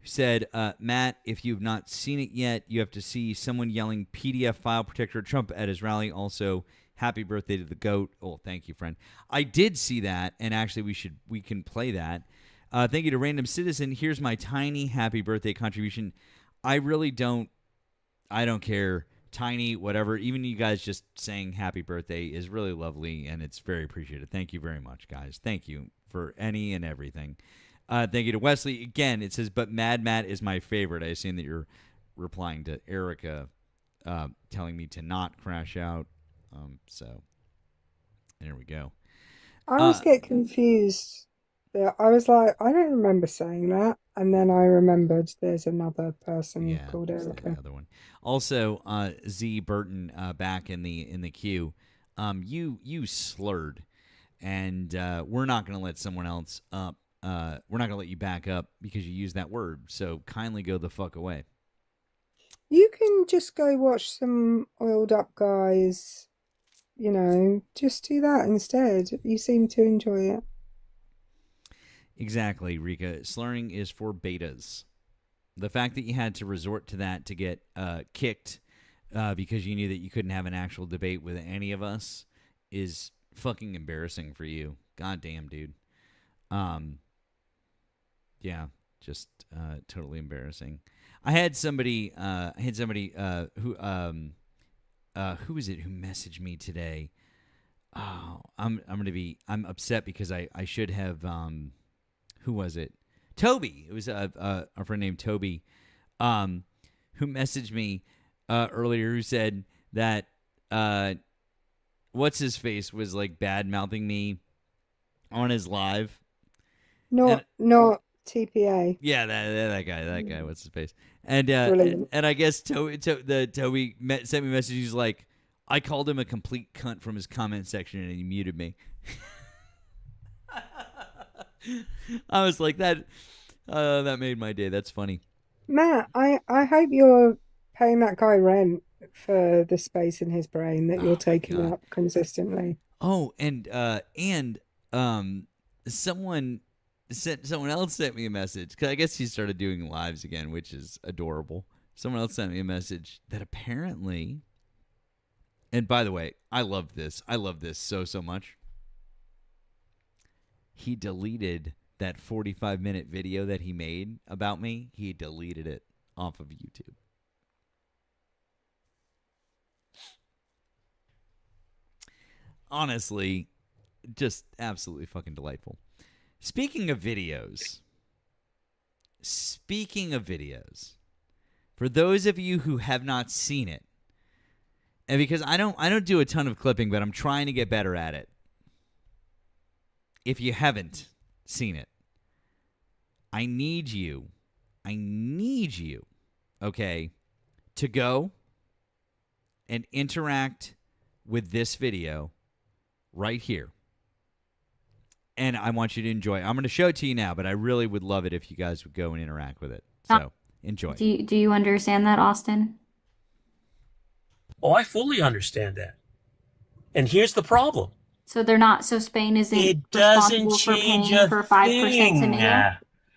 who said, Matt, if you've not seen it yet, you have to see someone yelling PDF file protector Trump at his rally. Also, happy birthday to the GOAT. Oh, thank you, friend. I did see that, and actually we can play that. Thank you to Random Citizen. Here's my tiny happy birthday contribution. I don't care tiny, whatever. Even you guys just saying happy birthday is really lovely, and it's very appreciated. Thank you very much, guys. Thank you for any and everything. Thank you to Wesley. Again, it says, but Mad Matt is my favorite. I assume that you're replying to Erika telling me to not crash out. So there we go. I always get confused. Yeah, I was like, I don't remember saying that, and then I remembered there's another person called The Erika. other one. Also, Z Burton back in the queue. You slurred, and we're not going to let someone else up. We're not going to let you back up because you used that word. So kindly go the fuck away. You can just go watch some oiled up guys. You know, just do that instead. You seem to enjoy it. Exactly, Rika. Slurring is for betas. The fact that you had to resort to that to get kicked because you knew that you couldn't have an actual debate with any of us is fucking embarrassing for you. God damn, dude. Yeah, just totally embarrassing. I had somebody who is it who messaged me today? Oh, I'm upset because I should have who was it? Toby. It was a friend named Toby who messaged me earlier who said that what's his face was like bad mouthing me on his live. Not TPA. Yeah, that guy. What's his face? And Brilliant. and I guess Toby sent me a message. He's like, I called him a complete cunt from his comment section, and he muted me. I was like, that made my day. That's funny. Matt, I hope you're paying that guy rent for the space in his brain that you're taking up consistently. Oh, and someone else sent me a message because I guess he started doing lives again, which is adorable. Someone else sent me a message that apparently, and by the way, I love this. I love this so much. He deleted that 45-minute video that he made about me. He deleted it off of YouTube. Honestly, just absolutely fucking delightful. Speaking of videos, for those of you who have not seen it, and because I don't do a ton of clipping, but I'm trying to get better at it. If you haven't seen it, I need you, okay, to go and interact with this video right here. And I want you to enjoy it. I'm going to show it to you now, but I really would love it if you guys would go and interact with it. So, enjoy. Do you understand that, Austin? Oh, I fully understand that. And here's the problem. So Spain isn't It doesn't responsible for change paying a for 5% thing. to NATO?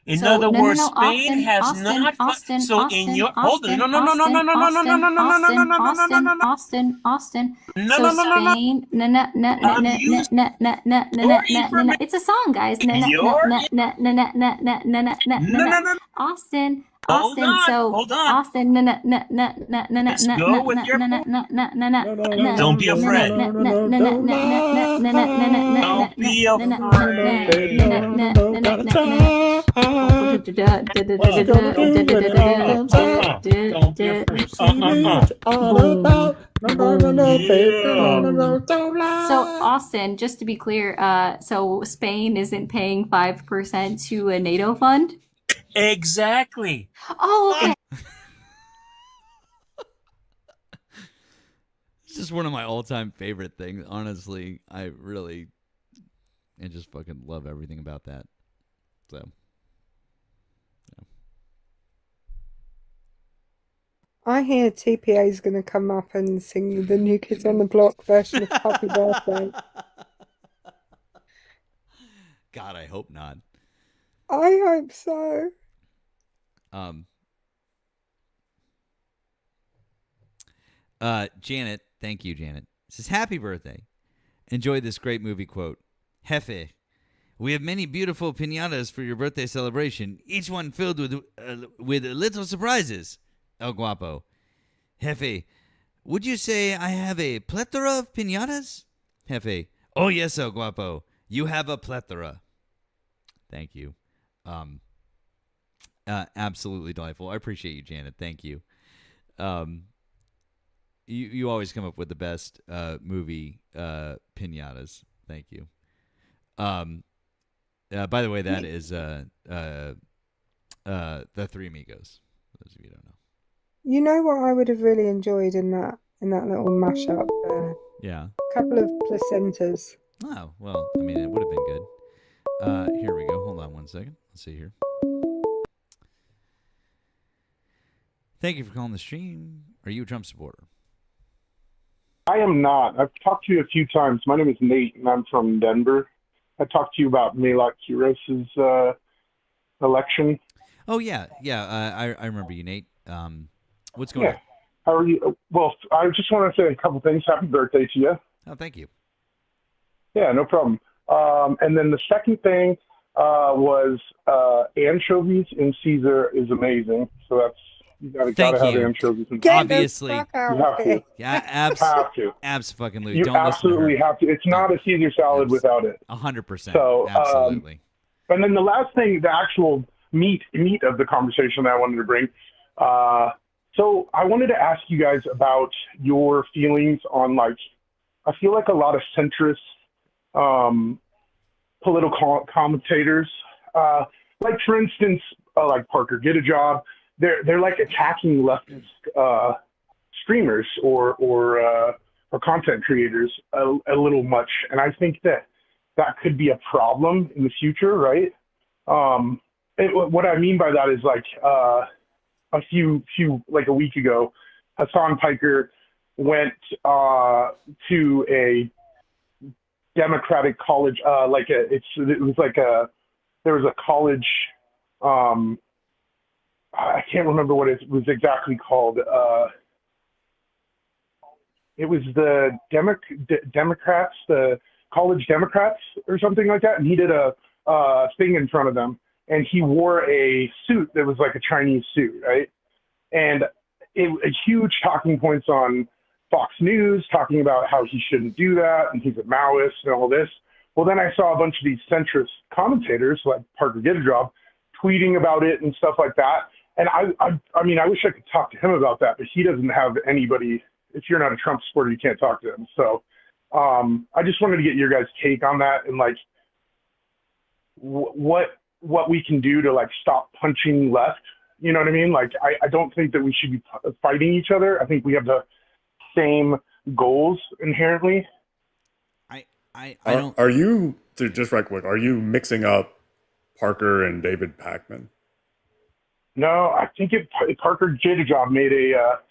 In other words, Spain has not. So in your hold on, no. Austin. So Spain, it's a song, guys. Austin. Hold on. Austin, Let's go with your Don't be afraid. Don't be So Austin, just to be clear, so Spain isn't paying 5% to a NATO fund? Exactly. Oh, okay. It's just one of my all-time favorite things. Honestly, I just fucking love everything about that. So, yeah. I hear TPA is going to come up and sing the New Kids on the Block version of Happy Birthday. God, I hope not. I hope so. Janet, thank you, Janet. Says, happy birthday. Enjoy this great movie quote. Jefe, we have many beautiful piñatas for your birthday celebration, each one filled with little surprises. El Guapo. Jefe, Would you say I have a plethora of pinatas? Hefe. Oh, yes, oh, guapo. You have a plethora. Thank you. Absolutely delightful. I appreciate you, Janet. Thank you. You always come up with the best movie pinatas. Thank you. By the way, that is the Three Amigos. For those of you who don't know. You know what I would have really enjoyed in that little mashup? Yeah. A couple of placentas. Oh, well, I mean, it would have been good. Here we go. Hold on one second. Let's see here. Thank you for calling the stream. Are you a Trump supporter? I am not. I've talked to you a few times. My name is Nate, and I'm from Denver. I talked to you about Milot Kiros's election. Oh, yeah. Yeah, I remember you, Nate. What's going on? How are you? Well, I just want to say a couple things. Happy birthday to you. Oh, thank you. Yeah, no problem. And then the second thing was anchovies in Caesar is amazing. So that's you gotta have anchovies in Caesar. Obviously. You have to. Yeah, have to. Abs-fucking-lutely. You Don't listen to absolutely her. have to. It's not a Caesar salad without it. 100%. So, Absolutely. And then the last thing, the actual meat of the conversation that I wanted to bring. So I wanted to ask you guys about your feelings on I feel like a lot of centrist political commentators, like for instance, like Parker Get a Job, they're like attacking leftist streamers or content creators a little much, and I think that could be a problem in the future, right? What I mean by that is a few like a week ago, Hassan Piker went to a Democratic college, there was a college, I can't remember what it was exactly called. It was the Democrats, the college Democrats or something like that. And he did a thing in front of them, and he wore a suit that was like a Chinese suit, right? And huge talking points on Fox News talking about how he shouldn't do that and he's a Maoist and all this. Well, then I saw a bunch of these centrist commentators like Parker Get a Job tweeting about it and stuff like that. And I mean, I wish I could talk to him about that, but he doesn't have anybody. If you're not a Trump supporter, you can't talk to him. So I just wanted to get your guys' take on that and what we can do to stop punching left. You know what I mean? I don't think that we should be fighting each other. I think we have the same goals inherently. I don't. Are you just right quick? Are you mixing up Parker and David Pakman? No, I think Parker Get a Job made a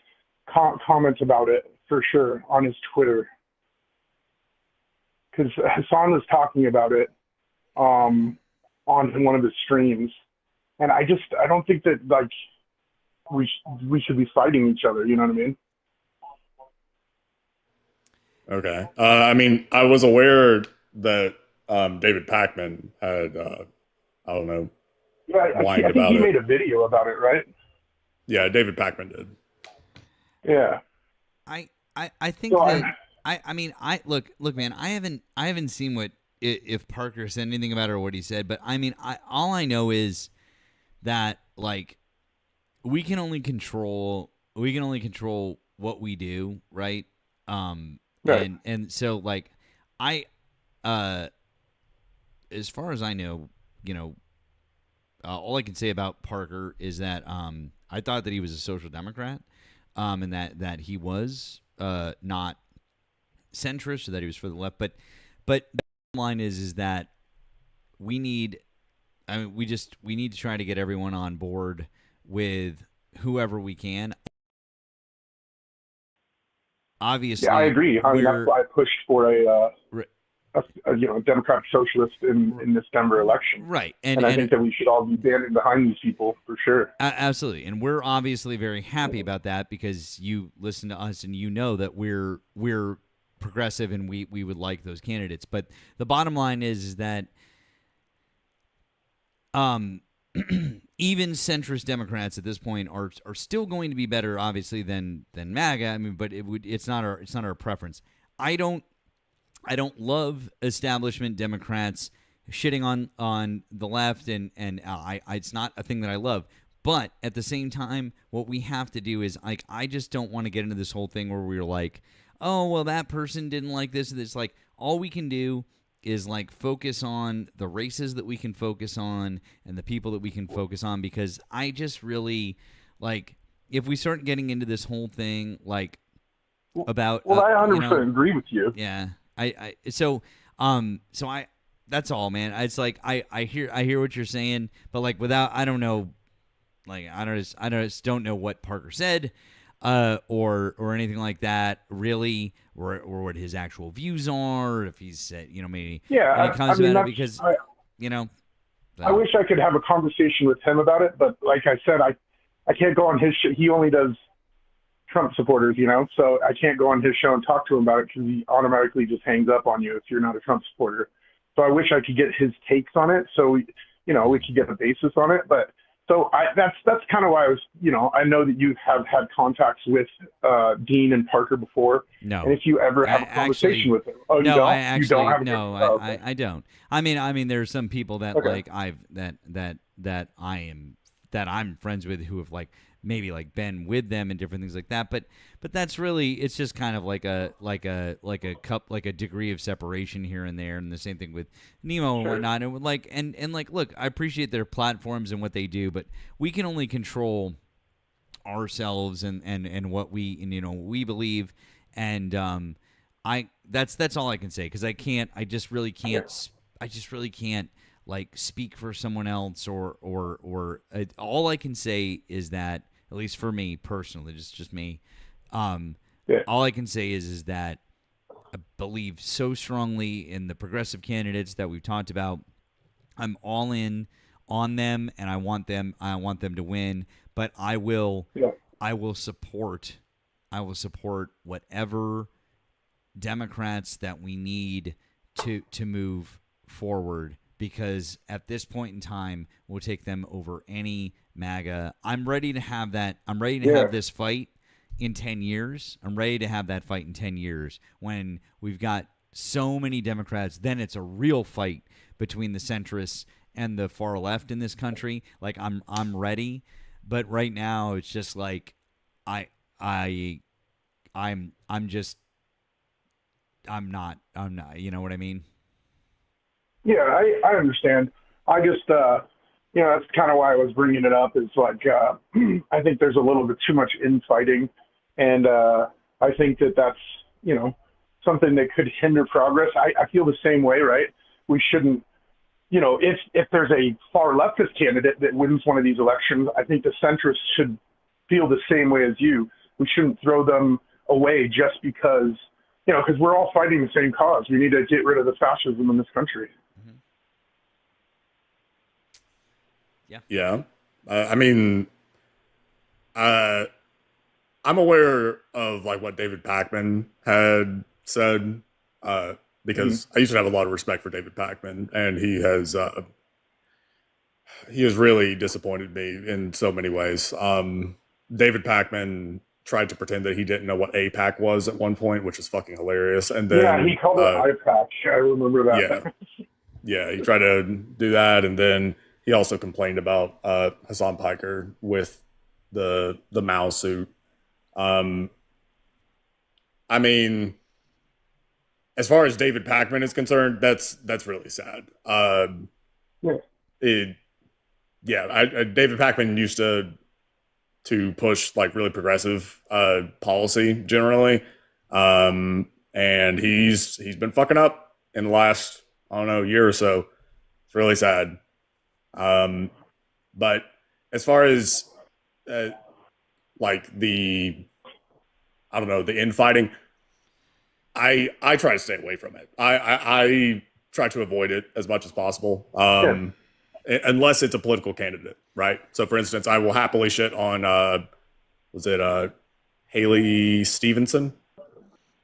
comment about it for sure on his Twitter, because Hassan was talking about it on one of his streams, and I don't think that we should be fighting each other. You know what I mean? Okay. I mean, I was aware that David Pakman had, I don't know, whined I think about he it. made a video about it, right? Yeah, David Pakman did. Yeah. I think that I mean look man, I haven't seen what if Parker said anything about it or what he said, but I mean all I know is that we can only control what we do, right? Right. And so I as far as I know, all I can say about Parker is that I thought that he was a social democrat, and that he was not centrist, or that he was for the left. But the bottom line is that we need to try to get everyone on board with whoever we can. Obviously, yeah, I agree. I mean, that's why I pushed for a Democratic socialist in this Denver election. Right, and I think that we should all be banding behind these people for sure. Absolutely, and we're obviously very happy about that because you listen to us and you know that we're progressive and we would like those candidates. But the bottom line is that even centrist Democrats at this point are still going to be better, obviously, than MAGA. I mean, but it's not our preference. I don't love establishment Democrats shitting on the left, and it's not a thing that I love. But at the same time, what we have to do is, like, I just don't want to get into this whole thing where we're like, oh, well, that person didn't like this. It's like, all we can do is, like, focus on the races that we can focus on and the people that we can focus on, because I just really, like, if we start getting into this whole thing, like, about I 100% agree with you. Yeah. So that's all, man. It's like I hear what you're saying, but, like, without, I don't know, like, I just don't know what Parker said, or anything like that, really, or what his actual views are, or if he's said, maybe when it comes about it, because I wish I could have a conversation with him about it, but like I said, I can't go on his show. He only does Trump supporters, so I can't go on his show and talk to him about it because he automatically just hangs up on you if you're not a Trump supporter. So I wish I could get his takes on it, so we could get a basis on it. But so that's kind of why I was, I know that you have had contacts with Dean and Parker before. No. And if you ever have a conversation with them, you don't have I don't. I mean, there are some people that I'm friends with who have, like, maybe, like, been with them and different things like that. But that's really, it's just kind of like a degree of separation here and there. And the same thing with Nemo and whatnot. And like, look, I appreciate their platforms and what they do, but we can only control ourselves and what we believe. And that's all I can say, because I just really can't like speak for someone else, or all I can say is that, at least for me personally, just me, all I can say is that I believe so strongly in the progressive candidates that we've talked about. I'm all in on them, and I want them to win, but I will support whatever Democrats that we need to move forward, because at this point in time, we'll take them over any MAGA. I'm ready to have that. I'm ready to have this fight in 10 years. I'm ready to have that fight in 10 years when we've got so many Democrats. Then it's a real fight between the centrists and the far left in this country. Like, I'm ready, but right now it's just like I'm not. You know what I mean? Yeah, I understand. I just, that's kind of why I was bringing it up. Is like, I think there's a little bit too much infighting, and I think that's, something that could hinder progress. I feel the same way, right? We shouldn't, if there's a far leftist candidate that wins one of these elections, I think the centrists should feel the same way as you. We shouldn't throw them away just because, because we're all fighting the same cause. We need to get rid of the fascism in this country. Yeah. I mean, I'm aware of, like, what David Pakman had said, because I used to have a lot of respect for David Pakman, and he has really disappointed me in so many ways. David Pakman tried to pretend that he didn't know what APAC was at one point, which is fucking hilarious. And then he called it IPAC. I remember that. Yeah, he tried to do that, and then he also complained about Hassan Piker with the Mao suit. I mean, as far as David Pakman is concerned, that's really sad. David Pakman used to push, like, really progressive policy generally, and he's been fucking up in the last, I don't know, year or so. It's really sad. But as far as like the infighting, I try to stay away from it. I try to avoid it as much as possible, unless it's a political candidate, right? So, for instance, I will happily shit on Haley Stevenson?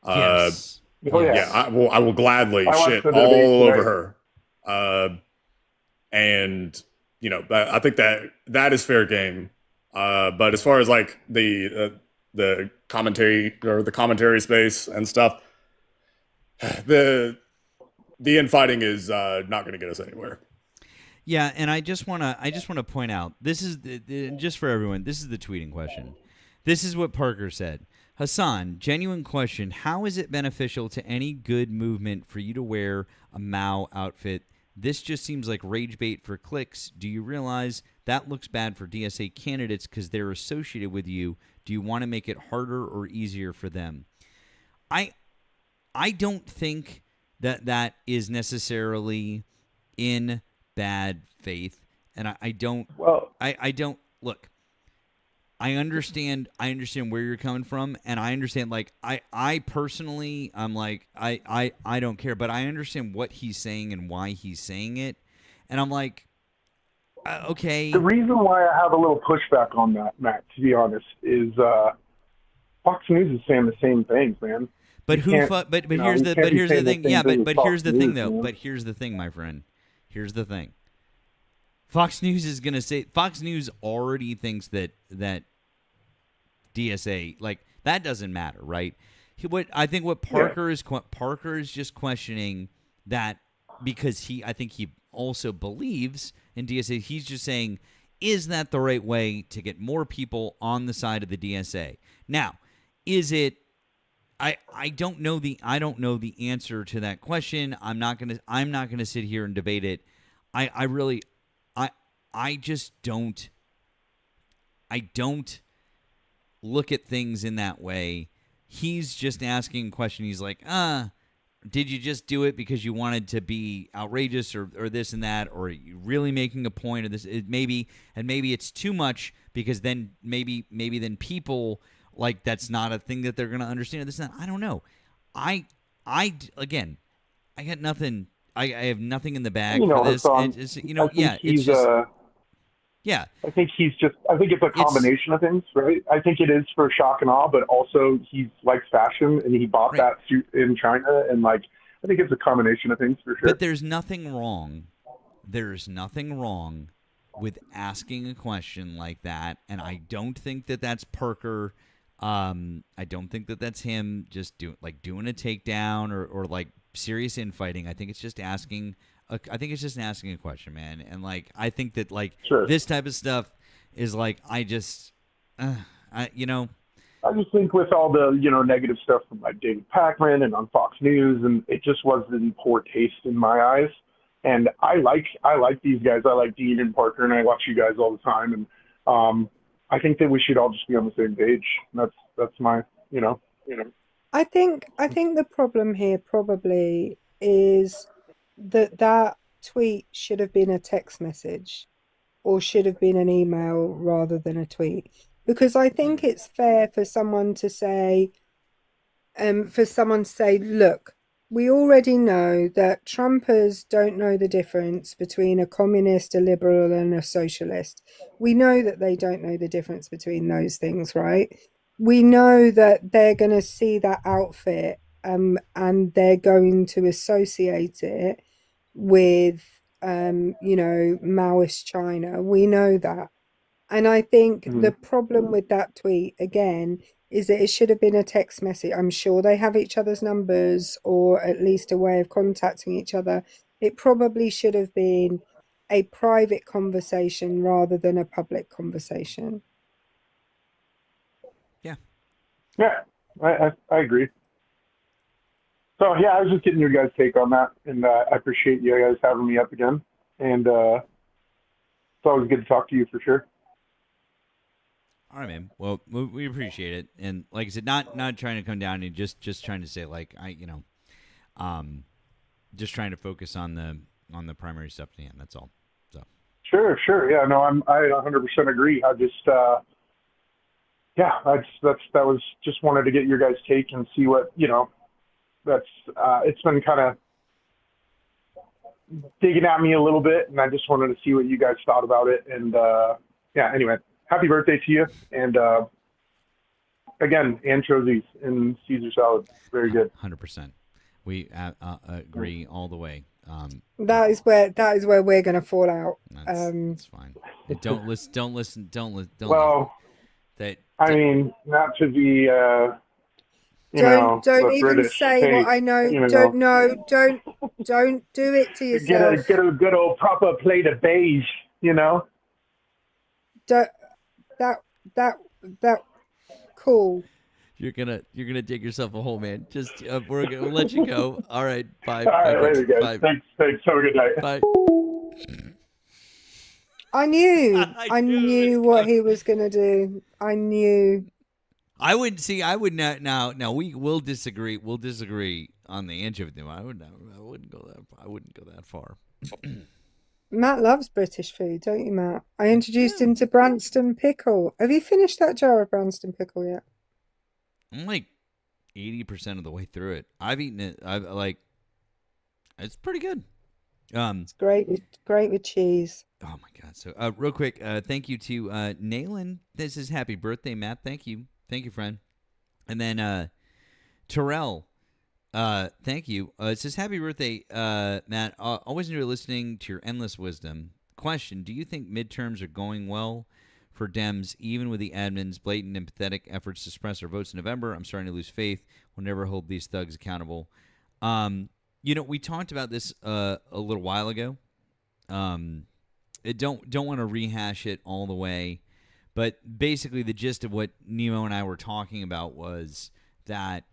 Yes. Yeah, I will gladly shit all over her. And I think that is fair game. But as far as like the commentary or the commentary space and stuff, the infighting is not going to get us anywhere. Yeah, and I just wanna point out, this is just for everyone. This is the tweeting question. This is what Parker said. Hassan, genuine question: how is it beneficial to any good movement for you to wear a Mao outfit? This just seems like rage bait for clicks. Do you realize that looks bad for DSA candidates because they're associated with you? Do you want to make it harder or easier for them? I don't think that is necessarily in bad faith, and I don't. Well, I don't look. I understand where you're coming from, and I understand, like, I personally, I'm like, I don't care, but I understand what he's saying and why he's saying it, and I'm like, okay. The reason why I have a little pushback on that, Matt, to be honest, is Fox News is saying the same things, man. But here's the thing. Yeah, but here's the thing, though. Man. But here's the thing, my friend. Here's the thing. Fox News is going to say, Fox News already thinks that DSA, like, that doesn't matter, right? I think what Parker is just questioning that, because I think he also believes in DSA. He's just saying, is that the right way to get more people on the side of the DSA? Now, is it? I don't know the answer to that question. I'm not gonna sit here and debate it. I just don't look at things in that way. He's just asking a question. He's like, did you just do it because you wanted to be outrageous or this and that, or are you really making a point of this? Maybe it's too much, because then maybe then people, like, that's not a thing that they're going to understand. This and that. I don't know. Again, I got nothing. I have nothing in the bag for this. Yeah. I think it's a combination of things, right? I think it is for shock and awe, but also he likes fashion and he bought that suit in China, and like, I think it's a combination of things for sure. But there's nothing wrong. There's nothing wrong with asking a question like that, and I don't think that that's Parker. I don't think that that's him just doing a takedown or like serious infighting. I think it's just asking. I think it's just asking a question, man. And like, I think that like this type of stuff is like, I just think with all the negative stuff from like David Pakman and on Fox News, and it just wasn't in poor taste in my eyes. And I like these guys. I like Dean and Parker, and I watch you guys all the time. And I think that we should all just be on the same page. That's my I think the problem here probably is that tweet should have been a text message, or should have been an email rather than a tweet, because I think it's fair for someone to say, look, we already know that Trumpers don't know the difference between a communist, a liberal, and a socialist. We know that they don't know the difference between those things, right? We know that they're going to see that outfit and they're going to associate it with, Maoist China. We know that. And I think the problem with that tweet, again, is that it should have been a text message. I'm sure they have each other's numbers, or at least a way of contacting each other. It probably should have been a private conversation rather than a public conversation. Yeah, I agree. So yeah, I was just getting your guys' take on that, and I appreciate you guys having me up again. And it's always good to talk to you for sure. All right, man. Well, we appreciate it, and like I said, not trying to come down and just trying to say, like, just trying to focus on the primary stuff at hand. That's all. So. Sure. Yeah, no, I 100% agree. I just that was just wanted to get your guys' take and see what it's been kind of digging at me a little bit, and I just wanted to see what you guys thought about it. And anyway, happy birthday to you. And again, anchovies and Caesar salad, very good. 100%. We agree all the way. That is where we're going to fall out. That's fine. And don't listen. Well, That I mean, not to be, don't the even British say what take, I know. Don't do it to get a yourself. good old proper plate of beige, Don't, that cool. You're gonna dig yourself a hole, man. Just we'll let you go. All right, bye. All right, Bye, later, guys. bye. Thanks. Have a good night. Bye. I knew what he was gonna do. I knew. I would not now. Now we will disagree. We'll disagree on the inch of them. I wouldn't go that far. Matt loves British food, don't you, Matt? I introduced him to Branston pickle. Have you finished that jar of Branston pickle yet? I'm like 80% of the way through it. I've eaten it. It's pretty good. It's great with cheese. Oh my god! So real quick, thank you to Naylan. This is happy birthday, Matt. Thank you, friend. And then Terrell, thank you. It says happy birthday, Matt. Always enjoy listening to your endless wisdom. Question: do you think midterms are going well for Dems, even with the admin's blatant and pathetic efforts to suppress their votes in November? I'm starting to lose faith. We'll never hold these thugs accountable. We talked about this a little while ago. Don't want to rehash it all the way, but basically the gist of what Nemo and I were talking about was that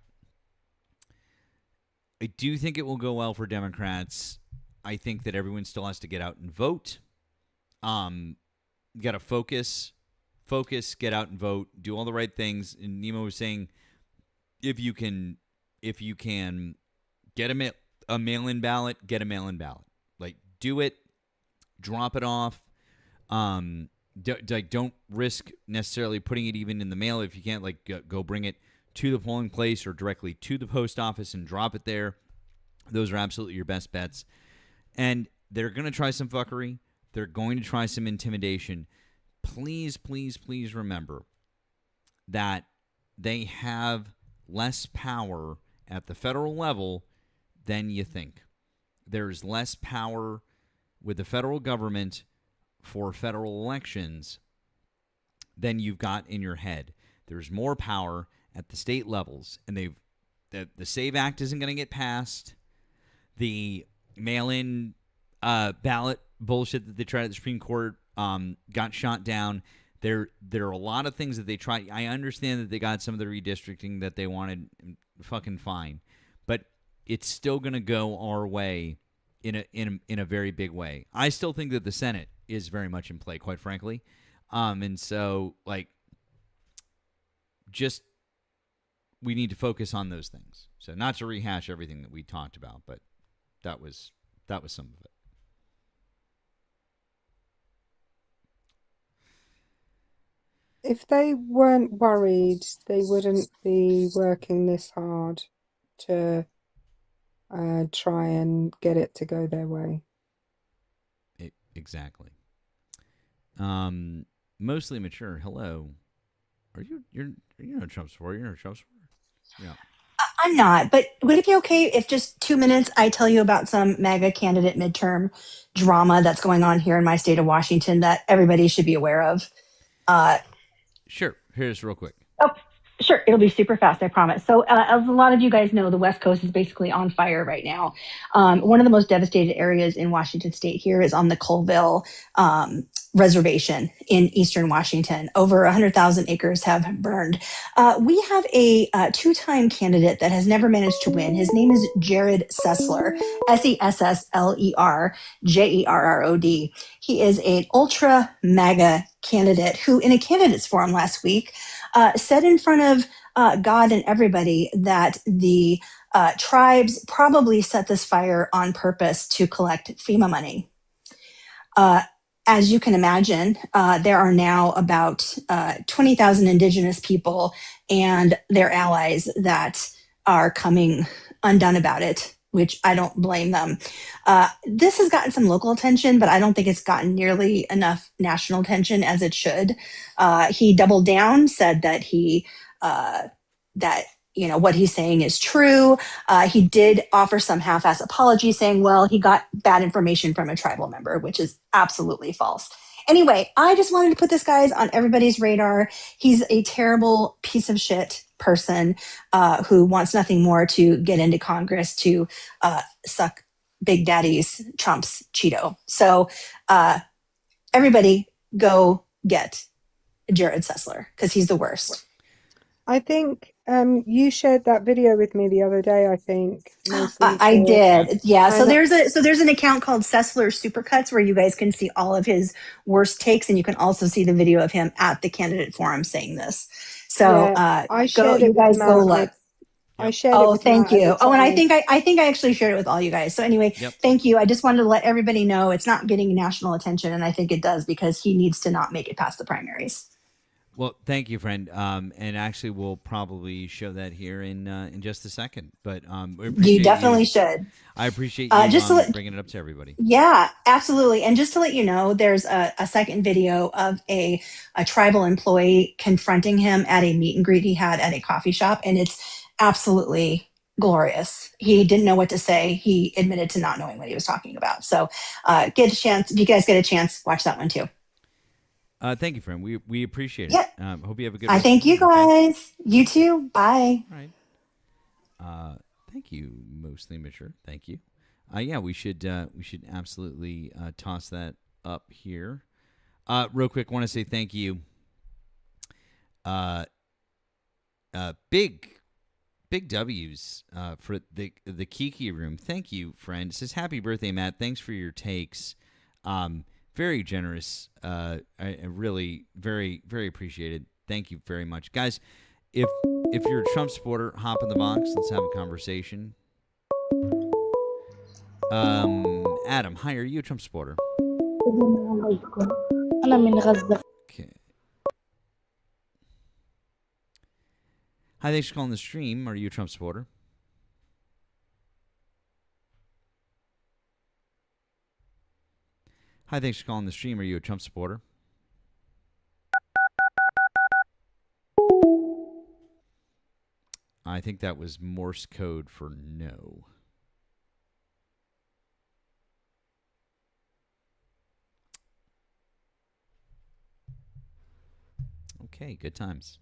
I do think it will go well for Democrats. I think that everyone still has to get out and vote. You got to focus, get out and vote, do all the right things. And Nemo was saying, if you can get a mail-in ballot, get a mail-in ballot. Like, do it, drop it off. Don't risk necessarily putting it even in the mail if you can't. Like, go bring it to the polling place or directly to the post office and drop it there. Those are absolutely your best bets. And they're going to try some fuckery. They're going to try some intimidation. Please, please, please remember that they have less power at the federal level than you think. There's less power with the federal government for federal elections than you've got in your head. There's more power at the state levels, and the SAVE Act isn't going to get passed. The mail-in ballot bullshit that they tried at the Supreme Court got shot down. There are a lot of things that they tried. I understand that they got some of the redistricting that they wanted, fucking fine, but it's still going to go our way in a very big way. I still think that the Senate is very much in play, quite frankly, and so just we need to focus on those things. So not to rehash everything that we talked about, but that was some of it. If they weren't worried, they wouldn't be working this hard to try and get it to go their way. Exactly. Mostly mature. Hello. You're not a Trump supporter? You're not a Trump supporter? Yeah. I'm not, but would it be okay if just 2 minutes I tell you about some MAGA candidate midterm drama that's going on here in my state of Washington that everybody should be aware of? Sure. Here's real quick. Oh, sure. It'll be super fast, I promise. So as a lot of you guys know, the West Coast is basically on fire right now. One of the most devastated areas in Washington state here is on the Colville Reservation in eastern Washington. Over 100,000 acres have burned. We have a two-time candidate that has never managed to win. His name is Jared Sessler, Sessler, Jerrod. He is an ultra MAGA candidate who, in a candidates forum last week, said in front of God and everybody that the tribes probably set this fire on purpose to collect FEMA money. As you can imagine, there are now about 20,000 indigenous people and their allies that are coming undone about it, which I don't blame them. This has gotten some local attention, but I don't think it's gotten nearly enough national attention as it should. He doubled down, said that what he's saying is true. He did offer some half-ass apology saying, well, he got bad information from a tribal member, which is absolutely false. Anyway, I just wanted to put this guy's on everybody's radar. He's a terrible piece of shit person who wants nothing more to get into Congress to suck Big Daddy's Trump's Cheeto. So everybody go get Jared Sessler because he's the worst. I think you shared that video with me the other day. I think mostly. I did, yeah. So And there's an account called Sessler Supercuts where you guys can see all of his worst takes, and you can also see the video of him at the candidate forum saying this. So I go, shared you it with guys go Matt. look. I shared it Oh, with thank Matt at you. the Oh, and I time. think I actually shared it with all you guys. So anyway, Yep. thank you. I just wanted to let everybody know it's not getting national attention, and I think it does because he needs to not make it past the primaries. Well, thank you, friend. And actually, we'll probably show that here in just a second. But we appreciate You definitely should. I appreciate you Just to let, bringing it up to everybody. yeah, absolutely. And just to let you know, there's a second video of a tribal employee confronting him at a meet and greet he had at a coffee shop, and it's absolutely glorious. He didn't know what to say. He admitted to not knowing what he was talking about. So get a chance. If you guys get a chance, watch that one too. Thank you, friend. We appreciate it. Yeah. Hope you have a good. I rest thank of the you week, okay? guys. You too. Bye. All right. Thank you, mostly mature. Thank you. Yeah, we should absolutely toss that up here. Real quick, want to say thank you. Big W's for the Kiki room. Thank you, friend. It says happy birthday, Matt. Thanks for your takes. Very generous. I really very very appreciated. Thank you very much, guys. If you're a Trump supporter, hop in the box. Let's have a conversation. Adam, hi. Are you a Trump supporter? Okay. Hi, thanks for calling the stream. Are you a Trump supporter? Hi, thanks for calling the stream. Are you a Trump supporter? I think that was Morse code for no. Okay, good times.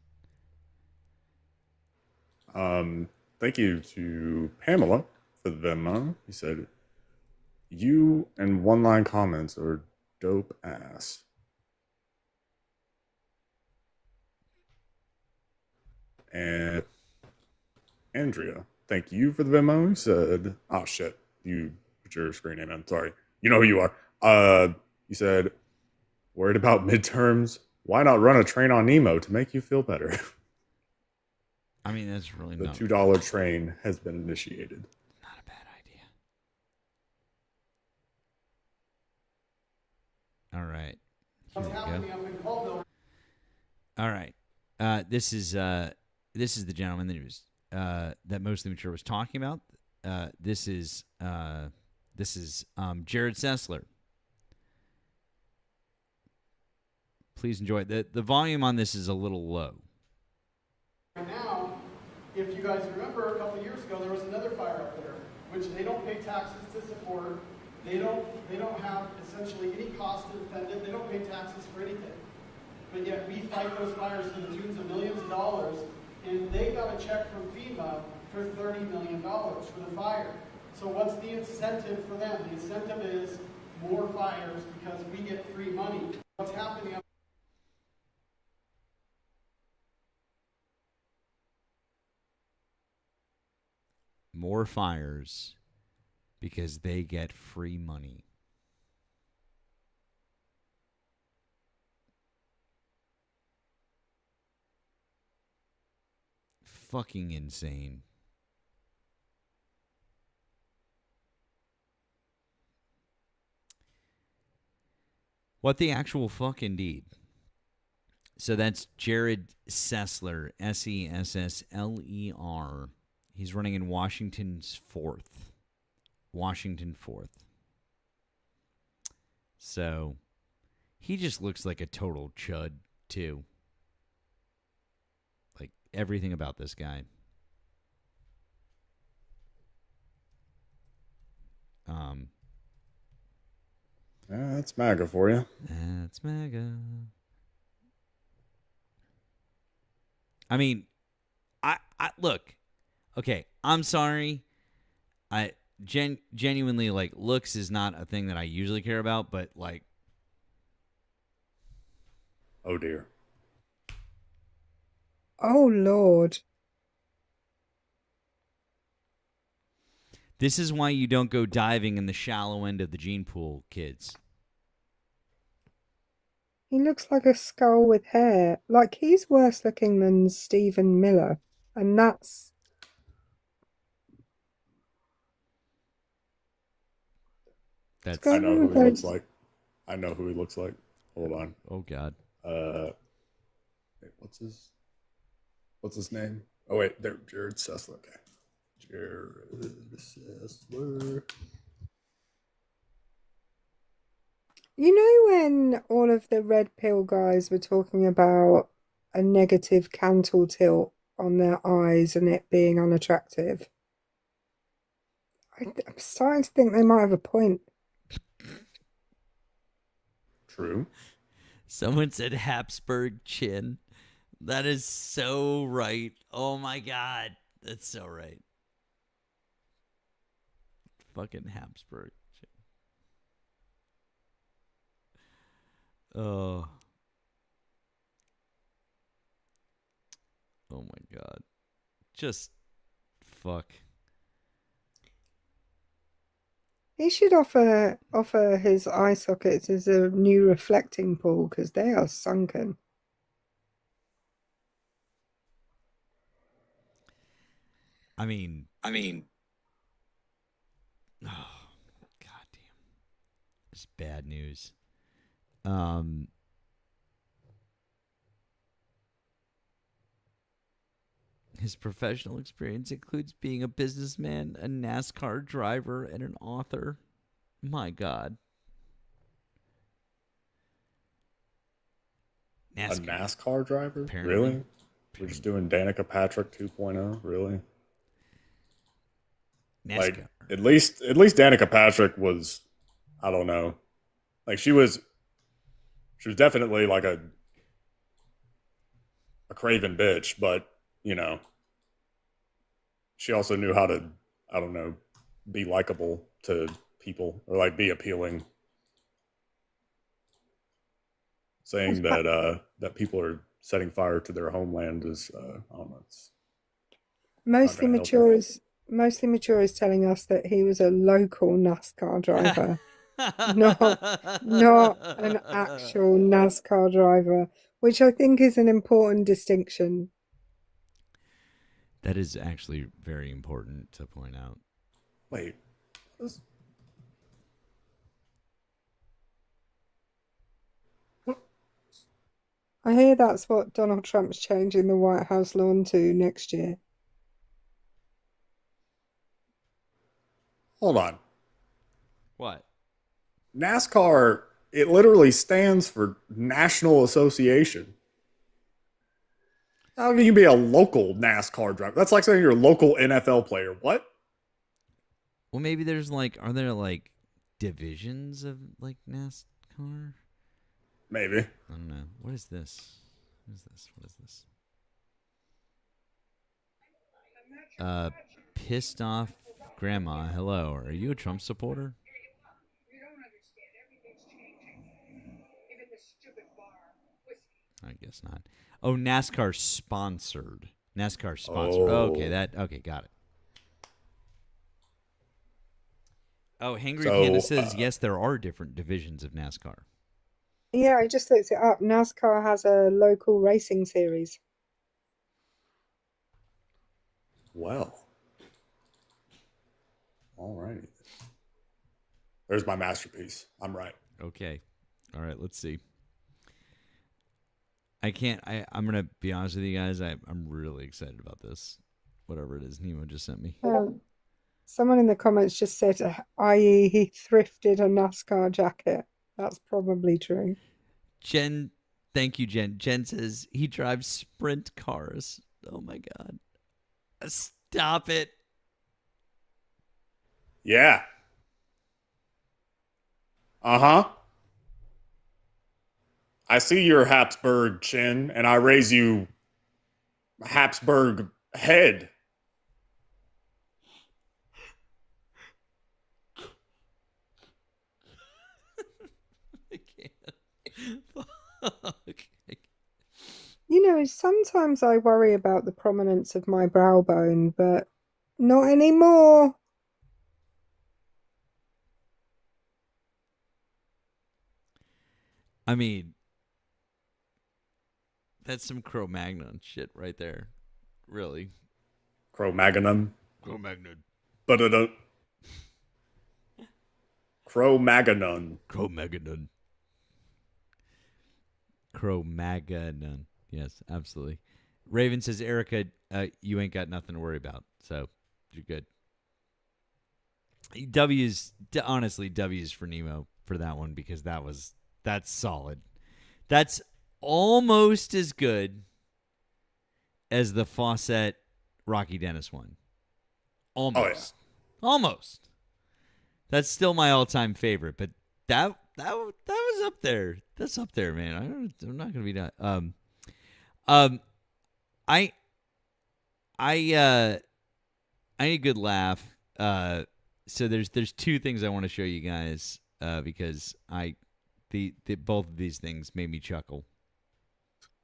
Thank you to Pamela for the Venmo. He said, "You and one-line comments are dope ass." And Andrea, thank you for the Venmo. He said, "Oh shit, you put your screen name in. Sorry, you know who you are." He said, "Worried about midterms? Why not run a train on Nemo to make you feel better?" I mean, that's really the not $2 train has been initiated. Not a bad idea. All right. Here we go. All right. This is the gentleman that was that Mostly Mature was talking about. This is Jared Sessler. Please enjoy it. The volume on this is a little low. Right now, if you guys remember, a couple of years ago, there was another fire up there, which they don't pay taxes to support. They don't have essentially any cost to defend it. They don't pay taxes for anything. But yet we fight those fires to the tunes of millions of dollars, and they got a check from FEMA for $30 million for the fire. So what's the incentive for them? The incentive is more fires because we get free money. What's happening? More fires because they get free money. Fucking insane. What the actual fuck indeed. So that's Jared Sessler, Sessler. He's running in Washington's 4th. Washington 4th. So he just looks like a total chud, too. Like everything about this guy. That's MAGA for you. That's MAGA. I mean, I look. Okay, I'm sorry. I genuinely like looks is not a thing that I usually care about, but like, oh dear. Oh Lord. This is why you don't go diving in the shallow end of the gene pool, kids. He looks like a skull with hair. Like he's worse looking than Stephen Miller. And that's I know who he looks like. I know who he looks like. Hold on. Oh God. Wait, what's his name? Oh wait, there, Jared Sessler. Okay, Jared Sessler. You know when all of the red pill guys were talking about a negative cantle tilt on their eyes and it being unattractive? I'm starting to think they might have a point. True. Someone said Habsburg chin. That is so right. Oh my God. That's so right. Fucking Habsburg chin. Oh. Oh my God. Just fuck. He should offer his eye sockets as a new reflecting pool because they are sunken. I mean, oh, God damn. It's bad news. His professional experience includes being a businessman, a NASCAR driver, and an author. My God. A NASCAR driver? Apparently. Really? We're just doing Danica Patrick 2.0? Really? NASCAR. Like at least Danica Patrick was, I don't know, like she was definitely like a craven bitch, but you know, she also knew how to, I don't know, be likable to people or like be appealing. Saying that that people are setting fire to their homeland is I don't know. It's Mostly Mature is telling us that he was a local NASCAR driver, not an actual NASCAR driver, which I think is an important distinction. That is actually very important to point out. Wait. I hear that's what Donald Trump's changing the White House lawn to next year. Hold on. What? NASCAR, it literally stands for National Association. How can you be a local NASCAR driver? That's like saying you're a local NFL player. What? Well, maybe there's like, are there like divisions of like NASCAR? Maybe. I don't know. What is this? What is this? What is this? Pissed off grandma. Hello. Are you a Trump supporter? I guess not. Oh, NASCAR sponsored. NASCAR sponsored. Oh, okay, okay, got it. Oh, Hangry Panda says yes, there are different divisions of NASCAR. Yeah, I just looked it up. NASCAR has a local racing series. Well. All right. There's my masterpiece. I'm right. Okay. All right, let's see. I'm going to be honest with you guys. I'm really excited about this. Whatever it is Nemo just sent me. Someone in the comments just said, i.e., he thrifted a NASCAR jacket. That's probably true. Jen, thank you, Jen. Jen says he drives sprint cars. Oh my God. Stop it. Yeah. Uh huh. I see your Habsburg chin, and I raise you Habsburg head. I can't. Fuck. You know, sometimes I worry about the prominence of my brow bone, but not anymore. I mean, that's some Cro-Magnon shit right there. Really. Cro-Magnon. Cro-Magnon. But Cro-Magnon. Cro-Magnon. Cro-Magnon. Yes, absolutely. Raven says, Erika, you ain't got nothing to worry about, so you're good. Honestly, W's for Nemo for that one because that's solid. That's almost as good as the Fawcett Rocky Dennis one. Almost. Oh, yeah. Almost. That's still my all-time favorite, but that was up there. That's up there, man. I'm not gonna be done. I need a good laugh. So there's two things I want to show you guys because both of these things made me chuckle.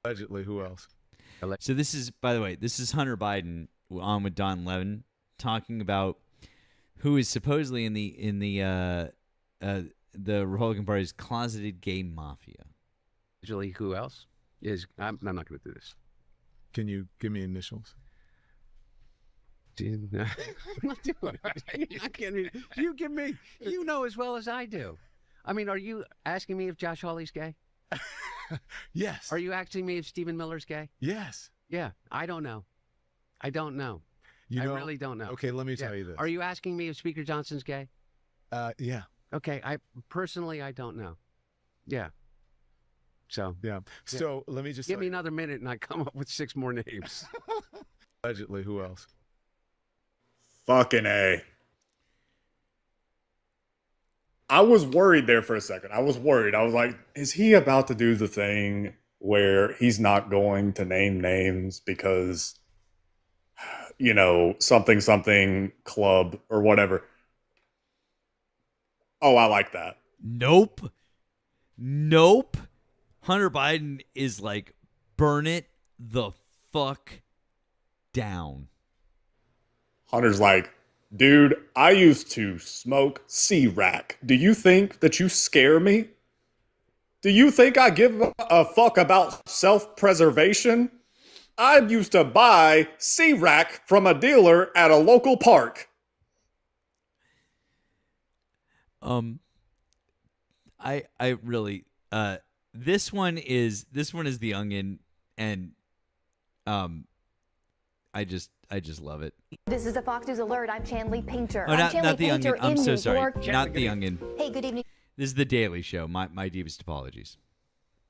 Allegedly, who else? So this is, by the way, this is Hunter Biden on with Don Levin talking about who is supposedly in the Republican Party's closeted gay mafia. Allegedly, who else is? I'm not going to do this. Can you give me initials? I'm not doing it. I can't. You give me. You know as well as I do. I mean, are you asking me if Josh Hawley's gay? Yes. Are you asking me if Stephen Miller's gay? Yes. Yeah. I don't know. I really don't know. Okay, let me tell you this. Are you asking me if Speaker Johnson's gay? Yeah. Okay. I don't know. Yeah. So. Yeah. So let me just give me another minute, and I come up with 6 more names. Allegedly, who else? Fucking A. I was worried there for a second. I was worried. I was like, is he about to do the thing where he's not going to name names because, you know, something club or whatever? Oh, I like that. Nope. Hunter Biden is like, burn it the fuck down. Hunter's like, dude, I used to smoke C-Rack. Do you think that you scare me? Do you think I give a fuck about self-preservation? I used to buy C-Rack from a dealer at a local park. I really this one is the Onion, and I just love it. This is a Fox News alert. I'm Chanley Painter. Oh, not the Onion. I'm so sorry. York. Not the Onion. Hey, good evening. This is the Daily Show. My deepest apologies.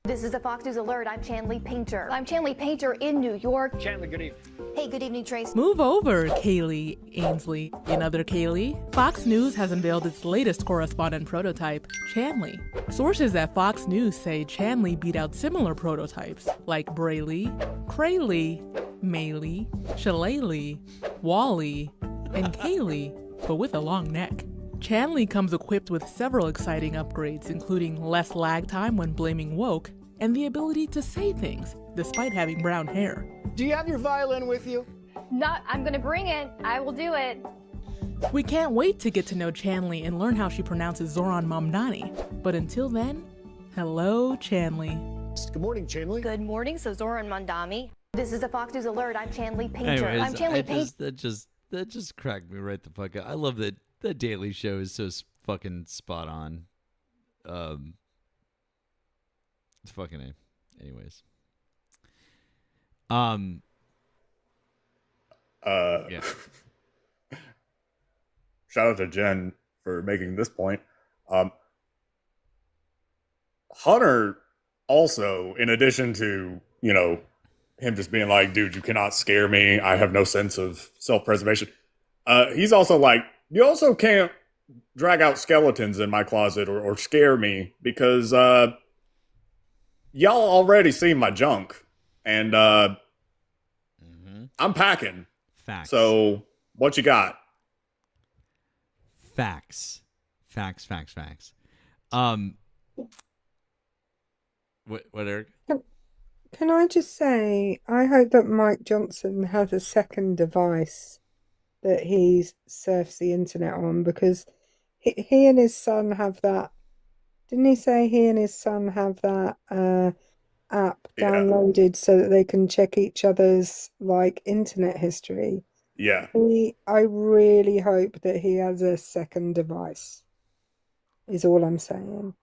This is a Fox News alert. I'm Chanley Painter. I'm Chanley Painter in New York. Chandler, good evening. Hey, good evening, Trace. Move over, Kaylee Ainsley. In other Kaylee, Fox News has unveiled its latest correspondent prototype, Chanley. Sources at Fox News say Chanley beat out similar prototypes like Brayley, Krayley, Maylee, Shillelagh, Wally, and Kaylee, but with a long neck. Chanley comes equipped with several exciting upgrades, including less lag time when blaming woke, and the ability to say things, despite having brown hair. Do you have your violin with you? Not, I'm gonna bring it. I will do it. We can't wait to get to know Chanley and learn how she pronounces Zoran Mamdani. But until then, hello, Chanley. Good morning, Chanley. Good morning, so Zoran Mandami. This is a Fox News alert. I'm Chanley Painter. Anyways, I'm Chanley Painter. that just cracked me right the fuck up. I love that the Daily Show is so fucking spot on. It's fucking A. Anyways. Yeah. Shout out to Jen for making this point. Hunter also, in addition to, you know, him just being like, dude, you cannot scare me. I have no sense of self-preservation. He's also like, you also can't drag out skeletons in my closet or scare me because y'all already seen my junk, and I'm packing. Facts. So what you got? Facts. What, Eric? Can I just say, I hope that Mike Johnson has a second device that he surfs the internet on, because he and his son have that. Didn't he say he and his son have that app downloaded so that they can check each other's like internet history? Yeah. I really hope that he has a second device, is all I'm saying.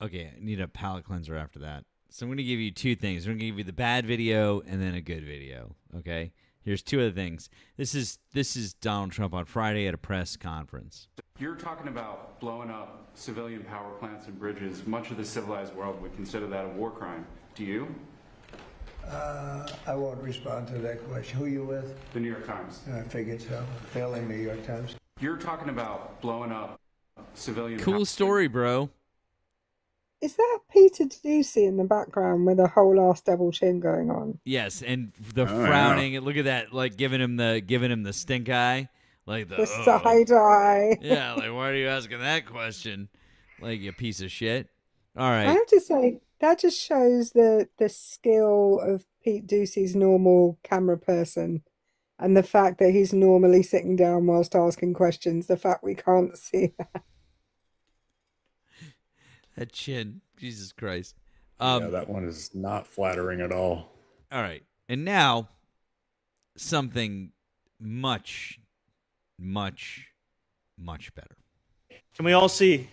Okay, I need a palate cleanser after that. So I'm going to give you two things. I'm going to give you the bad video and then a good video. Okay? Here's two other things. This is Donald Trump on Friday at a press conference. You're talking about blowing up civilian power plants and bridges. Much of the civilized world would consider that a war crime. Do you? I won't respond to that question. Who are you with? The New York Times. I figured so. Failing New York Times. You're talking about blowing up civilian. Cool story, bro. Is that Peter Ducey in the background with a whole ass double chin going on? Yes, and the frowning. Yeah. Look at that, like giving him the stink eye, like the side eye. Yeah, like why are you asking that question? Like you piece of shit. All right. I have to say that just shows the skill of Pete Ducey's normal camera person, and the fact that he's normally sitting down whilst asking questions. The fact we can't see that. That chin, Jesus Christ. Yeah, that one is not flattering at all. All right. And now, something much, much, much better. Can we all see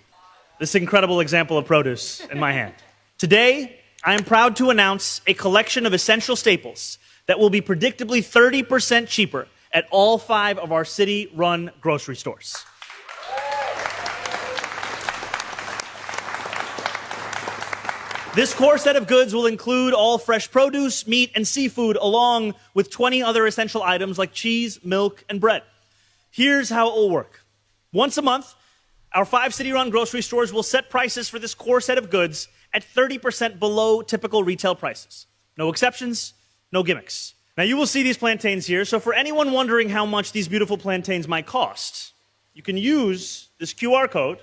this incredible example of produce in my hand? Today, I am proud to announce a collection of essential staples that will be predictably 30% cheaper at all 5 of our city-run grocery stores. This core set of goods will include all fresh produce, meat, and seafood, along with 20 other essential items like cheese, milk, and bread. Here's how it will work. Once a month, our 5 city-run grocery stores will set prices for this core set of goods at 30% below typical retail prices. No exceptions, no gimmicks. Now, you will see these plantains here, so for anyone wondering how much these beautiful plantains might cost, you can use this QR code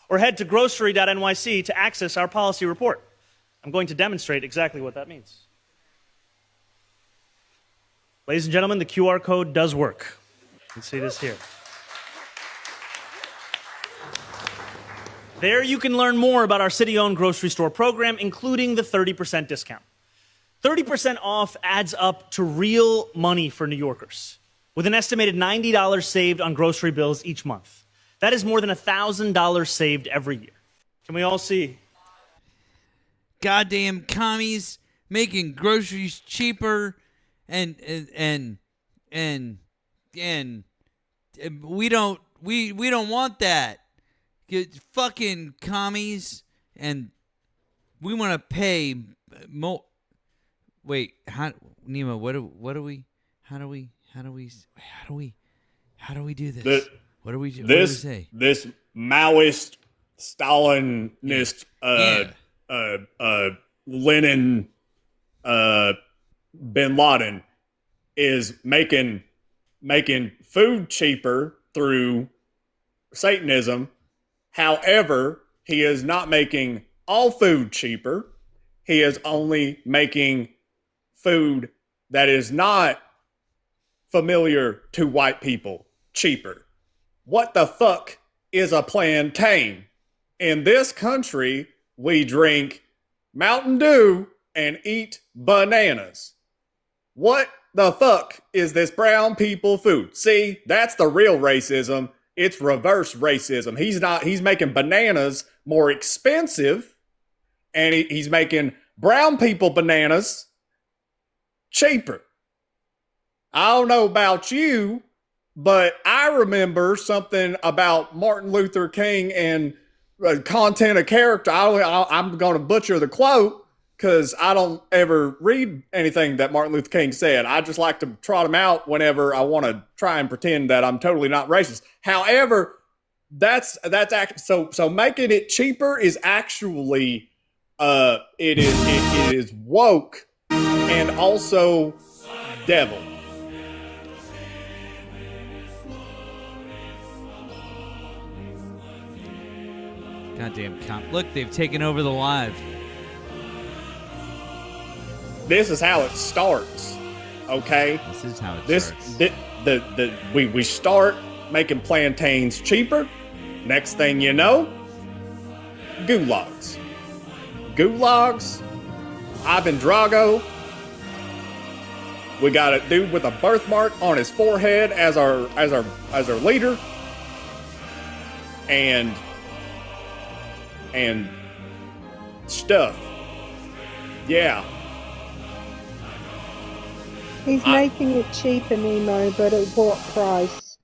or head to grocery.nyc to access our policy report. I'm going to demonstrate exactly what that means. Ladies and gentlemen, the QR code does work. You can see this here. There you can learn more about our city-owned grocery store program, including the 30% discount. 30% off adds up to real money for New Yorkers, with an estimated $90 saved on grocery bills each month. That is more than $1,000 saved every year. Can we all see? Goddamn commies making groceries cheaper, and we don't want that. Get fucking commies, and we want to pay more. Wait, Nemo? How do we do this? What do we do? What do we say? This Maoist, Stalinist, Lenin, Bin Laden is making food cheaper through Satanism. However, he is not making all food cheaper. He is only making food that is not familiar to white people cheaper. What the fuck is a plantain? In this country, we drink Mountain Dew and eat bananas. What the fuck is this brown people food? See, that's the real racism. It's reverse racism. He's making bananas more expensive, and he's making brown people bananas cheaper. I don't know about you, but I remember something about Martin Luther King and content of character. I'm going to butcher the quote because I don't ever read anything that Martin Luther King said. I just like to trot them out whenever I want to try and pretend that I'm totally not racist. However, that's so making it cheaper is actually it is woke and also devil. Goddamn comp. Look, they've taken over the live. This is how it starts. Okay? This is how it starts. We start making plantains cheaper. Next thing you know, gulags. Gulags. Ivan Drago. We got a dude with a birthmark on his forehead as our leader. And stuff. Yeah. He's making it cheaper, Nemo, but at what price?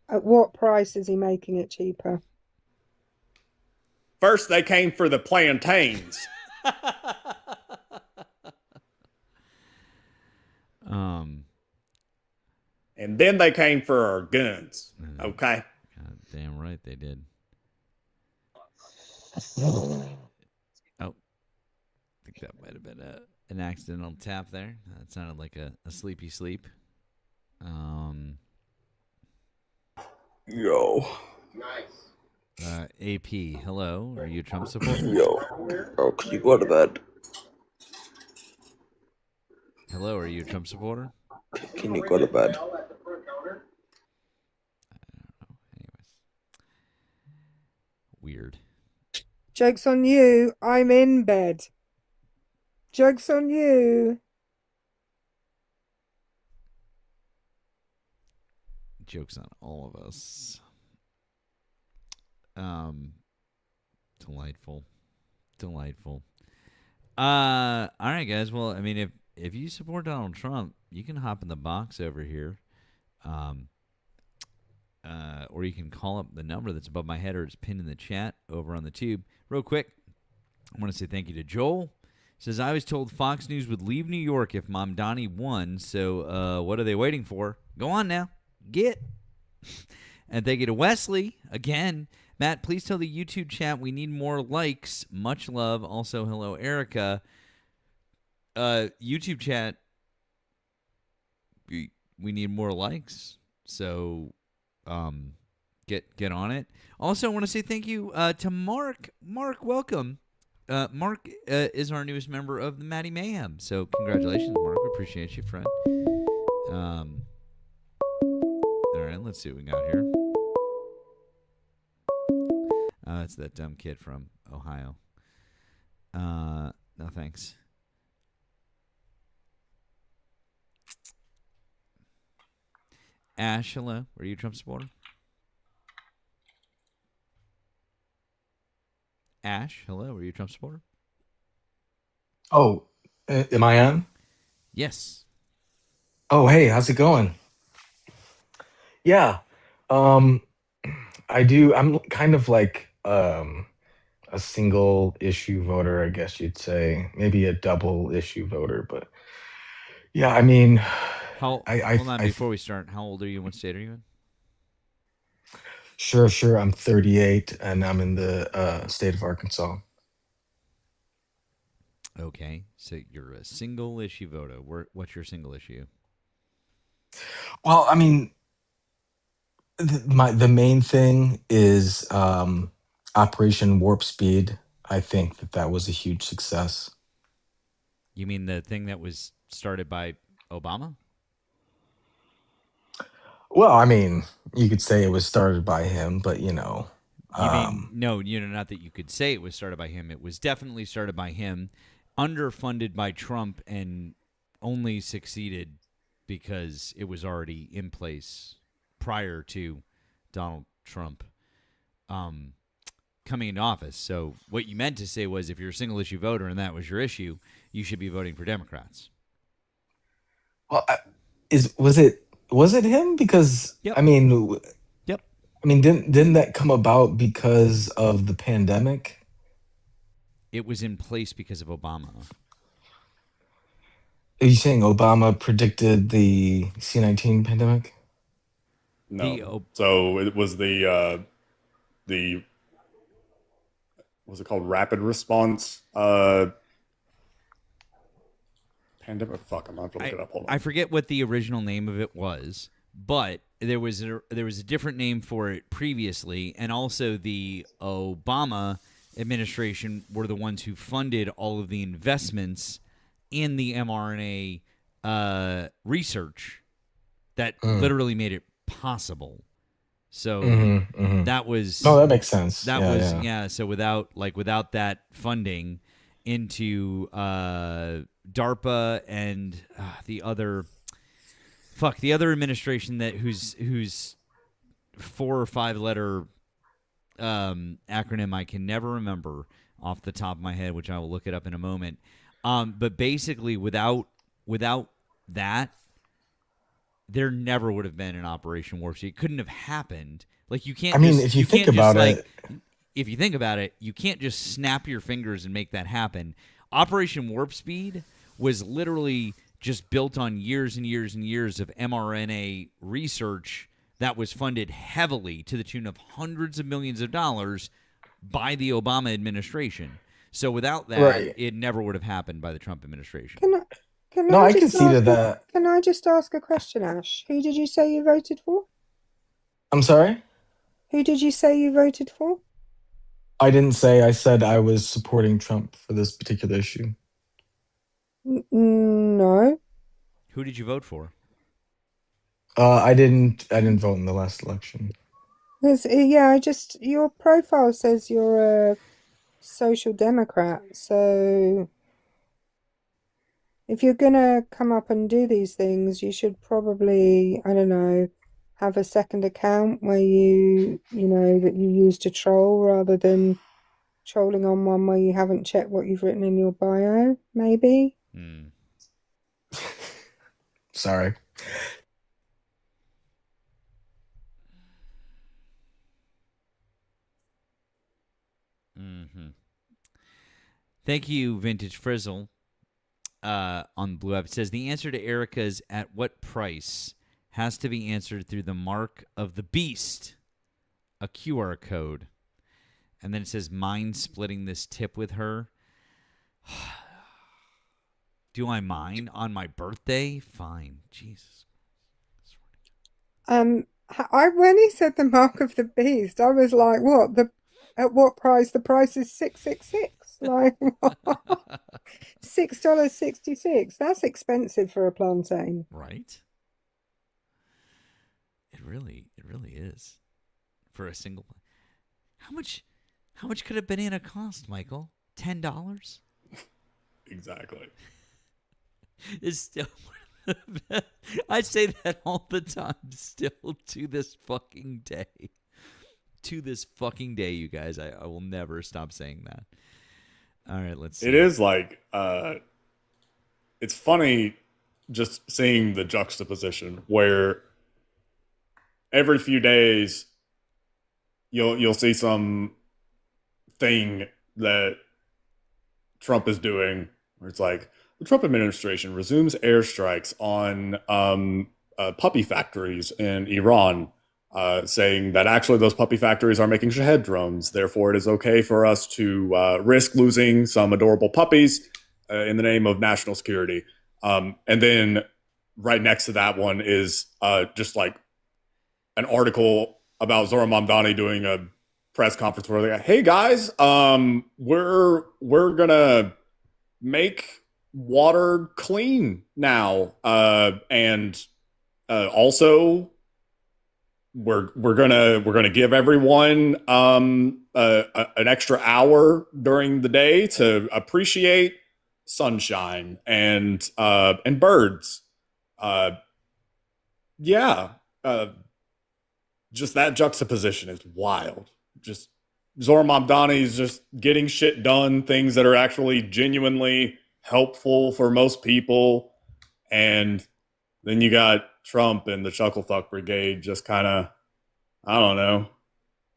At what price is he making it cheaper? First, they came for the plantains. And then they came for our guns. Okay? God damn right they did. Oh, I think that might have been an accidental tap there. That sounded like a sleepy sleep. Yo. AP, hello. Are you a Trump supporter? Yo. Oh, can you go to bed? Hello, are you a Trump supporter? Can you go to bed? Weird. Joke's on you. I'm in bed. Joke's on you. Joke's on all of us. Delightful. All right, guys. Well, I mean, if you support Donald Trump, you can hop in the box over here. Or you can call up the number that's above my head or it's pinned in the chat over on the tube. Real quick, I want to say thank you to Joel. He says, I was told Fox News would leave New York if Mamdani won, so what are they waiting for? Go on now. Get. And thank you to Wesley. Again, Matt, please tell the YouTube chat we need more likes. Much love. Also, hello, Erika. YouTube chat, we need more likes. So get on it. Also, I want to say thank you to Mark. Mark, welcome. Mark is our newest member of the Maddie Mayhem. So congratulations, Mark. We appreciate you, friend. All right, let's see what we got here. It's that dumb kid from Ohio. No thanks. Ash, hello. Are you a Trump supporter? Ash, hello. Are you a Trump supporter? Oh, am I on? Yes. Oh, hey, how's it going? Yeah, I do. I'm kind of like a single issue voter, I guess you'd say. Maybe a double issue voter, but yeah, I mean, Hold on, before we start, how old are you and what state are you in? Sure. I'm 38 and I'm in the state of Arkansas. Okay, so you're a single issue voter. What's your single issue? Well, I mean, the main thing is Operation Warp Speed. I think that was a huge success. You mean the thing that was started by Obama? Well, I mean, you could say it was started by him, but you know. You mean not that you could say it was started by him. It was definitely started by him, underfunded by Trump, and only succeeded because it was already in place prior to Donald Trump coming into office. So what you meant to say was if you're a single issue voter and that was your issue, you should be voting for Democrats. Well, was it him? Because yep. I mean, yep. I mean, didn't that come about because of the pandemic? it was in place because of Obama. Are you saying Obama predicted the C-19 pandemic? No. So it was the what's it called? Rapid response pandemic. Fuck, I'm gonna have to look it up. Hold on. I forget what the original name of it was, but there was a different name for it previously, and also the Obama administration were the ones who funded all of the investments in the mRNA research that literally made it possible. So that was that makes sense. That Yeah, was yeah. So without that funding into DARPA and the other administration that whose 4 or 5 letter acronym I can never remember off the top of my head, which I will look it up in a moment. But basically, without that, there never would have been an Operation Warp Speed. It couldn't have happened. Like you can't. I mean, if you think about it, if you think about it, you can't just snap your fingers and make that happen. Operation Warp Speed was literally just built on years and years and years of mRNA research that was funded heavily to the tune of hundreds of millions of dollars by the Obama administration. So without that, it never would have happened by the Trump administration. Can I just ask a question, Ash? Who did you say you voted for? I'm sorry? Who did you say you voted for? I didn't say. I said I was supporting Trump for this particular issue. No. Who did you vote for? I didn't vote in the last election. Your profile says you're a social democrat, so if you're gonna come up and do these things, you should probably, I don't know, have a second account where you use to troll rather than trolling on one where you haven't checked what you've written in your bio, maybe. Sorry. Thank you, Vintage Frizzle. On Blue App, it says the answer to Erika's "at what price" has to be answered through the mark of the beast, a QR code, and then it says, "Mind splitting this tip with her." Do I mind on my birthday? Fine, Jesus. When he said the mark of the beast, I was like, what? At what price? The price is $666. Like $6.66. That's expensive for a plantain. Right? It really is. For a single. How much could a banana cost, Michael? $10? Exactly. It's still I say that all the time still to this fucking day. To this fucking day, you guys. I will never stop saying that. All right, let's see. It is like it's funny just seeing the juxtaposition where every few days you'll see some thing that Trump is doing where it's like the Trump administration resumes airstrikes on puppy factories in Iran, saying that actually those puppy factories are making Shahed drones. Therefore, it is okay for us to risk losing some adorable puppies in the name of national security. And then right next to that one is just like an article about Zohran Mamdani doing a press conference where they're like, "Hey guys, we're gonna make water clean now, and also we're gonna give everyone an extra hour during the day to appreciate sunshine and birds." Just that juxtaposition is wild. Just Zohran Mamdani's just getting shit done, things that are actually genuinely helpful for most people. And then you got Trump and the Chucklefuck Brigade just kind of, I don't know,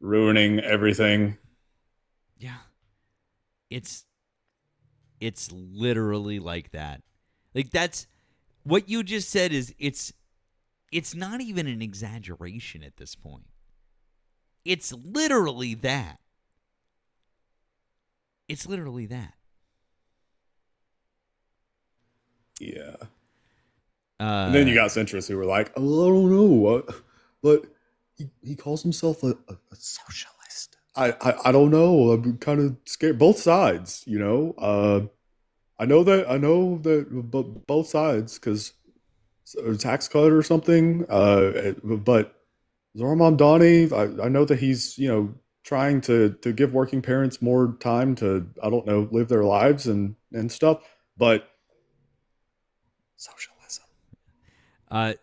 ruining everything. Yeah. It's It's literally like that. Like that's what you just said is it's not even an exaggeration at this point. It's literally that. It's literally that. Yeah. And then you got centrists who were like, "Oh, I don't know what, but he calls himself a socialist. I don't know. I'm kind of scared. Both sides, you know. I know that both sides because a tax cut or something. But Zoran Mamdani, I know that he's trying to give working parents more time to I don't know live their lives and stuff, but socialism.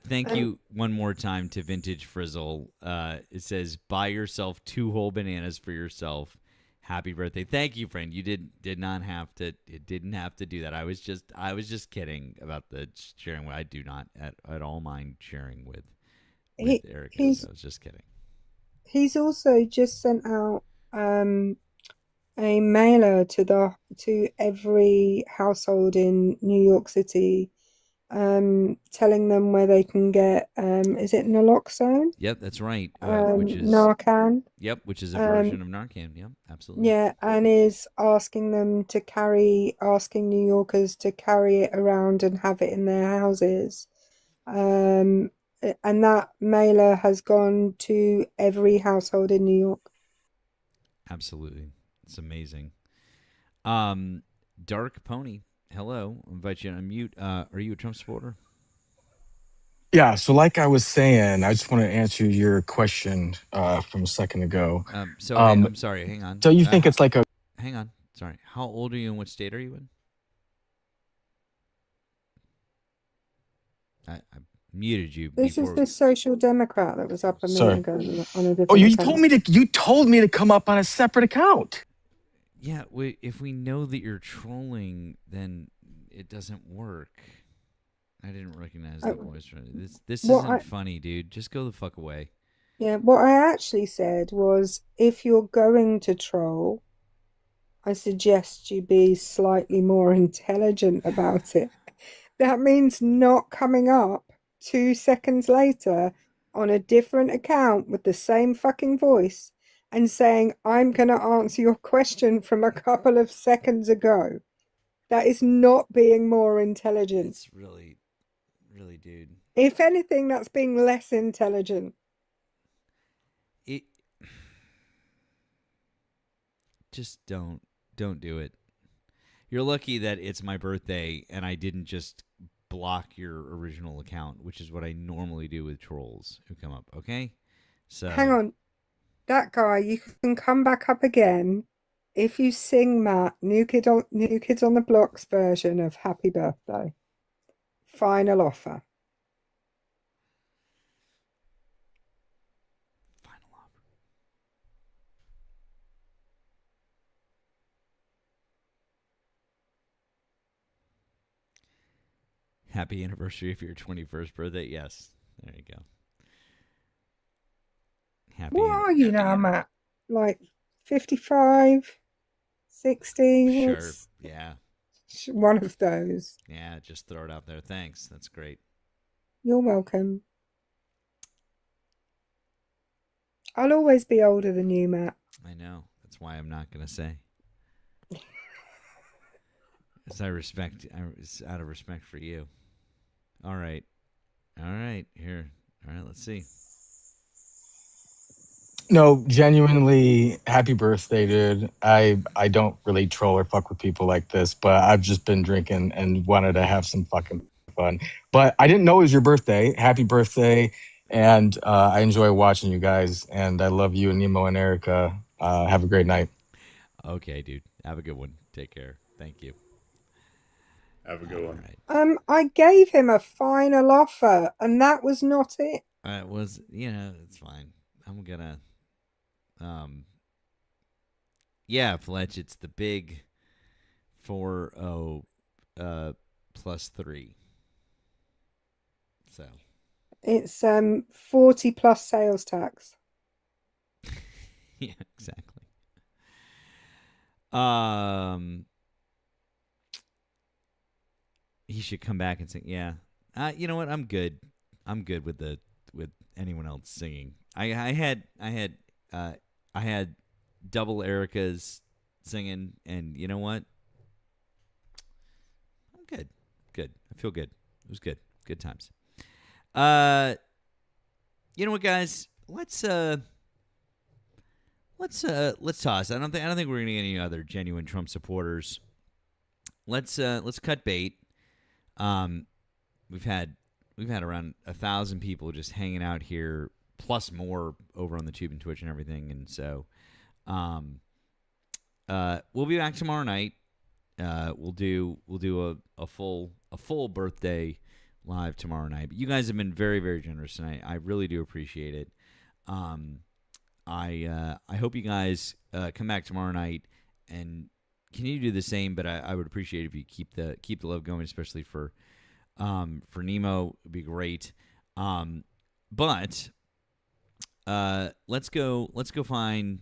Thank you one more time to Vintage Frizzle. It says, buy yourself 2 whole bananas for yourself. Happy birthday. Thank you, friend. You did not have to. It didn't have to do that. I was just kidding about the sharing. I do not at all mind sharing with Erika. He's I was just kidding. he's also just sent out a mailer to every household in New York City, telling them where they can get is it naloxone? Yep, that's right. Which is Narcan. Yep, which is a version of Narcan. Yep, absolutely. Yeah, and is asking New Yorkers to carry it around and have it in their houses. And that mailer has gone to every household in New York. Absolutely. It's amazing. Dark Pony, hello. I'll invite you to unmute. Are you a Trump supporter? Yeah, so like I was saying, I just want to answer your question from a second ago. I'm sorry. Hang on. So you think it's like a... Hang on. Sorry. How old are you and what state are you in? I muted you This before. is the Social Democrat that was up a Sorry. minute ago on a different Oh, you account. told me to come up on a separate account. Yeah, if we know that you're trolling, then it doesn't work. I didn't recognize the voice. This isn't funny, dude. Just go the fuck away. Yeah, what I actually said was if you're going to troll, I suggest you be slightly more intelligent about it. That means not coming up 2 seconds later on a different account with the same fucking voice and saying, I'm going to answer your question from a couple of seconds ago. That is not being more intelligent. It's really, dude. If anything, that's being less intelligent. Just don't do it. You're lucky that it's my birthday and I didn't just block your original account, which is what I normally do with trolls who come up. Okay, so hang on, that guy, you can come back up again if you sing Matt New Kids on the Block's version of Happy Birthday. Final offer. happy anniversary of your 21st birthday. Yes, there you go. What are you now, Matt? Like 55, 60? Sure. Yeah. One of those. Yeah, just throw it out there. Thanks. That's great. You're welcome. I'll always be older than you, Matt. I know. That's why I'm not going to say. It's out of respect for you. All right. Here. All right. Let's see. No, genuinely, happy birthday, dude. I don't really troll or fuck with people like this, but I've just been drinking and wanted to have some fucking fun. But I didn't know it was your birthday. Happy birthday. And I enjoy watching you guys. And I love you and Nemo and Erika. Have a great night. Okay, dude. Have a good one. Take care. Thank you. Have a good one. Right. I gave him a final offer, and that was not it. It was, it's fine. I'm gonna, yeah, Fletch. It's the big 4-0 plus 3. So it's 40 plus sales tax. Yeah, exactly. he should come back and sing. Yeah, you know what? I'm good. I'm good with anyone else singing. I had double Erika's singing, and you know what? I'm good. Good. I feel good. It was good. Good times. You know what, guys? Let's toss. I don't think we're gonna get any other genuine Trump supporters. Let's cut bait. We've had around 1,000 people just hanging out here, plus more over on the Tube and Twitch and everything. And so, we'll be back tomorrow night. We'll do a full birthday live tomorrow night. But you guys have been very, very generous tonight. I really do appreciate it. I hope you guys come back tomorrow night and continue to do the same. But I would appreciate it if you keep the love going, especially for Nemo. It'd be great. But let's go find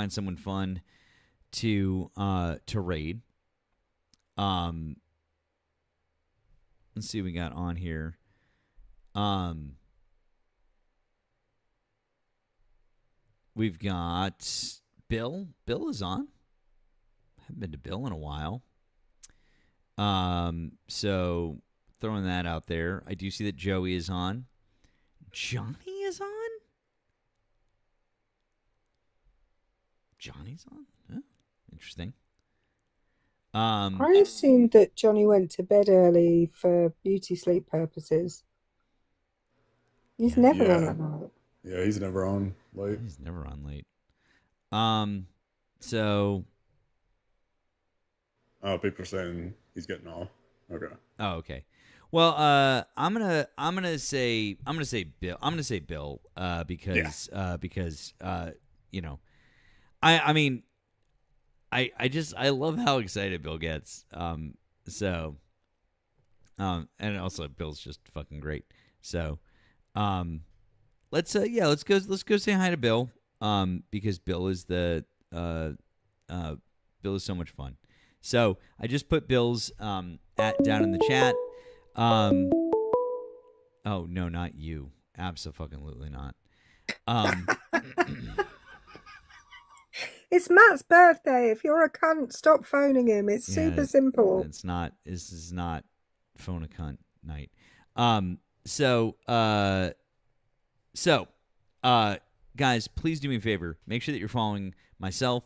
someone fun to raid. Let's see what we got on here. We've got Bill. Bill is on. Haven't been to Bill in a while. So throwing that out there. I do see that Joey is on. Johnny is on? Johnny's on? Huh? Interesting. I assumed that Johnny went to bed early for beauty sleep purposes. He's never on at night. Yeah, he's never on late. He's never on late. So. Oh, people are saying he's getting off. Okay. Oh, okay. Well, I'm gonna say Bill. I'm gonna say Bill because you know, I mean, I love how excited Bill gets. And also Bill's just fucking great. So, let's go say hi to Bill. Because Bill is Bill is so much fun. So I just put Bill's down in the chat. Oh no, not you. Absolutely not. It's Matt's birthday. If you're a cunt, stop phoning him. It's super simple. It's not. This is not phone a cunt night. Guys, please do me a favor. Make sure that you're following myself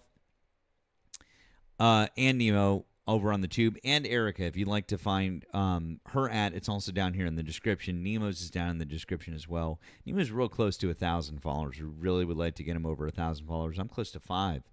and Nemo over on the Tube, and Erika. If you'd like to find her it's also down here in the description. Nemo's is down in the description as well. Nemo's real close to 1,000 followers. We really would like to get him over 1,000 followers. I'm close to 5. It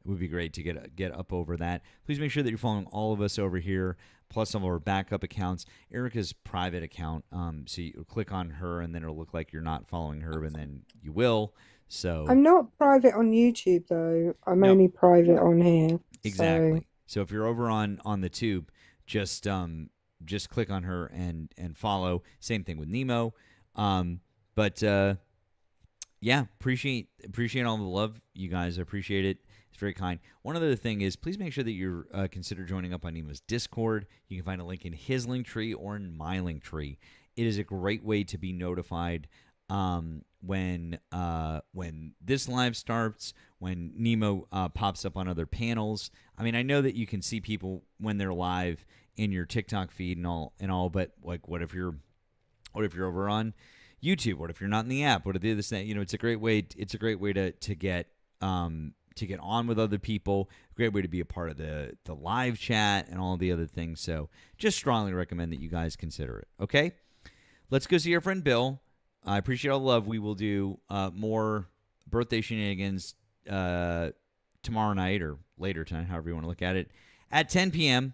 would be great to get up over that. Please make sure that you're following all of us over here, plus some of our backup accounts. Erika's private account, so you click on her, and then it'll look like you're not following her, and then you will. So I'm not private on YouTube though. I'm only private on here. Exactly. So if you're over on the Tube, just click on her and follow. Same thing with Nemo. Yeah, appreciate all the love, you guys. I appreciate it. It's very kind. One other thing is, please make sure that you consider joining up on Nemo's Discord. You can find a link in his link tree or in my link tree. It is a great way to be notified when this live starts, when Nemo pops up on other panels. I mean, I know that you can see people when they're live in your TikTok feed and all, but like, what if you're over on YouTube? What if you're not in the app? What if this thing? You know, it's a great way to get on with other people. A great way to be a part of the live chat and all the other things. So just strongly recommend that you guys consider it. Okay, let's go see our friend Bill. I appreciate all the love. We will do more birthday shenanigans tomorrow night or later tonight, however you want to look at it, at 10 p.m.